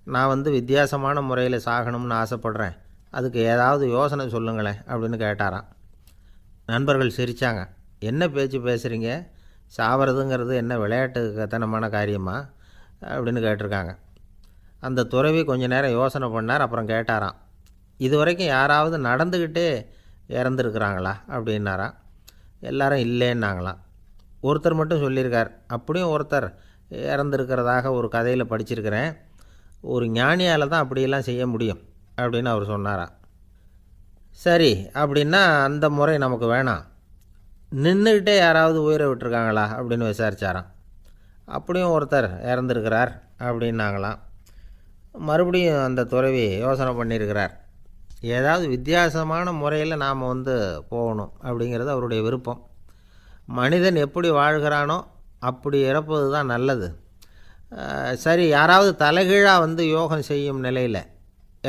நான் வந்து வித்தியாசமான முறையில் சாகணும்னு ஆசைப்படுறேன், அதுக்கு ஏதாவது யோசனை சொல்லுங்களேன் அப்படின்னு கேட்டாராம். நண்பர்கள் சிரித்தாங்க. என்ன பேச்சு பேசுகிறீங்க, சாவறதுங்கிறது என்ன விளையாட்டு கத்தனமான காரியமா அப்படின்னு கேட்டிருக்காங்க. அந்த துறவி கொஞ்ச நேரம் யோசனை பண்ணார். அப்புறம் கேட்டாராம், இது வரைக்கும் யாராவது நடந்துக்கிட்டே இறந்துருக்குறாங்களா அப்படின்னாராம். எல்லாரும் இல்லைன்னாங்களாம். ஒருத்தர் மட்டும் சொல்லியிருக்கார். அப்படியும் ஒருத்தர் இறந்துருக்கிறதாக ஒரு கதையில் படிச்சிருக்கிறேன், ஒரு ஞானியால் தான் அப்படியெல்லாம் செய்ய முடியும் அப்படின்னு அவர் சொன்னாராம். சரி அப்படின்னா அந்த முறை நமக்கு வேணாம், நின்றுக்கிட்டே யாராவது உயிரை விட்டுருக்காங்களா அப்படின்னு விசாரித்தாராம். அப்படியும் ஒருத்தர் இறந்துருக்கிறார் அப்படின்னாங்களாம். மறுபடியும் அந்த துறவி யோசனை பண்ணியிருக்கிறார். ஏதாவது வித்தியாசமான முறையில் நாம் போகணும் அப்படிங்கிறது அவருடைய விருப்பம். மனிதன் எப்படி வாழ்கிறானோ அப்படி இறப்பது தான் நல்லது. சரி, யாராவது தலைகீழாக யோகம் செய்யும் நிலையில்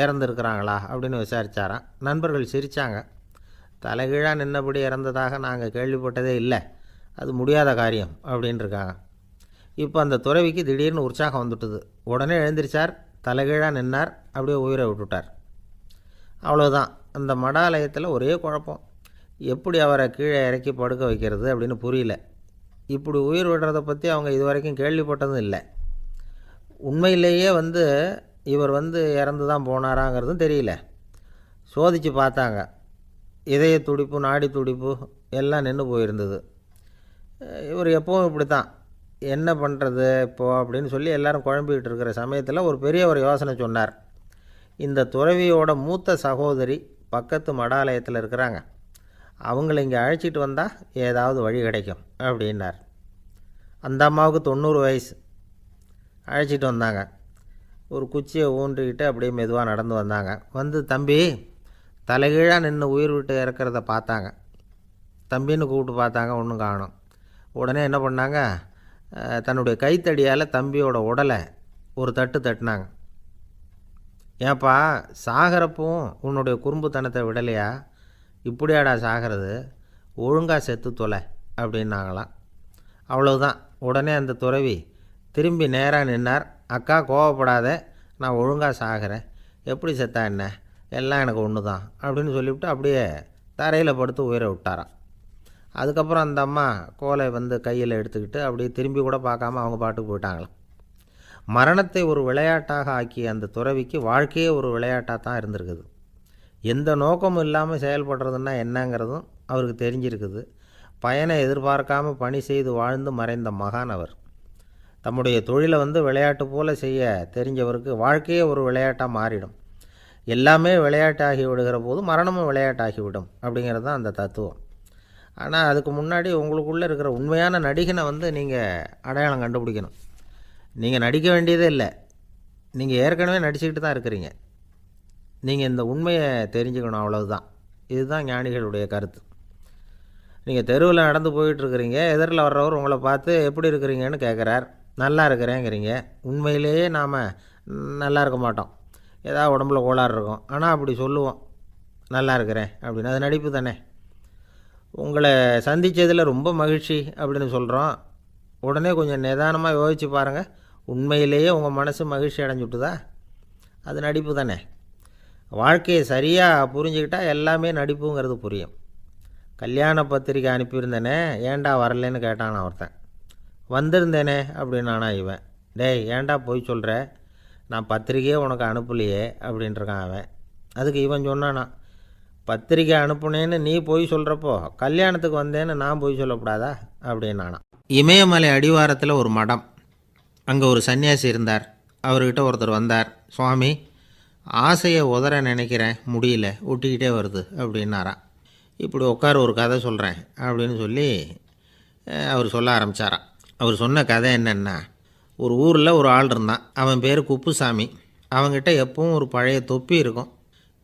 இறந்துருக்கிறாங்களா அப்படின்னு விசாரித்தாராம். நண்பர்கள் சிரித்தாங்க. தலைகீழாக நின்னபடி இறந்ததாக நாங்கள் கேள்விப்பட்டதே இல்லை, அது முடியாத காரியம் அப்படின்ட்டுருக்காங்க. இப்போ அந்த துறவிக்கு திடீர்னு உற்சாகம் வந்துட்டுது. உடனே எழுந்திரிச்சார், தலைகீழாக நின்னார், அப்படியே உயிரை விட்டுட்டார். அவ்வளோதான். அந்த மடாலயத்தில் ஒரே குழப்பம். எப்படி அவரை கீழே இறக்கி படுக்க வைக்கிறது அப்படின்னு புரியல. இப்படி உயிர் விடுறதை பற்றி அவங்க இது வரைக்கும் கேள்விப்பட்டதும் இல்லை. உண்மையிலேயே இவர் இறந்து தான் போனாராங்கிறதும் தெரியல. சோதித்து பார்த்தாங்க. இதய துடிப்பு, நாடி துடிப்பு எல்லாம் நின்று போயிருந்தது. இவர் எப்பவும் இப்படி தான், என்ன பண்ணுறது இப்போது அப்படின்னு சொல்லி எல்லோரும் குழம்பிக்கிட்டு இருக்கிற சமயத்தில் ஒரு பெரிய ஒரு யோசனை சொன்னார். இந்த துறவியோட மூத்த சகோதரி பக்கத்து மடாலயத்தில் இருக்கிறாங்க, அவங்கள இங்கே அழைச்சிட்டு வந்தால் ஏதாவது வழி கிடைக்கும் அப்படின்னார். அந்த அம்மாவுக்கு 90 வயசு. அழைச்சிட்டு வந்தாங்க. ஒரு குச்சியை ஊன்றிக்கிட்டு அப்படியே மெதுவாக நடந்து வந்தாங்க. தம்பி தலைகீழாக நின்று உயிர் விட்டு இறக்கிறத பார்த்தாங்க. தம்பின்னு கூப்பிட்டு பார்த்தாங்க, ஒன்றும் காணோம். உடனே என்ன பண்ணாங்க, தன்னுடைய கைத்தடியால் தம்பியோட உடலை ஒரு தட்டு தட்டினாங்க. ஏப்பா, சாகிறப்பவும் உன்னுடைய குறும்புத்தனத்தை விடலையா? இப்படியாடா சாகிறது, ஒழுங்காக செத்து தொலை அப்படின்னாங்களாம். அவ்வளவுதான். உடனே அந்த துறவி திரும்பி நேராக நின்னார். அக்கா, கோவப்படாத, நான் ஒழுங்காக சாகிறேன், எப்படி செத்தா என்ன, எல்லாம் எனக்கு ஒன்று தான் அப்படின்னு சொல்லிவிட்டு அப்படியே தரையில் படுத்து உயிரை விட்டாராம். அதுக்கப்புறம் அந்த அம்மா கோலை கையில் எடுத்துக்கிட்டு அப்படியே திரும்பி கூட பார்க்காம அவங்க பாட்டுக்கு போயிட்டாங்களாம். மரணத்தை ஒரு விளையாட்டாக ஆக்கிய அந்த துறவிக்கு வாழ்க்கையே ஒரு விளையாட்டாக தான் இருந்திருக்குது. எந்த நோக்கமும் இல்லாமல் செயல்படுறதுன்னா என்னங்கிறதும் அவருக்கு தெரிஞ்சிருக்குது. பயனை எதிர்பார்க்காமல் பணி செய்து வாழ்ந்து மறைந்த மகான் அவர். தம்முடைய தொழிலை விளையாட்டு போல் செய்ய தெரிஞ்சவருக்கு வாழ்க்கையே ஒரு விளையாட்டாக மாறிடும். எல்லாமே விளையாட்டாகி விடுகிற போது மரணமும் விளையாட்டாகிவிடும் அப்படிங்கிறது தான் அந்த தத்துவம். ஆனால் அதுக்கு முன்னாடி உங்களுக்குள்ளே இருக்கிற உண்மையான நடிகனை நீங்கள் அடையாளம் கண்டுபிடிக்கணும். நீங்கள் நடிக்க வேண்டியதே இல்லை, நீங்கள் ஏற்கனவே நடிச்சுக்கிட்டு தான் இருக்கிறீங்க. நீங்கள் இந்த உண்மையை தெரிஞ்சுக்கணும், அவ்வளவுதான். இதுதான் ஞானிகளுடைய கருத்து. நீங்கள் தெருவில் நடந்து போயிட்டுருக்கிறீங்க, எதிரில் வர்றவர் உங்களை பார்த்து எப்படி இருக்கிறீங்கன்னு கேட்குறார். நல்லா இருக்கிறேங்கிறீங்க. உண்மையிலேயே நாம் நல்லா இருக்க மாட்டோம், ஏதாவது உடம்புல கோளாறு இருக்கும். ஆனால் அப்படி சொல்லுவோம், நல்லா இருக்கிறேன் அப்படின்னு. அது நடிப்பு தானே. உங்களை சந்தித்ததில் ரொம்ப மகிழ்ச்சி அப்படின்னு சொல்கிறோம். உடனே கொஞ்சம் நிதானமாக யோசித்து பாருங்கள், உண்மையிலேயே உங்கள் மனசு மகிழ்ச்சி அடைஞ்சுட்டுதா? அது நடிப்பு தானே. வாழ்க்கையை சரியாக புரிஞ்சுக்கிட்டால் எல்லாமே நடிப்புங்கிறது புரியும். கல்யாண பத்திரிக்கை அனுப்பியிருந்தேனே, ஏன்டா வரலன்னு கேட்டான் ஒருத்தன். வந்திருந்தேனே அப்படின்னானா இவன். டேய், ஏன்டா போய் சொல்கிற, நான் பத்திரிக்கையே உனக்கு அனுப்பலையே அப்படின்ட்டுருக்கான் அவன். அதுக்கு இவன் சொன்னானா, பத்திரிக்கை அனுப்புனேன்னு நீ போய் சொல்கிறப்போ கல்யாணத்துக்கு வந்தேன்னு நான் போய் சொல்லக்கூடாதா அப்படின்னானா. இமயமலை அடிவாரத்தில் ஒரு மடம். அங்கே ஒரு சன்னியாசி இருந்தார். அவர்கிட்ட ஒருத்தர் வந்தார். சுவாமி, ஆசையை உதற நினைக்கிறேன், முடியல, ஒட்டிக்கிட்டே வருது அப்படின்னாராம். இப்படி உட்கார, ஒரு கதை சொல்கிறேன் அப்படின்னு சொல்லி அவர் சொல்ல ஆரம்பித்தாராம். அவர் சொன்ன கதை என்னென்னா, ஒரு ஊரில் ஒரு ஆள் இருந்தான். அவன் பேர் குப்புசாமி. அவன்கிட்ட எப்பவும் ஒரு பழைய தொப்பி இருக்கும்,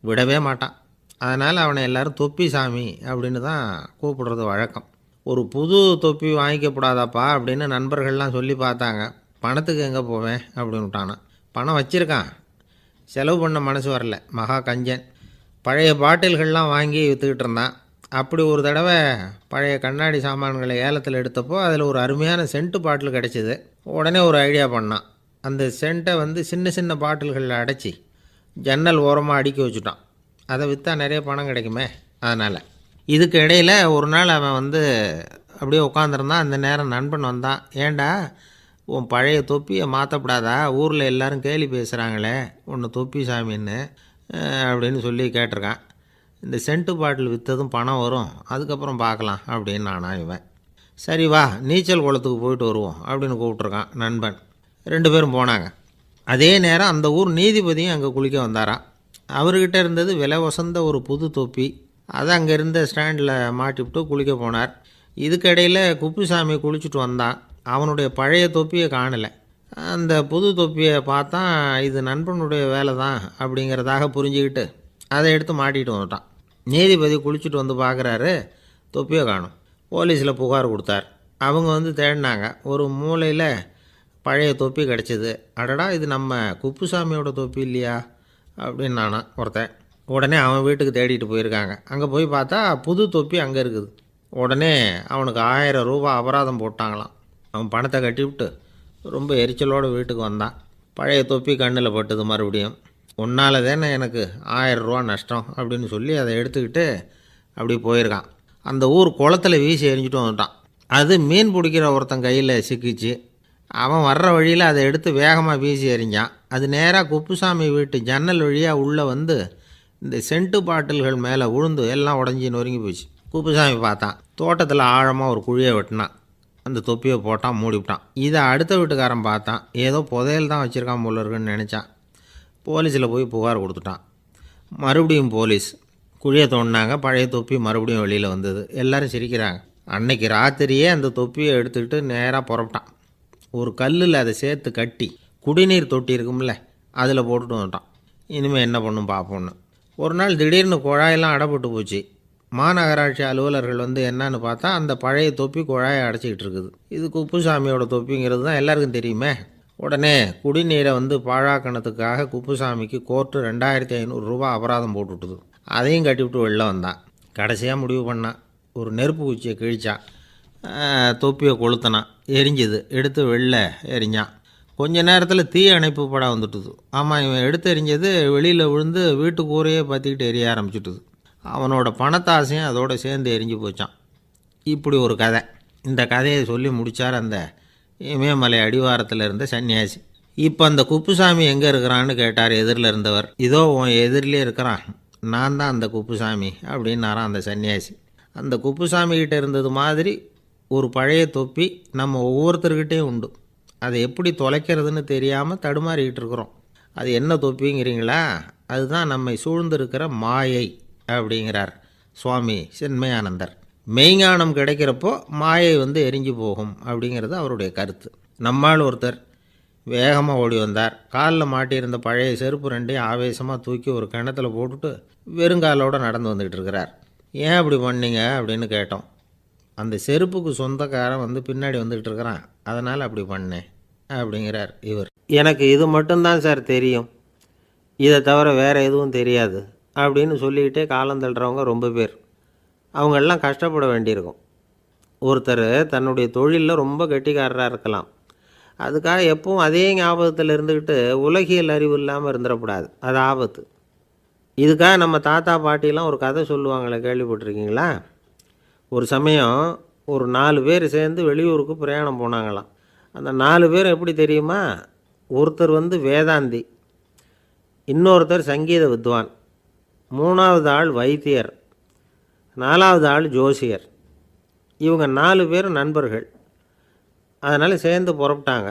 விடவே மாட்டான். அதனால் அவனை எல்லோரும் தொப்பி சாமி அப்படின்னு தான் கூப்பிடுறது வழக்கம். ஒரு புது தொப்பி வாங்கிக்கப்படாதாப்பா அப்படின்னு நண்பர்கள்லாம் சொல்லி பார்த்தாங்க. பணத்துக்கு எங்கே போவேன் அப்படின்னு விட்டானான். பணம் வச்சுருக்கான், செலவு பண்ண மனசு வரல, மகா கஞ்சன். பழைய பாட்டில்கள்லாம் வாங்கி விற்றுக்கிட்டு இருந்தான். அப்படி ஒரு தடவை பழைய கண்ணாடி சாமான்களை ஏலத்தில் எடுத்தப்போ அதில் ஒரு அருமையான சென்ட்டு பாட்டில் கிடச்சிது. உடனே ஒரு ஐடியா பண்ணான். அந்த சென்ட்டை சின்ன சின்ன பாட்டில்களில் அடைச்சி ஜன்னல் ஓரமாக அடுக்கி வச்சுட்டான். அதை விற்றா நிறைய பணம் கிடைக்குமே. அதனால் இதுக்கு இடையில் ஒரு நாள் அவன் அப்படியே உட்காந்துருந்தான். அந்த நேரம் நண்பன் வந்தான். ஏண்டா, உன் பழைய தொப்பியை மாற்றப்படாதா, ஊரில் எல்லோரும் கேலி பேசுகிறாங்களே ஒன்று தொப்பி சாமின்னு அப்படின்னு சொல்லி கேட்டிருக்கான். இந்த சென்ட்டு பாட்டில் விற்றதும் பணம் வரும், அதுக்கப்புறம் பார்க்கலாம் அப்படின்னு நானா இவன். சரி வா, நீச்சல் குளத்துக்கு போயிட்டு வருவோம் அப்படின்னு கூப்பிட்ருக்கான் நண்பன். 2 பேரும் போனாங்க. அதே நேரம் அந்த ஊர் நீதிபதியும் அங்கே குளிக்க வந்தாராம். அவர்கிட்ட இருந்தது விலை உசந்த ஒரு புது தொப்பி. அதை அங்கே இருந்த ஸ்டாண்டில் மாட்டிவிட்டு குளிக்க போனார். இதுக்கிடையில் குப்புசாமி குளிச்சுட்டு வந்தான். அவனுடைய பழைய தொப்பியை காணலை. அந்த புது தொப்பியை பார்த்தா இது நண்பனுடைய வேலை தான் அப்படிங்கிறதாக புரிஞ்சுக்கிட்டு அதை எடுத்து மாட்டிகிட்டு வந்துட்டான். நீதிபதி குளிச்சுட்டு வந்து பார்க்குறாரு, தொப்பியை காணும். போலீஸில் புகார் கொடுத்தார். அவங்க வந்து தேடினாங்க. ஒரு மூலையில் பழைய தொப்பி கிடச்சிது. அடடா, இது நம்ம குப்புசாமியோட தொப்பி இல்லையா அப்படின்னு நானா ஒருத்தன். உடனே அவன் வீட்டுக்கு தேடிட்டு போயிருக்காங்க. அங்கே போய் பார்த்தா புது தொப்பி அங்கே இருக்குது. உடனே அவனுக்கு 1000 ரூபா அபராதம் போட்டாங்களாம். அவன் பணத்தை கட்டிவிட்டு ரொம்ப எரிச்சலோடு வீட்டுக்கு வந்தான். பழைய தொப்பி கண்ணில் பட்டுது. மறுபடியும் உன்னால் தானே எனக்கு 1000 ரூபா நஷ்டம் அப்படின்னு சொல்லி அதை எடுத்துக்கிட்டு அப்படி போயிருக்கான். அந்த ஊர் குளத்தில் வீசி எரிஞ்சிட்டு வந்துட்டான். அது மீன் பிடிக்கிற ஒருத்தன் கையில் சிக்கிச்சு. அவன் வர்ற வழியில் அதை எடுத்து வேகமாக வீசி எறிஞ்சான். அது நேராக குப்புசாமி வீட்டு ஜன்னல் வழியாக உள்ளே வந்து இந்த சென்ட்டு பாட்டில்கள் மேலே விழுந்து எல்லாம் உடஞ்சி நொறுங்கி போச்சு. குப்புசாமி பார்த்தான். தோட்டத்தில் ஆழமாக ஒரு குழியை வெட்டினான். அந்த தொப்பியை போட்டான், மூடிவிட்டான். இதை அடுத்த வீட்டுக்காரன் பார்த்தான். ஏதோ புதையல் தான் வச்சுருக்கான் போல இருக்குன்னு நினச்சான். போலீஸில் போய் புகார் கொடுத்துட்டான். மறுபடியும் போலீஸ் குழியை தோண்டினாங்க. பழைய தொப்பி மறுபடியும் வெளியில் வந்தது. எல்லோரும் சிரிக்கிறாங்க. அன்னைக்கு ராத்திரியே அந்த தொப்பியை எடுத்துக்கிட்டு நேராக புறப்பட்டான். ஒரு கல்லில் அதை சேர்த்து கட்டி குடிநீர் தொட்டி இருக்கும்ல, அதில் போட்டுட்டு வந்துட்டான். இனிமேல் என்ன பண்ணும் பார்ப்போன்னு. ஒரு நாள் திடீர்னு குழாயெல்லாம் அடைப்பட்டு போச்சு. மாநகராட்சி அலுவலர்கள் வந்து என்னன்னு பார்த்தா அந்த பழைய தொப்பி குழாயை அடைச்சிக்கிட்டு இருக்குது. இது குப்புசாமியோட தொப்பிங்கிறது தான் எல்லாருக்கும் தெரியுமே. உடனே குடிநீரை வந்து பாழாக்கணத்துக்காக குப்புசாமிக்கு கோர்ட்டு 2500 ரூபா அபராதம் போட்டுவிட்டுது. அதையும் கட்டிவிட்டு வெளில வந்தான். கடைசியாக முடிவு பண்ணான். ஒரு நெருப்பு குச்சியை கிழிச்சான். தொப்பியை கொளுத்தினான். எரிஞ்சுது. எடுத்து வெளில எரிஞ்சான். கொஞ்ச நேரத்தில் தீ அணைப்பு படம் வந்துட்டுது. ஆமாம், இவன் எடுத்து எரிஞ்சது வெளியில் விழுந்து வீட்டு கூரையே பற்றிக்கிட்டு எரிய ஆரம்பிச்சுட்டுது. அவனோட பணத்தாசையும் அதோடு சேர்ந்து எரிஞ்சு போச்சான். இப்படி ஒரு கதை. இந்த கதையை சொல்லி முடித்தார் அந்த இமயமலை அடிவாரத்தில் இருந்த சன்னியாசி. இப்போ அந்த குப்புசாமி எங்கே இருக்கிறான்னு கேட்டார் எதிரில் இருந்தவர். இதோ உன் எதிரிலே இருக்கிறான், நான் தான் அந்த குப்புசாமி அப்படின்னாரான் அந்த சன்னியாசி. அந்த குப்புசாமிகிட்ட இருந்தது மாதிரி ஒரு பழைய தொப்பி நம்ம ஒவ்வொருத்தர்கிட்டையும் உண்டு. அதை எப்படி தொலைக்கிறதுன்னு தெரியாமல் தடுமாறிக்கிட்டு இருக்கிறோம். அது என்ன தொப்பிங்கிறீங்களா? அதுதான் நம்மை சூழ்ந்திருக்கிற மாயை அப்படிங்கிறார் சுவாமி சின்மயானந்தர். மெய்ஞானம் கிடைக்கிறப்போ மாயை வந்து எரிஞ்சு போகும் அப்படிங்கிறது அவருடைய கருத்து. நம்மால் ஒருத்தர் வேகமாக ஓடி வந்தார். காலில் மாட்டியிருந்த பழைய செருப்பு ரெண்டையும் ஆவேசமாக தூக்கி ஒரு கிணத்துல போட்டுட்டு வெறுங்காலோடு நடந்து வந்துக்கிட்டு இருக்கிறார். ஏன் அப்படி பண்ணீங்க அப்படின்னு கேட்டோம். அந்த செருப்புக்கு சொந்தக்காரன் வந்து பின்னாடி வந்துக்கிட்டு இருக்கிறான், அதனால் அப்படி பண்ணேன் அப்படிங்கிறார் இவர். எனக்கு இது மட்டும்தான் சார் தெரியும், இதை தவிர வேறு எதுவும் தெரியாது அப்படின்னு சொல்லிக்கிட்டே காலம் தள்ளுறவங்க ரொம்ப பேர். அவங்களெல்லாம் கஷ்டப்பட வேண்டியிருக்கும். ஒருத்தர் தன்னுடைய தொழிலில் ரொம்ப கெட்டிக்காரராக இருக்கலாம். அதுக்காக எப்பவும் அதே ஞாபகத்தில் இருந்துக்கிட்டு உலகியல் அறிவு இல்லாமல் இருந்துடக்கூடாது. அது ஆபத்து. இதுக்காக நம்ம தாத்தா பாட்டிலாம் ஒரு கதை சொல்லுவாங்களே, கேள்விப்பட்டிருக்கீங்களா? ஒரு சமயம் ஒரு 4 பேர் சேர்ந்து வெளியூருக்கு பிரயாணம் போனாங்களாம். அந்த 4 பேர் எப்படி தெரியுமா? ஒருத்தர் வந்து வேதாந்தி, இன்னொருத்தர் சங்கீத வித்வான், 3வது ஆள் வைத்தியர், 4வது ஆள் ஜோசியர். இவங்க 4 பேரும் நண்பர்கள். அதனால் சேர்ந்து புறப்பட்டாங்க.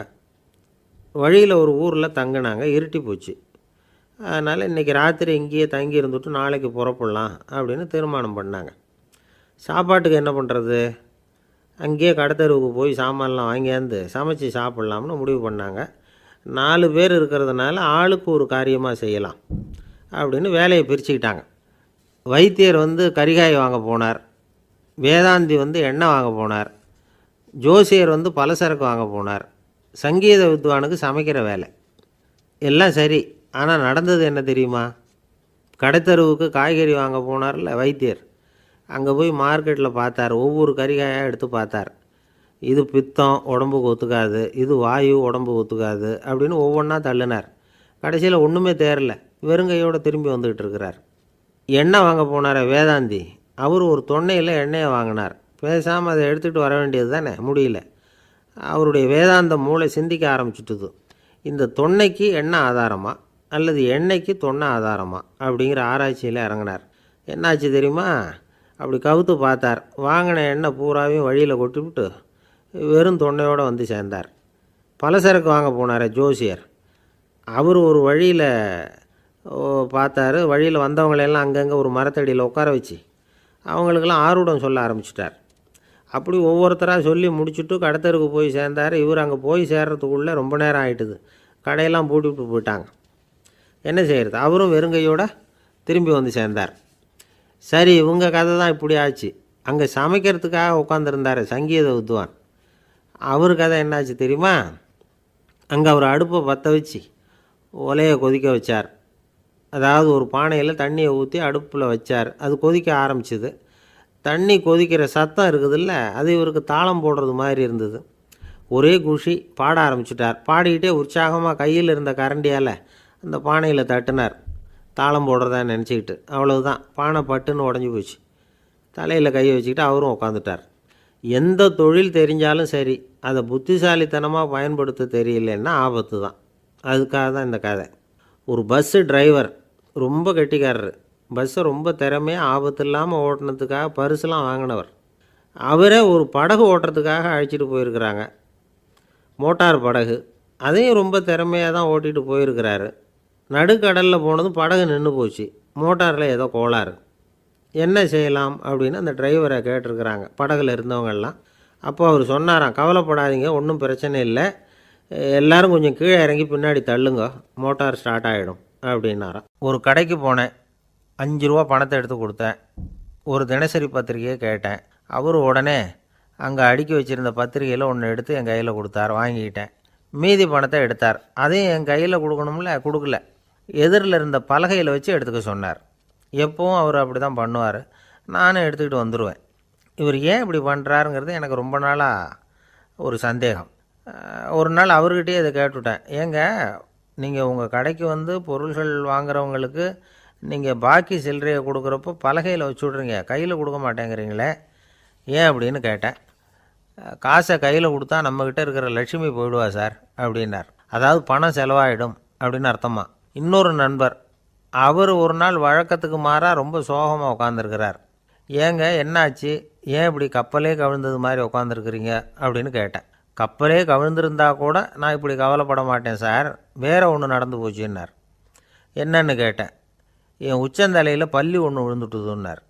வழியில் ஒரு ஊரில் தங்கினாங்க. இருட்டி போச்சு. அதனால் இன்றைக்கி ராத்திரி இங்கேயே தங்கி இருந்துட்டு நாளைக்கு புறப்படலாம் அப்படின்னு தீர்மானம் பண்ணாங்க. சாப்பாட்டுக்கு என்ன பண்ணுறது? அங்கேயே கடத்தெருவுக்கு போய் சாமான்லாம் வாங்கியாந்து சமைச்சு சாப்பிட்லாம்னு முடிவு பண்ணாங்க. 4 பேர் இருக்கிறதுனால ஆளுக்கு ஒரு காரியமாக செய்யலாம் அப்படின்னு வேலையை பிரிச்சுக்கிட்டாங்க. வைத்தியர் வந்து கரிகாய் வாங்க போனார், வேதாந்தி வந்து எண்ணெய் வாங்க போனார், ஜோசியர் வந்து பலசரக்கு வாங்க போனார், சங்கீத வித்வானுக்கு சமைக்கிற வேலை. எல்லாம் சரி, ஆனால் நடந்தது என்ன தெரியுமா? கடைத்தெருவுக்கு காய்கறி வாங்க போனார்ல வைத்தியர், அங்கே போய் மார்க்கெட்டில் பார்த்தார். ஒவ்வொரு கறிகாயாக எடுத்து பார்த்தார். இது பித்தம், உடம்புக்கு ஒத்துக்காது, இது வாயு, உடம்புக்கு ஒத்துக்காது அப்படின்னு ஒவ்வொன்றா தள்ளினார். கடைசியில் ஒன்றுமே தேரல. வெறுங்கையோடு திரும்பி வந்துக்கிட்டு இருக்கிறார். எண்ணெய் வாங்க போனார் வேதாந்தி, அவர் ஒரு தொன்னையில் எண்ணெயை வாங்கினார். பேசாமல் அதை எடுத்துகிட்டு வர வேண்டியது தானே, முடியல. அவருடைய வேதாந்த மூளை சிந்திக்க ஆரம்பிச்சுட்டுது. இந்த தொன்னைக்கு எண்ணெய் ஆதாரமா அல்லது எண்ணெய்க்கு தொன்னை ஆதாரமா அப்படிங்கிற ஆராய்ச்சியில் இறங்கினார். என்னாச்சு தெரியுமா? அப்படி கவுத்து பார்த்தார். வாங்கின எண்ணெய் பூராவையும் வழியில் கொட்டிவிட்டு வெறும் தொன்னையோடு வந்து சேர்ந்தார். பலசரக்கு வாங்க போனார் ஜோசியர், அவர் ஒரு வழியில் பார்த்தாரு. வழியில் வந்தவங்களெல்லாம் அங்கங்கே ஒரு மரத்தடியில் உட்கார வச்சு அவங்களுக்கெல்லாம் ஆர்வம் சொல்ல ஆரம்பிச்சிட்டார். அப்படி ஒவ்வொருத்தராக சொல்லி முடிச்சுட்டு கடத்தருக்கு போய் சேர்ந்தார். இவர் அங்கே போய் சேர்றதுக்குள்ளே ரொம்ப நேரம் ஆகிட்டுது. கடையெல்லாம் பூட்டிவிட்டு போயிட்டாங்க. என்ன செய்கிறது? அவரும் வெறுங்கையோடு திரும்பி வந்து சேர்ந்தார். சரி, இவங்க கதை தான் இப்படி ஆச்சு. அங்கே சமைக்கிறதுக்காக உட்காந்துருந்தார் சங்கீத வித்வான். அவர் கதை என்னாச்சு தெரியுமா? அங்கே அவர் அடுப்பை பற்ற வச்சு ஒலையை கொதிக்க வச்சார். அதாவது ஒரு பானையில் தண்ணியை ஊற்றி அடுப்பில் வச்சார். அது கொதிக்க ஆரம்பிச்சிது. தண்ணி கொதிக்கிற சத்தம் இருக்குதுல்ல, அது இவருக்கு தாளம் போடுறது மாதிரி இருந்தது. ஒரே குஷி, பாட ஆரம்பிச்சிட்டார். பாடிக்கிட்டே உற்சாகமாக கையில் இருந்த கரண்டியால் அந்த பானையில் தட்டினார், தாளம் போடுறதா நினச்சிக்கிட்டு. அவ்வளவுதான், பானை பட்டுன்னு உடஞ்சி போச்சு. தலையில் கையை வச்சுக்கிட்டு அவரும் உட்காந்துட்டார். எந்த தொழில் தெரிஞ்சாலும் சரி, அதை புத்திசாலித்தனமாக பயன்படுத்த தெரியலன்னா ஆபத்து தான். அதுக்காக தான் இந்த கதை. ஒரு பஸ்ஸு டிரைவர் ரொம்ப கெட்டிக்காரர். பஸ்ஸை ரொம்ப திறமையாக ஆபத்து இல்லாமல் ஓட்டினதுக்காக பரிசுலாம் வாங்கினவர். அவரே ஒரு படகு ஓட்டுறதுக்காக அழைச்சிட்டு போயிருக்கிறாங்க, மோட்டார் படகு. அதையும் ரொம்ப திறமையாக தான் ஓட்டிகிட்டு போயிருக்கிறாரு. நடுக்கடலில் போனதும் படகு நின்று போச்சு. மோட்டாரில் ஏதோ கோளாறு. என்ன செய்யலாம் அப்படின்னு அந்த டிரைவரை கேட்டிருக்கிறாங்க படகுல இருந்தவங்கெல்லாம். அப்போ அவர் சொன்னாராம், கவலைப்படாதீங்க, ஒன்றும் பிரச்சனை இல்லை, எல்லோரும் கொஞ்சம் கீழே இறங்கி பின்னாடி தள்ளுங்க, மோட்டார் ஸ்டார்ட் ஆகிடும் அப்படின்னாராம். ஒரு கடைக்கு போனேன், 5 ரூபா பணத்தை எடுத்து கொடுத்தேன். ஒரு தினசரி பத்திரிகையை கேட்டேன். அவர் உடனே அங்கே அடுக்கி வச்சுருந்த பத்திரிகையில் ஒன்று எடுத்து என் கையில் கொடுத்தார். வாங்கிக்கிட்டேன். மீதி பணத்தை எடுத்தார். அதையும் என் கையில் கொடுக்கணும்ல, கொடுக்கல. எதிரில் இருந்த பலகையில் வச்சு எடுத்துக்க சொன்னார். எப்போவும் அவர் அப்படி தான் பண்ணுவார். நானும் எடுத்துக்கிட்டு வந்துடுவேன். இவர் ஏன் இப்படி பண்ணுறாருங்கிறது எனக்கு ரொம்ப நாளாக ஒரு சந்தேகம். ஒரு நாள் அவர்கிட்டயே இதை கேட்டுவிட்டேன். ஏங்க, நீங்கள் உங்கள் கடைக்கு வந்து பொருள்கள் வாங்குறவங்களுக்கு நீங்கள் பாக்கி சில்லறையை கொடுக்குறப்போ பலகையில் வச்சு விட்றீங்க, கையில் கொடுக்க மாட்டேங்கிறீங்களே, ஏன் அப்படின்னு கேட்டேன். காசை கையில் கொடுத்தா நம்மக்கிட்ட இருக்கிற லட்சுமி போயிடுவா சார் அப்படின்னார். அதாவது பணம் செலவாயிடும் அப்படின்னு அர்த்தமா. இன்னொரு நண்பர், அவர் ஒரு நாள் வழக்கத்துக்கு மாறாக ரொம்ப சோகமாக உட்காந்துருக்கிறார். ஏங்க என்னாச்சு, ஏன் இப்படி கப்பலே கவிழ்ந்தது மாதிரி உட்காந்துருக்குறீங்க அப்படின்னு கேட்டேன். கப்பலே கவிழ்ந்திருந்தா கூட நான் இப்படி கவலைப்பட மாட்டேன் சார், வேறு ஒன்று நடந்து போச்சுன்னார். என்னன்னு கேட்டேன். என் உச்சந்தலையில் பல்லி ஒன்று விழுந்துட்டுதுன்னார்.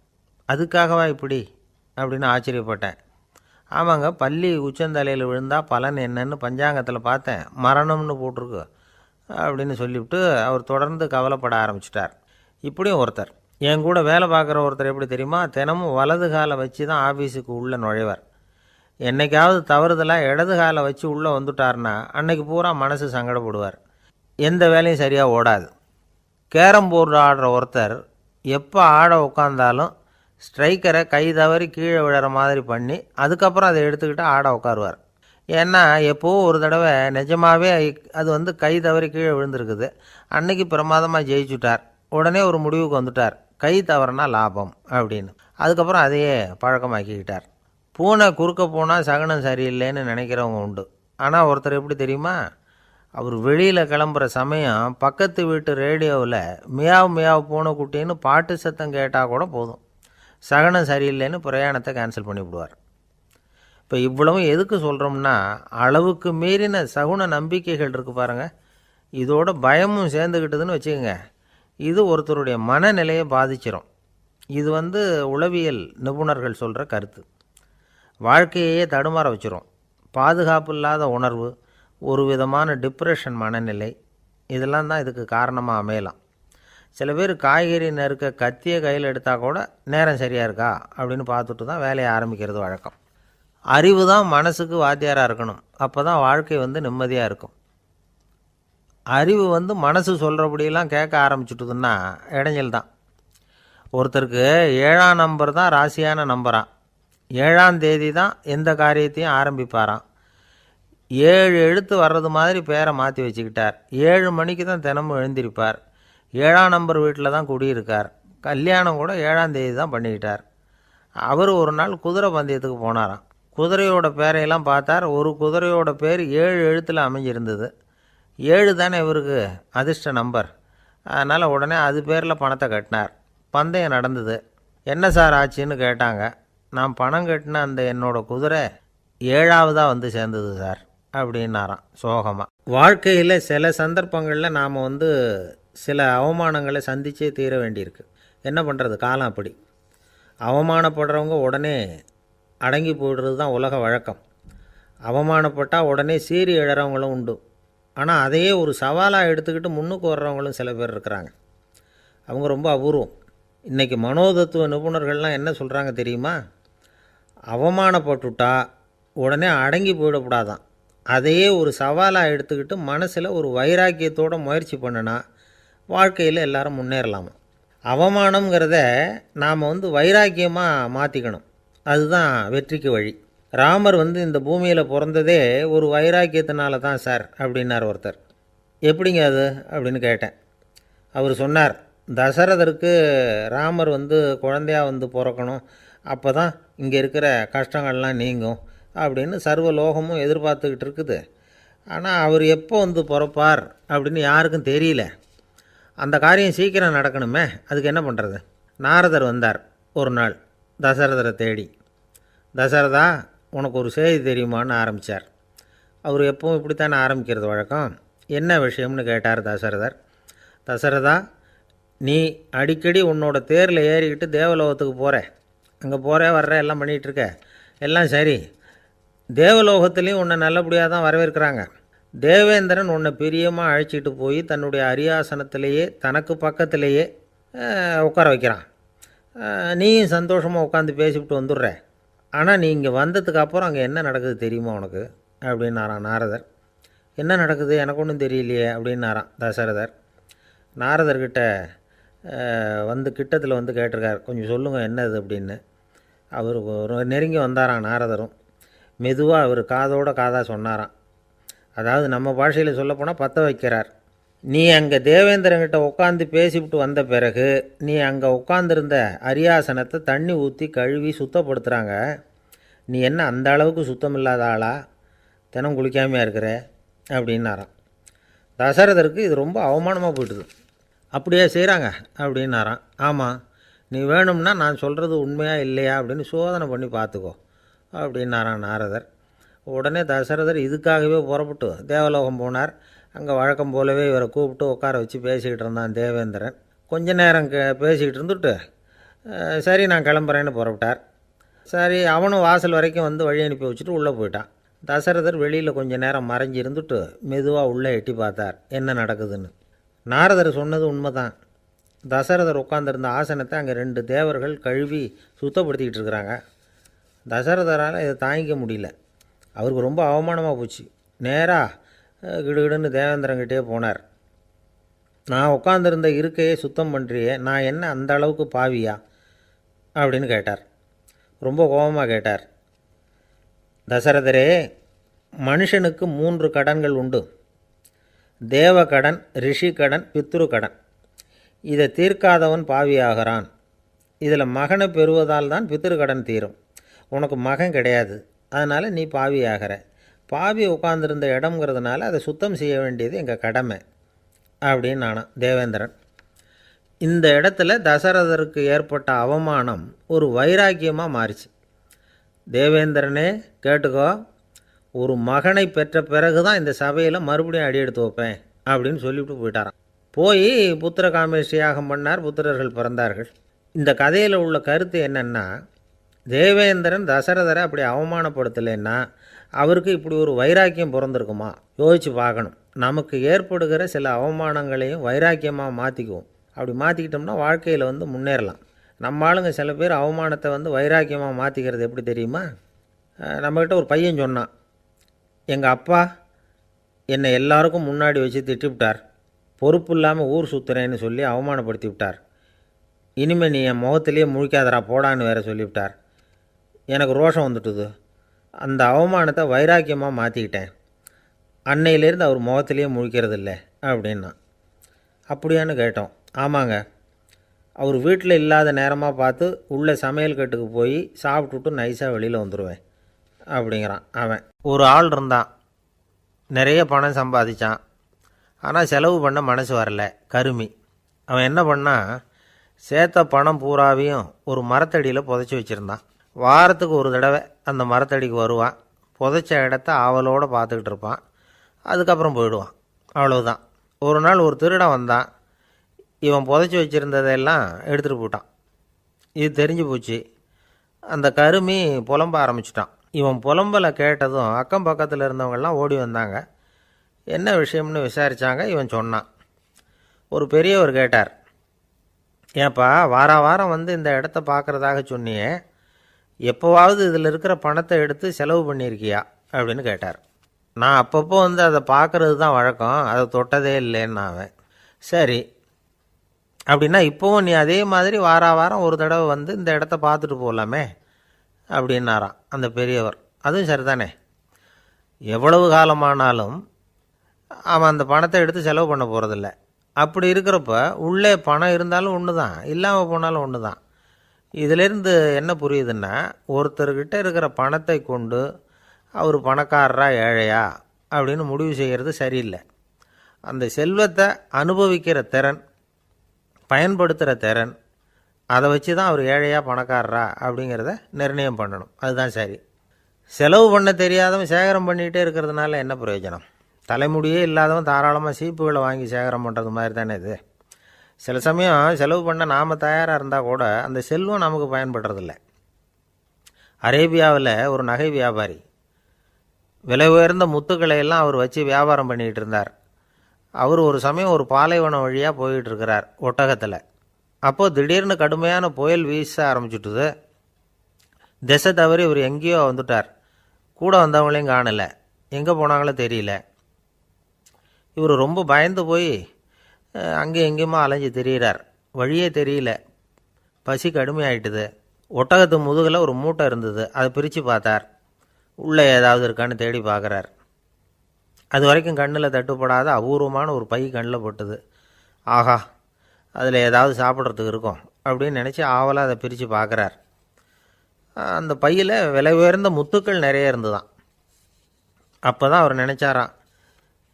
அதுக்காகவா இப்படி அப்படின்னு ஆச்சரியப்பட்டேன். ஆமாங்க, பல்லி உச்சந்தலையில் விழுந்தால் பலன் என்னன்னு பஞ்சாங்கத்தில் பார்த்தேன், மரணம்னு போட்டிருக்கு அப்படின்னு சொல்லிவிட்டு அவர் தொடர்ந்து கவலைப்பட ஆரம்பிச்சிட்டார். இப்படியும் ஒருத்தர், என் கூட வேலை பார்க்குற ஒருத்தர் எப்படி தெரியுமா, தினமும் வலது காலை வச்சு தான் ஆஃபீஸுக்கு உள்ளே நுழைவார். என்றைக்காவது தவறுதலாக இடது காலை வச்சு உள்ளே வந்துட்டார்னா அன்னைக்கு பூரா மனசு சங்கடப்படுவார். எந்த வேலையும் சரியாக ஓடாது. கேரம் போர்டு ஆடுற ஒருத்தர் எப்போ ஆட உட்காந்தாலும் ஸ்ட்ரைக்கரை கை தவறி கீழே விழுற மாதிரி பண்ணி அதுக்கப்புறம் அதை எடுத்துக்கிட்டு ஆட உட்காருவார். ஏன்னா எப்போவும் ஒரு தடவை நிஜமாகவே அது கை தவறி கீழே விழுந்திருக்குது. அன்னைக்கு பிரமாதமாக ஜெயிச்சுட்டார். உடனே ஒரு முடிவுக்கு வந்துட்டார், கை தவறுனா லாபம் அப்படின்னு. அதுக்கப்புறம் அதையே பழக்கமாக்கிக்கிட்டார். பூனை குறுக்க போனால் சகுனம் சரியில்லைன்னு நினைக்கிறவங்க உண்டு. ஆனால் ஒருத்தர் எப்படி தெரியுமா, அவர் வெளியில் கிளம்புற சமயம் பக்கத்து வீட்டு ரேடியோவில் மியாவ் மியாவ் பூனைக்குட்டின்னு பாட்டு சத்தம் கேட்டால் கூட போதும், சகனம் சரியில்லைன்னு பிரயாணத்தை கேன்சல் பண்ணிவிடுவார். இப்போ இவ்வளவும் எதுக்கு சொல்கிறோம்னா, அளவுக்கு மீறின சகுன நம்பிக்கைகள் இருக்குது பாருங்கள், இதோட பயமும் சேர்ந்துக்கிட்டதுன்னு வச்சுக்கோங்க, இது ஒருத்தருடைய மனநிலையை பாதிச்சிடும். இது உளவியல் நிபுணர்கள் சொல்கிற கருத்து. வாழ்க்கையே தடுமாற வச்சிரும். பாதுகாப்பு இல்லாத உணர்வு, ஒரு விதமான டிப்ரெஷன் மனநிலை, இதெல்லாம் தான் இதுக்கு காரணமாக அமையலாம். சில பேர் காய்கறி நறுக்க கத்தியை கையில் எடுத்தால் கூட நேரம் சரியாக இருக்கா அப்படின்னு பார்த்துட்டு தான் வேலையை ஆரம்பிக்கிறது வழக்கம். அறிவு தான் மனசுக்கு வாத்தியாராக இருக்கணும், அப்போ தான் வாழ்க்கை நிம்மதியாக இருக்கும். அறிவு மனசு சொல்கிறபடியெல்லாம் கேட்க ஆரம்பிச்சுட்டுதுன்னா இடைஞ்சல் தான். ஒருத்தருக்கு 7ஆம் நம்பர் தான் ராசியான நம்பரான். 7ஆம் தேதி தான் எந்த காரியத்தையும் ஆரம்பிப்பாராம். 7 எழுத்து வர்றது மாதிரி பேரை மாற்றி வச்சுக்கிட்டார். 7 மணிக்கு தான் தினமும் எழுந்திருப்பார். 7ஆம் நம்பர் வீட்டில் தான் குடியிருக்கார். கல்யாணம் கூட 7ஆம் தேதி தான் பண்ணிக்கிட்டார். அவர் ஒரு நாள் குதிரை பந்தயத்துக்கு போனாராம். குதிரையோட பேரையெல்லாம் பார்த்தார். ஒரு குதிரையோட பேர் 7 எழுத்தில் அமைஞ்சிருந்தது. 7 தானே இவருக்கு அதிர்ஷ்ட நம்பர். அதனால் உடனே அது பேரில் பணத்தை கட்டினார். பந்தயம் நடந்தது. என்ன சார் ஆச்சுன்னு கேட்டாங்க. நான் பணம் கட்டின அந்த என்னோடய குதிரை 7ஆவதாக சேர்ந்தது சார் அப்படின்னாராம் சோகமாக. வாழ்க்கையில் சில சந்தர்ப்பங்களில் நாம் சில அவமானங்களை சந்திச்சே தீர வேண்டியிருக்கு. என்ன பண்ணுறது, காலம் அப்படி. அவமானப்படுறவங்க உடனே அடங்கி போயிடுறது தான் உலக வழக்கம். அவமானப்பட்டால் உடனே சீறி எழறவங்களும் உண்டு. ஆனால் அதையே ஒரு சவாலாக எடுத்துக்கிட்டு முன்னுக்கு வர்றவங்களும் சில பேர் இருக்கிறாங்க. அவங்க ரொம்ப அபூர்வம். இன்றைக்கி மனோதத்துவ நிபுணர்கள்லாம் என்ன சொல்கிறாங்க தெரியுமா? அவமானப்பட்டுட்டா உடனே அடங்கி போயிடக்கூடாதான். அதையே ஒரு சவாலாக எடுத்துக்கிட்டு மனசில் ஒரு வைராக்கியத்தோடு முயற்சி பண்ணினா வாழ்க்கையில் எல்லாரும் முன்னேறலாமா. அவமானங்கிறத நாம் வைராக்கியமாக மாற்றிக்கணும். அதுதான் வெற்றிக்கு வழி. ராமர் இந்த பூமியில் பிறந்ததே ஒரு வைராக்கியத்தினால தான் சார் அப்படின்னார் ஒருத்தர். எப்படிங்க அது அப்படின்னு கேட்டேன். அவர் சொன்னார், தசரதருக்கு ராமர் குழந்தையாக பிறக்கணும், அப்போ தான் இங்கே இருக்கிற கஷ்டங்கள்லாம் நீங்கும் அப்படின்னு சர்வ லோகமும் எதிர்பார்த்துக்கிட்டு இருக்குது. ஆனால் அவர் எப்போ பிறப்பார் அப்படின்னு யாருக்கும் தெரியல. அந்த காரியம் சீக்கிரம் நடக்கணுமே, அதுக்கு என்ன பண்ணுறது? நாரதர் வந்தார் ஒரு நாள் தசரதரை தேடி. தசரதா, உனக்கு ஒரு செய்தி தெரியுமான்னு ஆரம்பித்தார். அவர் எப்பவும் இப்படித்தானே ஆரம்பிக்கிறது வழக்கம். என்ன விஷயம்னு கேட்டார் தசரதர். தசரதா, நீ அடிக்கடி உன்னோட தேரில் ஏறிக்கிட்டு தேவலோகத்துக்கு போகிற, அங்கே போகிற வர்ற எல்லாம் பண்ணிகிட்ருக்க, எல்லாம் சரி. தேவலோகத்துலேயும் உன்னை நல்லபடியாக தான் வரவேற்கிறாங்க. தேவேந்திரன் உன்னை பிரியமாக அழைச்சிட்டு போய் தன்னுடைய அரியாசனத்திலேயே தனக்கு பக்கத்திலேயே உட்கார வைக்கிறான். நீயும் சந்தோஷமாக உட்காந்து பேசிவிட்டு வந்துடுற. ஆனால் நீ இங்கே வந்ததுக்கு அப்புறம் அங்கே என்ன நடக்குது தெரியுமா உனக்கு அப்படின்னாரான் நாரதர். என்ன நடக்குது எனக்கு ஒன்றும் தெரியலையே அப்படின்னாரான் தசரதர். நாரதர்கிட்ட கிட்டத்தில் கேட்டிருக்கார், கொஞ்சம் சொல்லுங்கள் என்னது அப்படின்னு. அவர் நெருங்கி வந்தாரான் நாரதரும். மெதுவாக அவர் காதோட காதாக சொன்னாராம். அதாவது நம்ம பாஷையில் சொல்லப்போனால் பற்ற வைக்கிறார். நீ அங்கே தேவேந்திரங்கிட்ட உட்காந்து பேசிவிட்டு வந்த பிறகு நீ அங்கே உட்காந்துருந்த அரியாசனத்தை தண்ணி ஊற்றி கழுவி சுத்தப்படுத்துகிறாங்க. நீ என்ன அந்த அளவுக்கு சுத்தம் இல்லாத ஆளா? தினம் குளிக்காமையாக இருக்கிற அப்படின்னாராம். தசரதருக்கு இது ரொம்ப அவமானமாக போயிட்டுது. அப்படியே செய்கிறாங்க அப்படின்னாராம். ஆமாம், நீ வேணும்னா நான் சொல்கிறது உண்மையா இல்லையா அப்படின்னு சோதனை பண்ணி பார்த்துக்கோ அப்படின்னாரான் நாரதர். உடனே தசரதர் இதுக்காகவே புறப்பட்டு தேவலோகம் போனார். அங்கே வழக்கம் போலவே இவரை கூப்பிட்டு உட்கார வச்சு பேசிக்கிட்டு இருந்தான் தேவேந்திரன். கொஞ்ச நேரம் பேசிக்கிட்டு இருந்துட்டு சரி நான் கிளம்புறேன்னு புறப்பட்டார். சரி, அவனும் வாசல் வரைக்கும் வழி அனுப்பி வச்சுட்டு உள்ளே போயிட்டான். தசரதர் வெளியில் கொஞ்சம் நேரம் மறைஞ்சி இருந்துட்டு மெதுவாக உள்ளே எட்டி பார்த்தார் என்ன நடக்குதுன்னு. நாரதர் சொன்னது உண்மைதான். தசரதர் உட்காந்துருந்த ஆசனத்தை அங்கே 2 தேவர்கள் கழுவி சுத்தப்படுத்திக்கிட்டு இருக்கிறாங்க. தசரதரால் இதை தாங்கிக்க முடியல. அவருக்கு ரொம்ப அவமானமாக போச்சு. நேராக கிடுகிடுன்னு தேவேந்திரங்கிட்டே போனார். நான் உட்காந்துருந்த இருக்கையே சுத்தம் பண்ணுறியே, நான் என்ன அந்த அளவுக்கு பாவியா அப்படின்னு கேட்டார். ரொம்ப கோபமாக கேட்டார். தசரதரே, மனுஷனுக்கு 3 கடன்கள் உண்டு. தேவகடன், ரிஷி கடன், பித்ரு கடன். இதை தீர்க்காதவன் பாவியாகிறான். இதில் மகனை பெறுவதால் தான் பித்ரு கடன் தீரும். உனக்கு மகன் கிடையாது, அதனால் நீ பாவியாகிற. பாவி உட்கார்ந்துருந்த இடம்ங்கிறதுனால அதை சுத்தம் செய்ய வேண்டியது எங்கள் கடமை அப்படின்னு நானும் தேவேந்திரன். இந்த இடத்துல தசரதருக்கு ஏற்பட்ட அவமானம் ஒரு வைராக்கியமாக மாறிச்சு. தேவேந்திரனே கேட்டுக்கோ, ஒரு மகனை பெற்ற பிறகு தான் இந்த சபையில் மறுபடியும் அடி எடுத்து வைப்பேன் அப்படின்னு சொல்லிவிட்டு போயிட்டாராம். போய் புத்திர காமேஷ்டி யாகம் பண்ணார். புத்திரர்கள் பிறந்தார்கள். இந்த கதையில் உள்ள கருத்து என்னென்னா, தேவேந்திரன் தசரதரை அப்படி அவமானப்படுத்தலைன்னா அவருக்கு இப்படி ஒரு வைராக்கியம் பிறந்திருக்குமா? யோசித்து பார்க்கணும். நமக்கு ஏற்படுகிற சில அவமானங்களையும் வைராக்கியமாக மாற்றிக்குவோம். அப்படி மாற்றிக்கிட்டோம்னா வாழ்க்கையில் முன்னேறலாம். நம்ம ஆளுங்க சில பேர் அவமானத்தை வைராக்கியமாக மாற்றிக்கிறது எப்படி தெரியுமா? நம்மக்கிட்ட ஒரு பையன் சொன்னான், எங்கள் அப்பா என்னை எல்லாருக்கும் முன்னாடி வச்சு திட்டிவிட்டார், பொறுப்பு இல்லாமல் ஊர் சுற்றுறேன்னு சொல்லி அவமானப்படுத்தி விட்டார். இனிமேல் நீ என் முகத்திலேயே முழிக்காதரா போடான்னு வேறு சொல்லிவிட்டார். எனக்கு ரோஷம் வந்துட்டுது. அந்த அவமானத்தை வைராக்கியமாக மாற்றிக்கிட்டேன். அன்னையிலேருந்து அவர் முகத்திலேயே முழிக்கிறது இல்லை அப்படின்னா. அப்படியான்னு கேட்டோம். ஆமாங்க, அவர் வீட்டில் இல்லாத நேரமாக பார்த்து உள்ளே சமையல் கட்டுக்கு போய் சாப்பிட்டுட்டு நைஸாக வெளியில் வந்துடுவேன் அப்படிங்கிறான் அவன். ஒரு ஆள் இருந்தான், நிறைய பணம் சம்பாதிச்சான். ஆனால் செலவு பண்ண மனசு வரல, கருமி. அவன் என்ன பண்ணான், சேர்த்த பணம் பூராவையும் ஒரு மரத்தடியில் புதைச்சி வச்சுருந்தான். வாரத்துக்கு ஒரு தடவை அந்த மரத்தடிக்கு வருவான். புதைச்ச இடத்த ஆவலோடு பார்த்துக்கிட்டு இருப்பான். அதுக்கப்புறம் போயிடுவான். அவ்வளவுதான். ஒரு நாள் ஒரு திருடன் வந்தான். இவன் புதைச்சி வச்சுருந்ததெல்லாம் எடுத்துகிட்டு போட்டான். இது தெரிஞ்சு போச்சு. அந்த கருமி புலம்ப ஆரம்பிச்சிட்டான். இவன் புலம்பலை கேட்டதும் அக்கம் பக்கத்தில் இருந்தவங்கெல்லாம் ஓடி வந்தாங்க. என்ன விஷயம்னு விசாரித்தாங்க. இவன் சொன்னான். ஒரு பெரியவர் கேட்டார், ஏன்ப்பா வாரம் வந்து இந்த இடத்த பார்க்குறதாக சொன்னியே, எப்போவாவது இதில் இருக்கிற பணத்தை எடுத்து செலவு பண்ணியிருக்கியா அப்படின்னு கேட்டார். நான் அப்பப்போ வந்து அதை பார்க்குறது தான் வழக்கம், அதை தொட்டதே இல்லைன்னு அவன். சரி, அப்படின்னா இப்போவும் நீ அதே மாதிரி வாரம் ஒரு தடவை வந்து இந்த இடத்த பார்த்துட்டு போகலாமே அப்படின்னாராம் அந்த பெரியவர். அதுவும் சரிதானே, எவ்வளவு காலமானாலும் அவன் அந்த பணத்தை எடுத்து செலவு பண்ண போகிறதில்ல. அப்படி இருக்கிறப்ப உள்ளே பணம் இருந்தாலும் ஒன்று தான், இல்லாமல் போனாலும் ஒன்று தான். இதிலேருந்து என்ன புரியுதுன்னா, ஒருத்தர்கிட்ட இருக்கிற பணத்தை கொண்டு அவர் பணக்காரரா ஏழையா அப்படின்னு முடிவு செய்கிறது சரியில்லை. அந்த செல்வத்தை அனுபவிக்கிற திறன், பயன்படுத்துகிற திறன், அதை வச்சு தான் அவர் ஏழையா பணக்காரரா அப்படிங்கிறத நிர்ணயம் பண்ணணும். அதுதான் சரி. செலவு பண்ண தெரியாதவன் சேகரம் பண்ணிகிட்டே இருக்கிறதுனால என்ன பிரயோஜனம்? தலைமுடியே இல்லாதவன் தாராளமாக சீப்புகளை வாங்கி சேகரம் பண்ணுறது மாதிரி தானே இது. சில சமயம் செலவு பண்ண நாம் தயாராக இருந்தால் கூட அந்த செல்வம் நமக்கு பயன்படுறதில்ல. அரேபியாவில் ஒரு நகை வியாபாரி விலை உயர்ந்த முத்துக்களை எல்லாம் அவர் வச்சு வியாபாரம் பண்ணிகிட்டு இருந்தார். அவர் ஒரு சமயம் ஒரு பாலைவனம் வழியாக போயிட்டு இருக்கிறார் ஒட்டகத்தில். அப்போது திடீர்னு கடுமையான புயல் வீச ஆரம்பிச்சுட்டுது. திசை தவறி இவர் எங்கேயோ வந்துட்டார். கூட வந்தவங்களையும் காணலை, எங்கே போனாங்களோ தெரியல. இவர் ரொம்ப பயந்து போய் அங்கே எங்கேயுமா அலைஞ்சு திரியிறார். வழியே தெரியல, பசி கடுமையாயிட்டுது. ஒட்டகத்து முதுகில் ஒரு மூட்டை இருந்தது, அதை பிரித்து பார்த்தார். உள்ளே ஏதாவது இருக்கான்னு தேடி பார்க்குறார். அது வரைக்கும் கண்ணில் தட்டுப்படாத அபூர்வமான ஒரு பை கண்ணில் பட்டுது. ஆஹா, அதில் ஏதாவது சாப்பிட்றதுக்கு இருக்கும் அப்படின்னு நினச்சி ஆவலாக அதை பிரித்து பார்க்குறார். அந்த பையில் விலை உயர்ந்த முத்துக்கள் நிறைய இருந்துதான். அப்போ தான் அவர் நினச்சாராம்,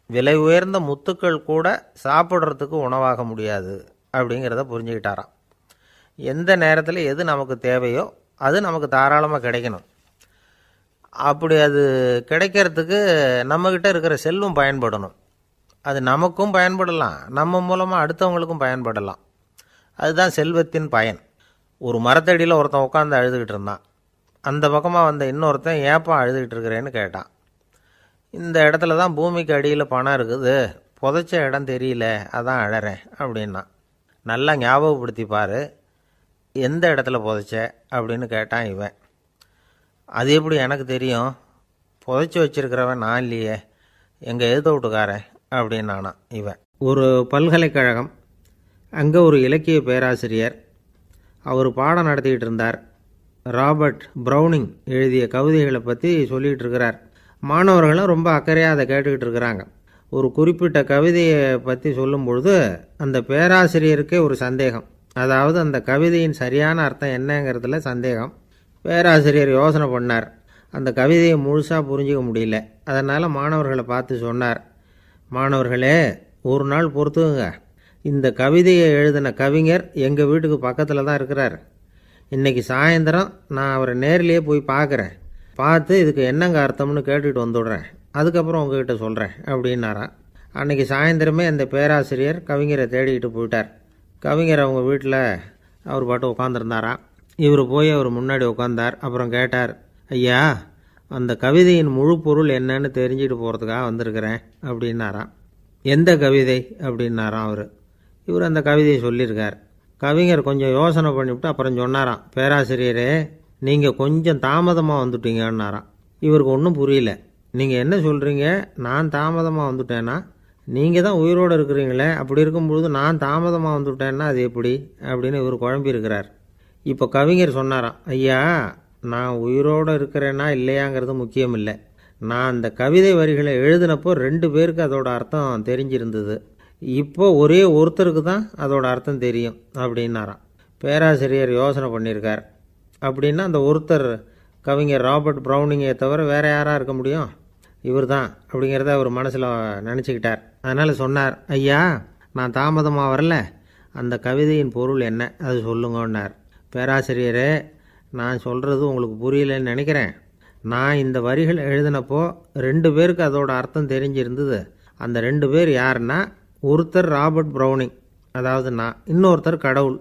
விலை உயர்ந்த முத்துக்கள் கூட சாப்பிட்றதுக்கு உணவாக முடியாது அப்படிங்கிறத புரிஞ்சுக்கிட்டாராம். எந்த நேரத்தில் எது நமக்கு தேவையோ அது நமக்கு தாராளமாக கிடைக்கணும். அப்படி அது கிடைக்கிறதுக்கு நம்மக்கிட்ட இருக்கிற செல்வம் பயன்படணும். அது நமக்கும் பயன்படலாம், நம்ம மூலமாக அடுத்தவங்களுக்கும் பயன்படலாம். அதுதான் செல்வத்தின் பயன். ஒரு மரத்தடியில் ஒருத்தன் உட்காந்து அழுதுகிட்டு இருந்தான். அந்த பக்கமாக வந்த இன்னொருத்தன் ஏப்பா அழுதுகிட்டு இருக்கிறேன்னு கேட்டான். இந்த இடத்துல தான் பூமிக்கு அடியில் பணம் இருக்குது, புதைச்ச இடம் தெரியல, அதான் அழறேன் அப்படின்னா. நல்லா ஞாபகப்படுத்தி பாரு, எந்த இடத்துல புதைச்ச அப்படின்னு கேட்டான் இவன். அது எப்படி எனக்கு தெரியும், புதைச்சி வச்சிருக்கிறவன் நான் இல்லையே, எங்கள் எழுத வீட்டுக்காரன் அப்படின்னானா இவன். ஒரு பல்கலைக்கழகம், அங்கே ஒரு இலக்கிய பேராசிரியர், அவர் பாடம் நடத்திக்கிட்டு இருந்தார். ராபர்ட் ப்ரௌனிங் எழுதிய கவிதைகளை பற்றி சொல்லிகிட்டு இருக்கிறார். மாணவர்களும் ரொம்ப அக்கறையாக அதை கேட்டுக்கிட்டு இருக்கிறாங்க. ஒரு குறிப்பிட்ட கவிதையை பற்றி சொல்லும் பொழுது அந்த பேராசிரியருக்கே ஒரு சந்தேகம். அதாவது அந்த கவிதையின் சரியான அர்த்தம் என்னங்கிறதுல சந்தேகம். பேராசிரியர் யோசனை பண்ணார். அந்த கவிதையை முழுசாக புரிஞ்சிக்க முடியல. அதனால் மாணவர்களை பார்த்து சொன்னார், மாணவர்களே, ஒரு நாள் பொறுத்துங்க, இந்த கவிதையை எழுதின கவிஞர் எங்கள் வீட்டுக்கு பக்கத்தில் தான் இருக்கிறார். இன்றைக்கி சாயந்தரம் நான் அவரை நேரிலேயே போய் பார்க்குறேன். பார்த்து இதுக்கு என்னங்க அர்த்தம்னு கேட்டுட்டு வந்துவிடுறேன், அதுக்கப்புறம் உங்ககிட்ட சொல்கிறேன் அப்படின்னாராம். அன்றைக்கி சாயந்தரமே அந்த பேராசிரியர் கவிஞரை தேடிக்கிட்டு போயிட்டார். கவிஞர் அவங்க வீட்டில் அவர் பாட்டு உட்காந்துருந்தாராம். இவர் போய் அவர் முன்னாடி உட்காந்தார். அப்புறம் கேட்டார், ஐயா, அந்த கவிதையின் முழு பொருள் என்னன்னு தெரிஞ்சுட்டு போகிறதுக்காக வந்திருக்கிறேன் அப்படின்னாராம். எந்த கவிதை அப்படின்னாராம் அவர். இவர் அந்த கவிதையை சொல்லியிருக்கார். கவிஞர் கொஞ்சம் யோசனை பண்ணிவிட்டு அப்புறம் சொன்னாராம், பேராசிரியரே, நீங்கள் கொஞ்சம் தாமதமாக வந்துட்டீங்கன்னாராம். இவருக்கு ஒன்றும் புரியல. நீங்கள் என்ன சொல்கிறீங்க, நான் தாமதமாக வந்துட்டேன்னா? நீங்கள் தான் உயிரோடு இருக்கிறீங்களே, அப்படி இருக்கும்பொழுது நான் தாமதமாக வந்துவிட்டேன்னா அது எப்படி அப்படின்னு இவர் குழம்பியிருக்கிறார். இப்போ கவிஞர் சொன்னாராம், ஐயா, நான் உயிரோடு இருக்கிறேன்னா இல்லையாங்கிறது முக்கியம் இல்லை. நான் அந்த கவிதை வரிகளை எழுதினப்போ 2 பேருக்கு அதோட அர்த்தம் தெரிஞ்சிருந்தது. இப்போ ஒரே ஒருத்தருக்கு தான் அதோட அர்த்தம் தெரியும் அப்படின்னாராம். பேராசிரியர் யோசனை பண்ணியிருக்கார். அப்படின்னா அந்த ஒருத்தர் கவிஞர் ராபர்ட் ப்ரௌனிங்கை தவிர வேறு யாராக இருக்க முடியும்? இவர் தான் அப்படிங்கிறத அவர் மனசில் நினச்சிக்கிட்டார். அதனால் சொன்னார், ஐயா, நான் தாமதமாக வரல, அந்த கவிதையின் பொருள் என்ன அது சொல்லுங்கன்னார். பேராசிரியரே, நான் சொல்கிறது உங்களுக்கு புரியலன்னு நினைக்கிறேன். நான் இந்த வரிகள் எழுதினப்போ 2 பேருக்கு அதோட அர்த்தம் தெரிஞ்சிருந்தது. அந்த 2 பேர் யாருன்னா, ஒருத்தர் ராபர்ட் ப்ரௌனிங், அதாவது நான், இன்னொருத்தர் கடவுள்.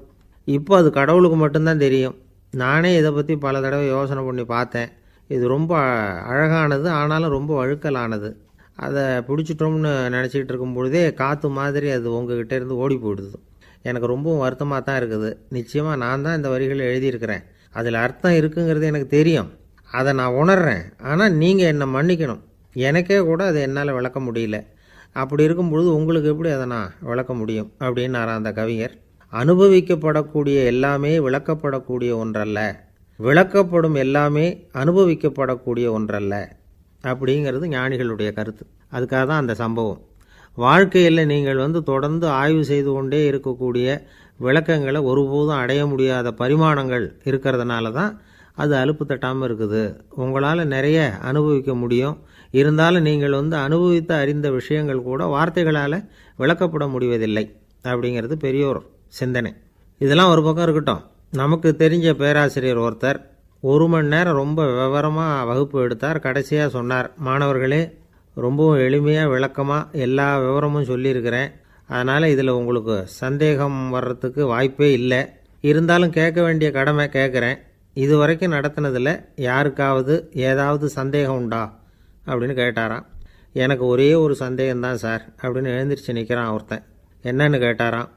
இப்போ அது கடவுளுக்கு மட்டும்தான் தெரியும். நானே இதை பற்றி பல தடவை யோசனை பண்ணி பார்த்தேன். இது ரொம்ப அழகானது, ஆனாலும் ரொம்ப வழுக்கலானது. அதை பிடிச்சிட்டோம்னு நினச்சிக்கிட்டு இருக்கும் பொழுதே காற்று மாதிரி அது உங்ககிட்ட இருந்து ஓடி போயிடுது. எனக்கு ரொம்பவும் வருத்தமாக தான் இருக்குது. நிச்சயமாக நான் தான் இந்த வரிகளை எழுதியிருக்கிறேன். அதில் அர்த்தம் இருக்குங்கிறது எனக்கு தெரியும். அதை நான் உணர்கிறேன். ஆனால் நீங்கள் என்னை மன்னிக்கணும். எனக்கே கூட அதை என்னால் விளக்க முடியல. அப்படி இருக்கும் பொழுது உங்களுக்கு எப்படி அதை நான் விளக்க முடியும் அப்படின்னாரா அந்த கவிஞர். அனுபவிக்கப்படக்கூடிய எல்லாமே விளக்கப்படக்கூடிய ஒன்றல்ல, விளக்கப்படும் எல்லாமே அனுபவிக்கப்படக்கூடிய ஒன்றல்ல அப்படிங்கிறது ஞானிகளுடைய கருத்து. அதுக்காக தான் அந்த சம்பவம். வாழ்க்கையில் நீங்கள் தொடர்ந்து ஆய்வு செய்து கொண்டே இருக்கக்கூடிய விளக்கங்களை ஒருபோதும் அடைய முடியாத பரிமாணங்கள் இருக்கிறதுனால தான் அது அலுப்பு தட்டாமல் இருக்குது. உங்களால் நிறைய அனுபவிக்க முடியும். இருந்தாலும் நீங்கள் அனுபவித்து அறிந்த விஷயங்கள் கூட வார்த்தைகளால் விளக்கப்பட முடிவதில்லை அப்படிங்கிறது பெரியோர் சிந்தனை. இதெல்லாம் ஒரு பக்கம் இருக்கட்டும். நமக்கு தெரிஞ்ச பேராசிரியர் ஒருத்தர் 1 மணி நேரம் ரொம்ப விவரமாக வகுப்பு எடுத்தார். கடைசியாக சொன்னார், மாணவர்களே, ரொம்பவும் எளிமையாக விளக்கமாக எல்லா விவரமும் சொல்லியிருக்கிறேன். அதனால் இதில் உங்களுக்கு சந்தேகம் வர்றதுக்கு வாய்ப்பே இல்லை. இருந்தாலும் கேட்க வேண்டிய கடமை கேட்குறேன். இது வரைக்கும் நடத்தினதில் யாருக்காவது ஏதாவது சந்தேகம் உண்டா அப்படின்னு கேட்டாராம். எனக்கு ஒரே ஒரு சந்தேகம்தான் சார் அப்படின்னு எழுந்திரிச்சு நிற்கிறான் ஒருத்தன். என்னன்னு கேட்டாராம்.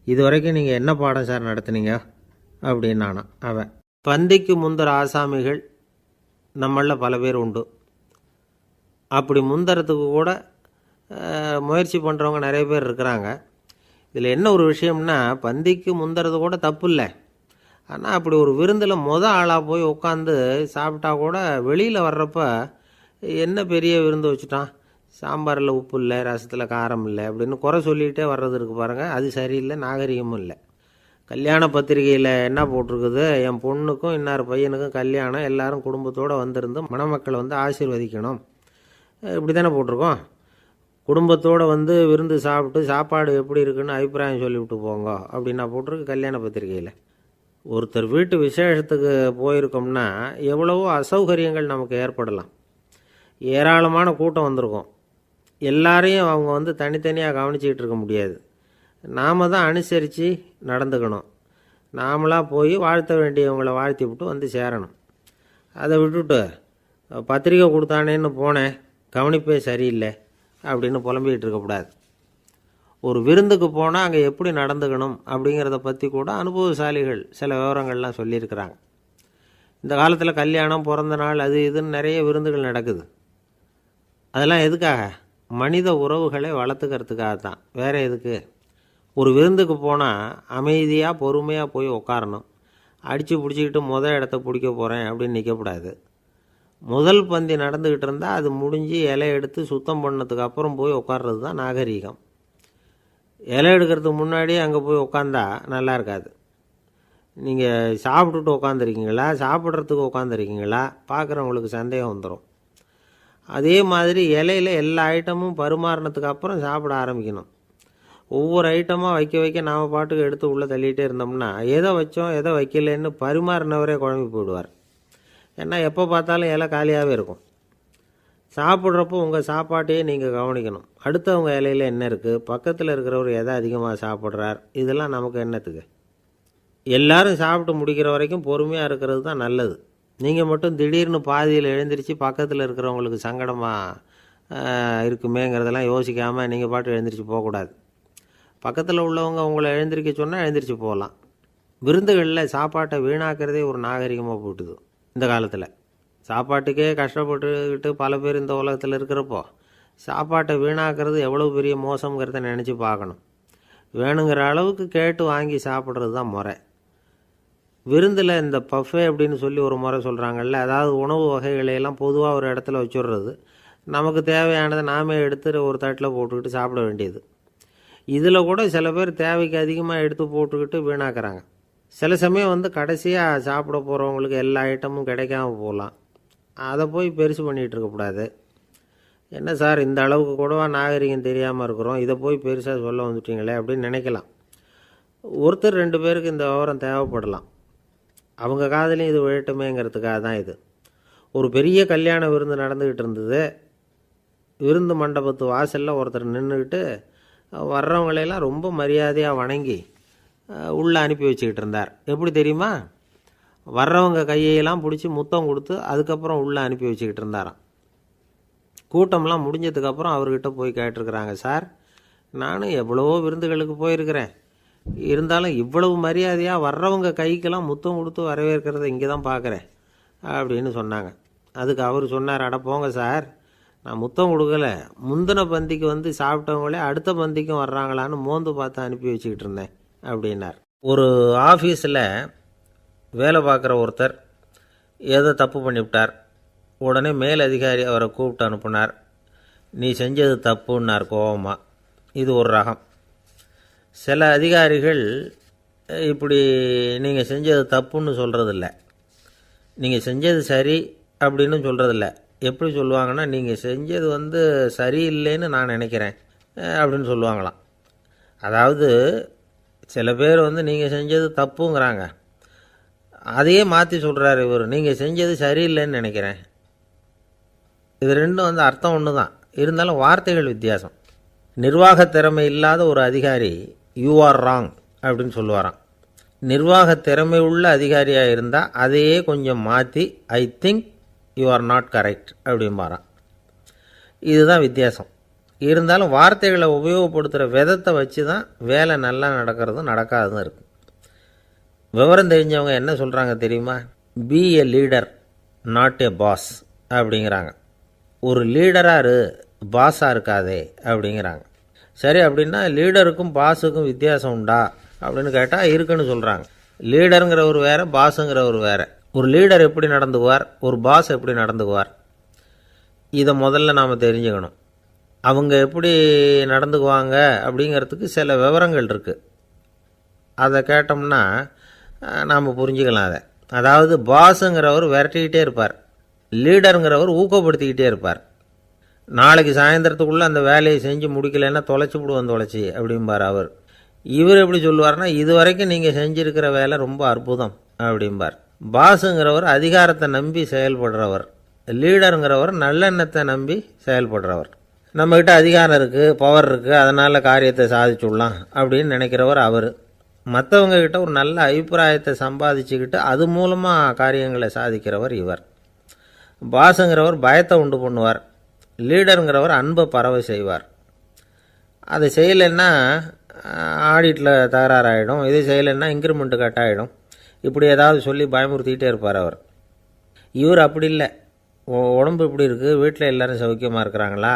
இது வரைக்கும் நீங்கள் என்ன பாடம் சார் நடத்துனீங்க அப்படின்னானான் அவன். பந்திக்கு முந்தர ஆசாமிகள் நம்மளில் பல பேர் உண்டு. அப்படி முந்தறதுக்கு கூட முயற்சி பண்ணுறவங்க நிறைய பேர் இருக்கிறாங்க. இதில் என்ன ஒரு விஷயம்னா, பந்திக்கு முந்தறது கூட தப்பு இல்லை. ஆனால் அப்படி ஒரு விருந்தில் ஆளாக போய் உட்காந்து சாப்பிட்டா கூட வெளியில் வர்றப்ப என்ன பெரிய விருந்து வச்சுட்டான், சாம்பாரில் உப்பு இல்லை, ரசத்தில் காரம் இல்லை அப்படின்னு குறை சொல்லிகிட்டே வர்றது இருக்குது பாருங்கள். அது சரியில்லை, நாகரிகமும் இல்லை. கல்யாண பத்திரிகையில் என்ன போட்டிருக்குது, என் பொண்ணுக்கும் இன்னார் பையனுக்கும் கல்யாணம், எல்லாரும் குடும்பத்தோடு வந்திருந்து மணமக்களை ஆசீர்வதிக்கணும், இப்படி தானே போட்டிருக்கோம். குடும்பத்தோடு விருந்து சாப்பிட்டு சாப்பாடு எப்படி இருக்குன்னு அபிப்பிராயம் சொல்லிவிட்டு போங்க அப்படின்னா போட்டிருக்கு கல்யாண பத்திரிகையில். ஒருத்தர் வீட்டு விசேஷத்துக்கு போயிருக்கோம்னா எவ்வளவோ அசௌகரியங்கள் நமக்கு ஏற்படலாம். ஏராளமான கூட்டம் வந்திருக்கும். எல்லாரையும் அவங்க தனித்தனியாக கவனிச்சிக்கிட்டு இருக்க முடியாது. நாம் தான் அனுசரித்து நடந்துக்கணும். நாமளாக போய் வாழ்த்த வேண்டியவங்களை வாழ்த்தி விட்டு சேரணும். அதை விட்டுட்டு பத்திரிக்கை கொடுத்தானேன்னு போனேன், கவனிப்பே சரியில்லை அப்படின்னு புலம்பிக்கிட்டு இருக்கக்கூடாது. ஒரு விருந்துக்கு போனால் அங்கே எப்படி நடந்துக்கணும் அப்படிங்கிறத பற்றி கூட அனுபவசாலிகள் சில விவரங்கள்லாம் சொல்லியிருக்கிறாங்க. இந்த காலத்தில் கல்யாணம், பிறந்த நாள், அது இதுன்னு நிறைய விருந்துகள் நடக்குது. அதெல்லாம் எதுக்காக? மனித உறவுகளை வளர்த்துக்கிறதுக்காக தான், வேறு எதுக்கு? ஒரு விருந்துக்கு போனால் அமைதியாக பொறுமையாக போய் உட்காரணும். அடித்து பிடிச்சிக்கிட்டு இடத்த பிடிக்க போகிறேன் அப்படின்னு நிற்கக்கூடாது. முதல் பந்தி நடந்துக்கிட்டு இருந்தால் அது முடிஞ்சு இலை எடுத்து சுத்தம் பண்ணதுக்கு அப்புறம் போய் உட்கார்றது தான் நாகரீகம். இலை எடுக்கிறதுக்கு முன்னாடியே அங்கே போய் உட்காந்தா நல்லா இருக்காது. நீங்கள் சாப்பிட்டுட்டு உட்காந்துருக்கீங்களா, சாப்பிட்றதுக்கு உட்காந்துருக்கீங்களா, பார்க்குறவங்களுக்கு சந்தேகம் வந்துடும். அதே மாதிரி இலையில் எல்லா ஐட்டமும் பரிமாறினதுக்கு அப்புறம் சாப்பிட ஆரம்பிக்கணும். ஒவ்வொரு ஐட்டமாக வைக்க வைக்க நாம் பாட்டுக்கு எடுத்து உள்ளே தள்ளிகிட்டே இருந்தோம்னா எதை வச்சோம் எதை வைக்கலன்னு பரிமாறினவரே குழம்பி போயிடுவார். ஏன்னா எப்போ பார்த்தாலும் இலை காலியாகவே இருக்கும். சாப்பிட்றப்போ உங்கள் சாப்பாட்டையே நீங்கள் கவனிக்கணும். அடுத்தவங்க இலையில் என்ன இருக்குது, பக்கத்தில் இருக்கிறவர் எதை அதிகமாக சாப்பிட்றார், இதெல்லாம் நமக்கு என்னத்துக்கு? எல்லாரும் சாப்பிட்டு முடிக்கிற வரைக்கும் பொறுமையாக இருக்கிறது தான் நல்லது. நீங்கள் மட்டும் திடீர்னு பாதியில் எழுந்திரிச்சு பக்கத்தில் இருக்கிறவங்களுக்கு சங்கடமாக இருக்குமேங்கிறதெல்லாம் யோசிக்காமல் நீங்கள் பாட்டு எழுந்திரிச்சு போகக்கூடாது. பக்கத்தில் உள்ளவங்க உங்களை எழுந்திரிக்க சொன்னால் எழுந்திரிச்சு போகலாம். விருந்துகளில் சாப்பாட்டை வீணாக்கிறதே ஒரு நாகரிகமாக போட்டுது. இந்த காலத்தில் சாப்பாட்டுக்கே கஷ்டப்பட்டுக்கிட்டு பல பேர் இந்த உலகத்தில் இருக்கிறப்போ சாப்பாட்டை வீணாக்கிறது எவ்வளோ பெரிய மோசங்கிறத நினச்சி பார்க்கணும். வேணுங்கிற அளவுக்கு கேட்டு வாங்கி சாப்பிட்றது தான் முறை. விருந்தில் இந்த பஃபே அப்படின்னு சொல்லி ஒரு முறை சொல்கிறாங்கல்ல, அதாவது உணவு வகைகளையெல்லாம் பொதுவாக ஒரு இடத்துல வச்சுடுறது, நமக்கு தேவையானதை நாமே எடுத்து ஒரு தட்டில் போட்டுக்கிட்டு சாப்பிட வேண்டியது. இதில் கூட சில பேர் தேவைக்கு அதிகமாக எடுத்து போட்டுக்கிட்டு வீணாக்குறாங்க. சில சமயம் கடைசியாக சாப்பிட போகிறவங்களுக்கு எல்லா ஐட்டமும் கிடைக்காம போகலாம். அதை போய் பெருசு பண்ணிகிட்டு இருக்கக்கூடாது. என்ன சார், இந்த அளவுக்கு கூடவா நாகரிகம் தெரியாமல் இருக்கிறோம், இதை போய் பெருசாக சொல்ல வந்துட்டீங்களே அப்படின்னு நினைக்கலாம். ஒருத்தர் 2 பேருக்கு இந்த விவரம் தேவைப்படலாம். அவங்க காதலையும் இது விழட்டுமேங்கிறதுக்காக தான் இது. ஒரு பெரிய கல்யாண விருந்து நடந்துக்கிட்டு இருந்தது. விருந்து மண்டபத்து வாசலில் ஒருத்தர் நின்றுக்கிட்டு வர்றவங்களையெல்லாம் ரொம்ப மரியாதையாக வணங்கி உள்ளே அனுப்பி வச்சுக்கிட்டு இருந்தார். எப்படி தெரியுமா? வர்றவங்க கையெல்லாம் பிடிச்சி முத்தம் கொடுத்து அதுக்கப்புறம் உள்ளே அனுப்பி வச்சுக்கிட்டு இருந்தாராம். கூட்டம்லாம் முடிஞ்சதுக்கப்புறம் அவர்கிட்ட போய் கேட்டிருக்கிறாங்க, சார் நானும் எவ்வளவோ விருந்துகளுக்கு போயிருக்கிறேன், இருந்தாலும் இவ்வளவு மரியாதையாக வர்றவங்க கைக்கெல்லாம் முத்தம் கொடுத்து வரவேற்கிறத இங்கே தான் பார்க்குறேன் அப்படின்னு சொன்னாங்க. அதுக்கு அவர் சொன்னார், அட போங்க சார், நான் முத்தம் கொடுக்கல, முந்தின பந்திக்கு வந்து சாப்பிட்டவங்களே அடுத்த பந்திக்கும் வர்றாங்களான்னு மோந்து பார்த்து அனுப்பி வச்சுக்கிட்டு இருந்தேன் அப்படின்னார். ஒரு ஆஃபீஸில் வேலை பார்க்குற ஒருத்தர் ஏதோ தப்பு பண்ணிவிட்டார். உடனே மேல் அதிகாரி அவரை கூப்பிட்டு அனுப்புனார். நீ செஞ்சது தப்புன்னார் கோபமாக. இது ஒரு ரகம். சில அதிகாரிகள் இப்படி நீங்கள் செஞ்சது தப்புன்னு சொல்கிறதில்ல, நீங்கள் செஞ்சது சரி அப்படின்னு சொல்கிறதில்ல. எப்படி சொல்லுவாங்கன்னா, நீங்கள் செஞ்சது வந்து சரியில்லைன்னு நான் நினைக்கிறேன் அப்படின்னு சொல்லுவாங்களாம். அதாவது சில பேர் வந்து நீங்கள் செஞ்சது தப்புங்கிறாங்க, அதையே மாற்றி சொல்கிறார் இவர், நீங்கள் செஞ்சது சரியில்லைன்னு நினைக்கிறேன். இது ரெண்டும் வந்து அர்த்தம் ஒன்று தான், இருந்தாலும் வார்த்தைகள் வித்தியாசம். நிர்வாக திறமை இல்லாத ஒரு அதிகாரி யூ ஆர் ராங் அப்படின்னு சொல்லுவாராம். நிர்வாக திறமை உள்ள அதிகாரியாக இருந்தால் அதையே கொஞ்சம் மாற்றி I think you are not correct அப்படிம்பாரான். இதுதான் வித்தியாசம். இருந்தாலும் வார்த்தைகளை உபயோகப்படுத்துகிற விதத்தை வச்சு தான் வேலை நல்லா நடக்கிறதும் நடக்காததும் இருக்குது. விவரம் தெரிஞ்சவங்க என்ன சொல்கிறாங்க தெரியுமா? Be a leader not a boss அப்படிங்கிறாங்க. ஒரு லீடராக பாஸாக இருக்காதே அப்படிங்கிறாங்க. சரி, அப்படின்னா லீடருக்கும் பாஸுக்கும் வித்தியாசம் உண்டா அப்படின்னு கேட்டால் இருக்குன்னு சொல்கிறாங்க. லீடருங்கிறவர் வேறு, பாஸுங்கிறவர் வேறு. ஒரு லீடர் எப்படி நடந்துக்குவார், ஒரு பாஸ் எப்படி நடந்துக்குவார், இதை முதல்ல நாம் தெரிஞ்சுக்கணும். அவங்க எப்படி நடந்துக்குவாங்க அப்படிங்கிறதுக்கு சில விவரங்கள் இருக்குது. அதை கேட்டோம்னா நாம் புரிஞ்சுக்கலாம் அதை. அதாவது பாஸுங்கிறவர் விரட்டிக்கிட்டே இருப்பார், லீடருங்கிறவர் ஊக்கப்படுத்திக்கிட்டே இருப்பார். நாளைக்கு சாயந்தரத்துக்குள்ளே அந்த வேலையை செஞ்சு முடிக்கலைன்னா தொலைச்சி விடுவோம் தொலைச்சி அப்படிம்பார் அவர். இவர் எப்படி சொல்லுவார்னா, இது வரைக்கும் நீங்கள் செஞ்சுருக்கிற வேலை ரொம்ப அற்புதம் அப்படிம்பார். பாஸுங்கிறவர் அதிகாரத்தை நம்பி செயல்படுறவர், லீடருங்கிறவர் நல்லெண்ணத்தை நம்பி செயல்படுறவர். நம்மக்கிட்ட அதிகாரம் இருக்குது, பவர் இருக்குது, அதனால் காரியத்தை சாதிச்சுடலாம் அப்படின்னு நினைக்கிறவர் அவர். மற்றவங்கக்கிட்ட ஒரு நல்ல அபிப்பிராயத்தை சம்பாதிச்சுக்கிட்டு அது மூலமாக காரியங்களை சாதிக்கிறவர் இவர். பாஸுங்கிறவர் பயத்தை உண்டு பண்ணுவார், லீடருங்கிறவர் அன்பை பரவ செய்வார். அதை செய்யலைன்னா ஆடிட்டில் தகராறாயிடும், இது செய்யலைன்னா இன்க்ரிமெண்ட்டு கட் ஆகிடும், இப்படி ஏதாவது சொல்லி பயமுறுத்திக்கிட்டே இருப்பார் அவர். இவர் அப்படி இல்லை. உடம்பு இப்படி இருக்குது, வீட்டில் எல்லோரும் சௌக்கியமாக இருக்கிறாங்களா,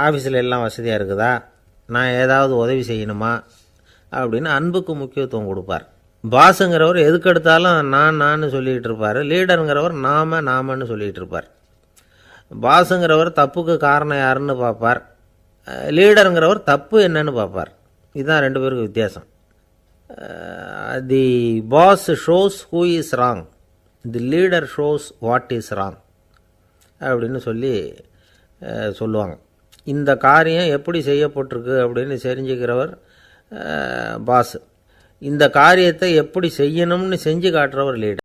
ஆஃபீஸில் எல்லாம் வசதியாக இருக்குதா, நான் ஏதாவது உதவி செய்யணுமா அப்படின்னு அன்புக்கு முக்கியத்துவம் கொடுப்பார். பாஸுங்கிறவர் எதுக்கெடுத்தாலும் நான் சொல்லிகிட்டு இருப்பார், லீடருங்கிறவர் நாமன்னு சொல்லிகிட்டு இருப்பார். பாஸுங்கிறவர் தப்புக்கு காரணம் யாருன்னு பார்ப்பார், லீடருங்கிறவர் தப்பு என்னன்னு பார்ப்பார். இதுதான் ரெண்டு பேருக்கு வித்தியாசம். The boss shows who is wrong, the leader shows what is wrong அப்படின்னு சொல்லுவாங்க. இந்த காரியம் எப்படி செய்யப்பட்டிருக்கு அப்படின்னு தெரிஞ்சுக்கிறவர் பாஸ், இந்த காரியத்தை எப்படி செய்யணும்னு செஞ்சு காட்டுறவர் லீடர்.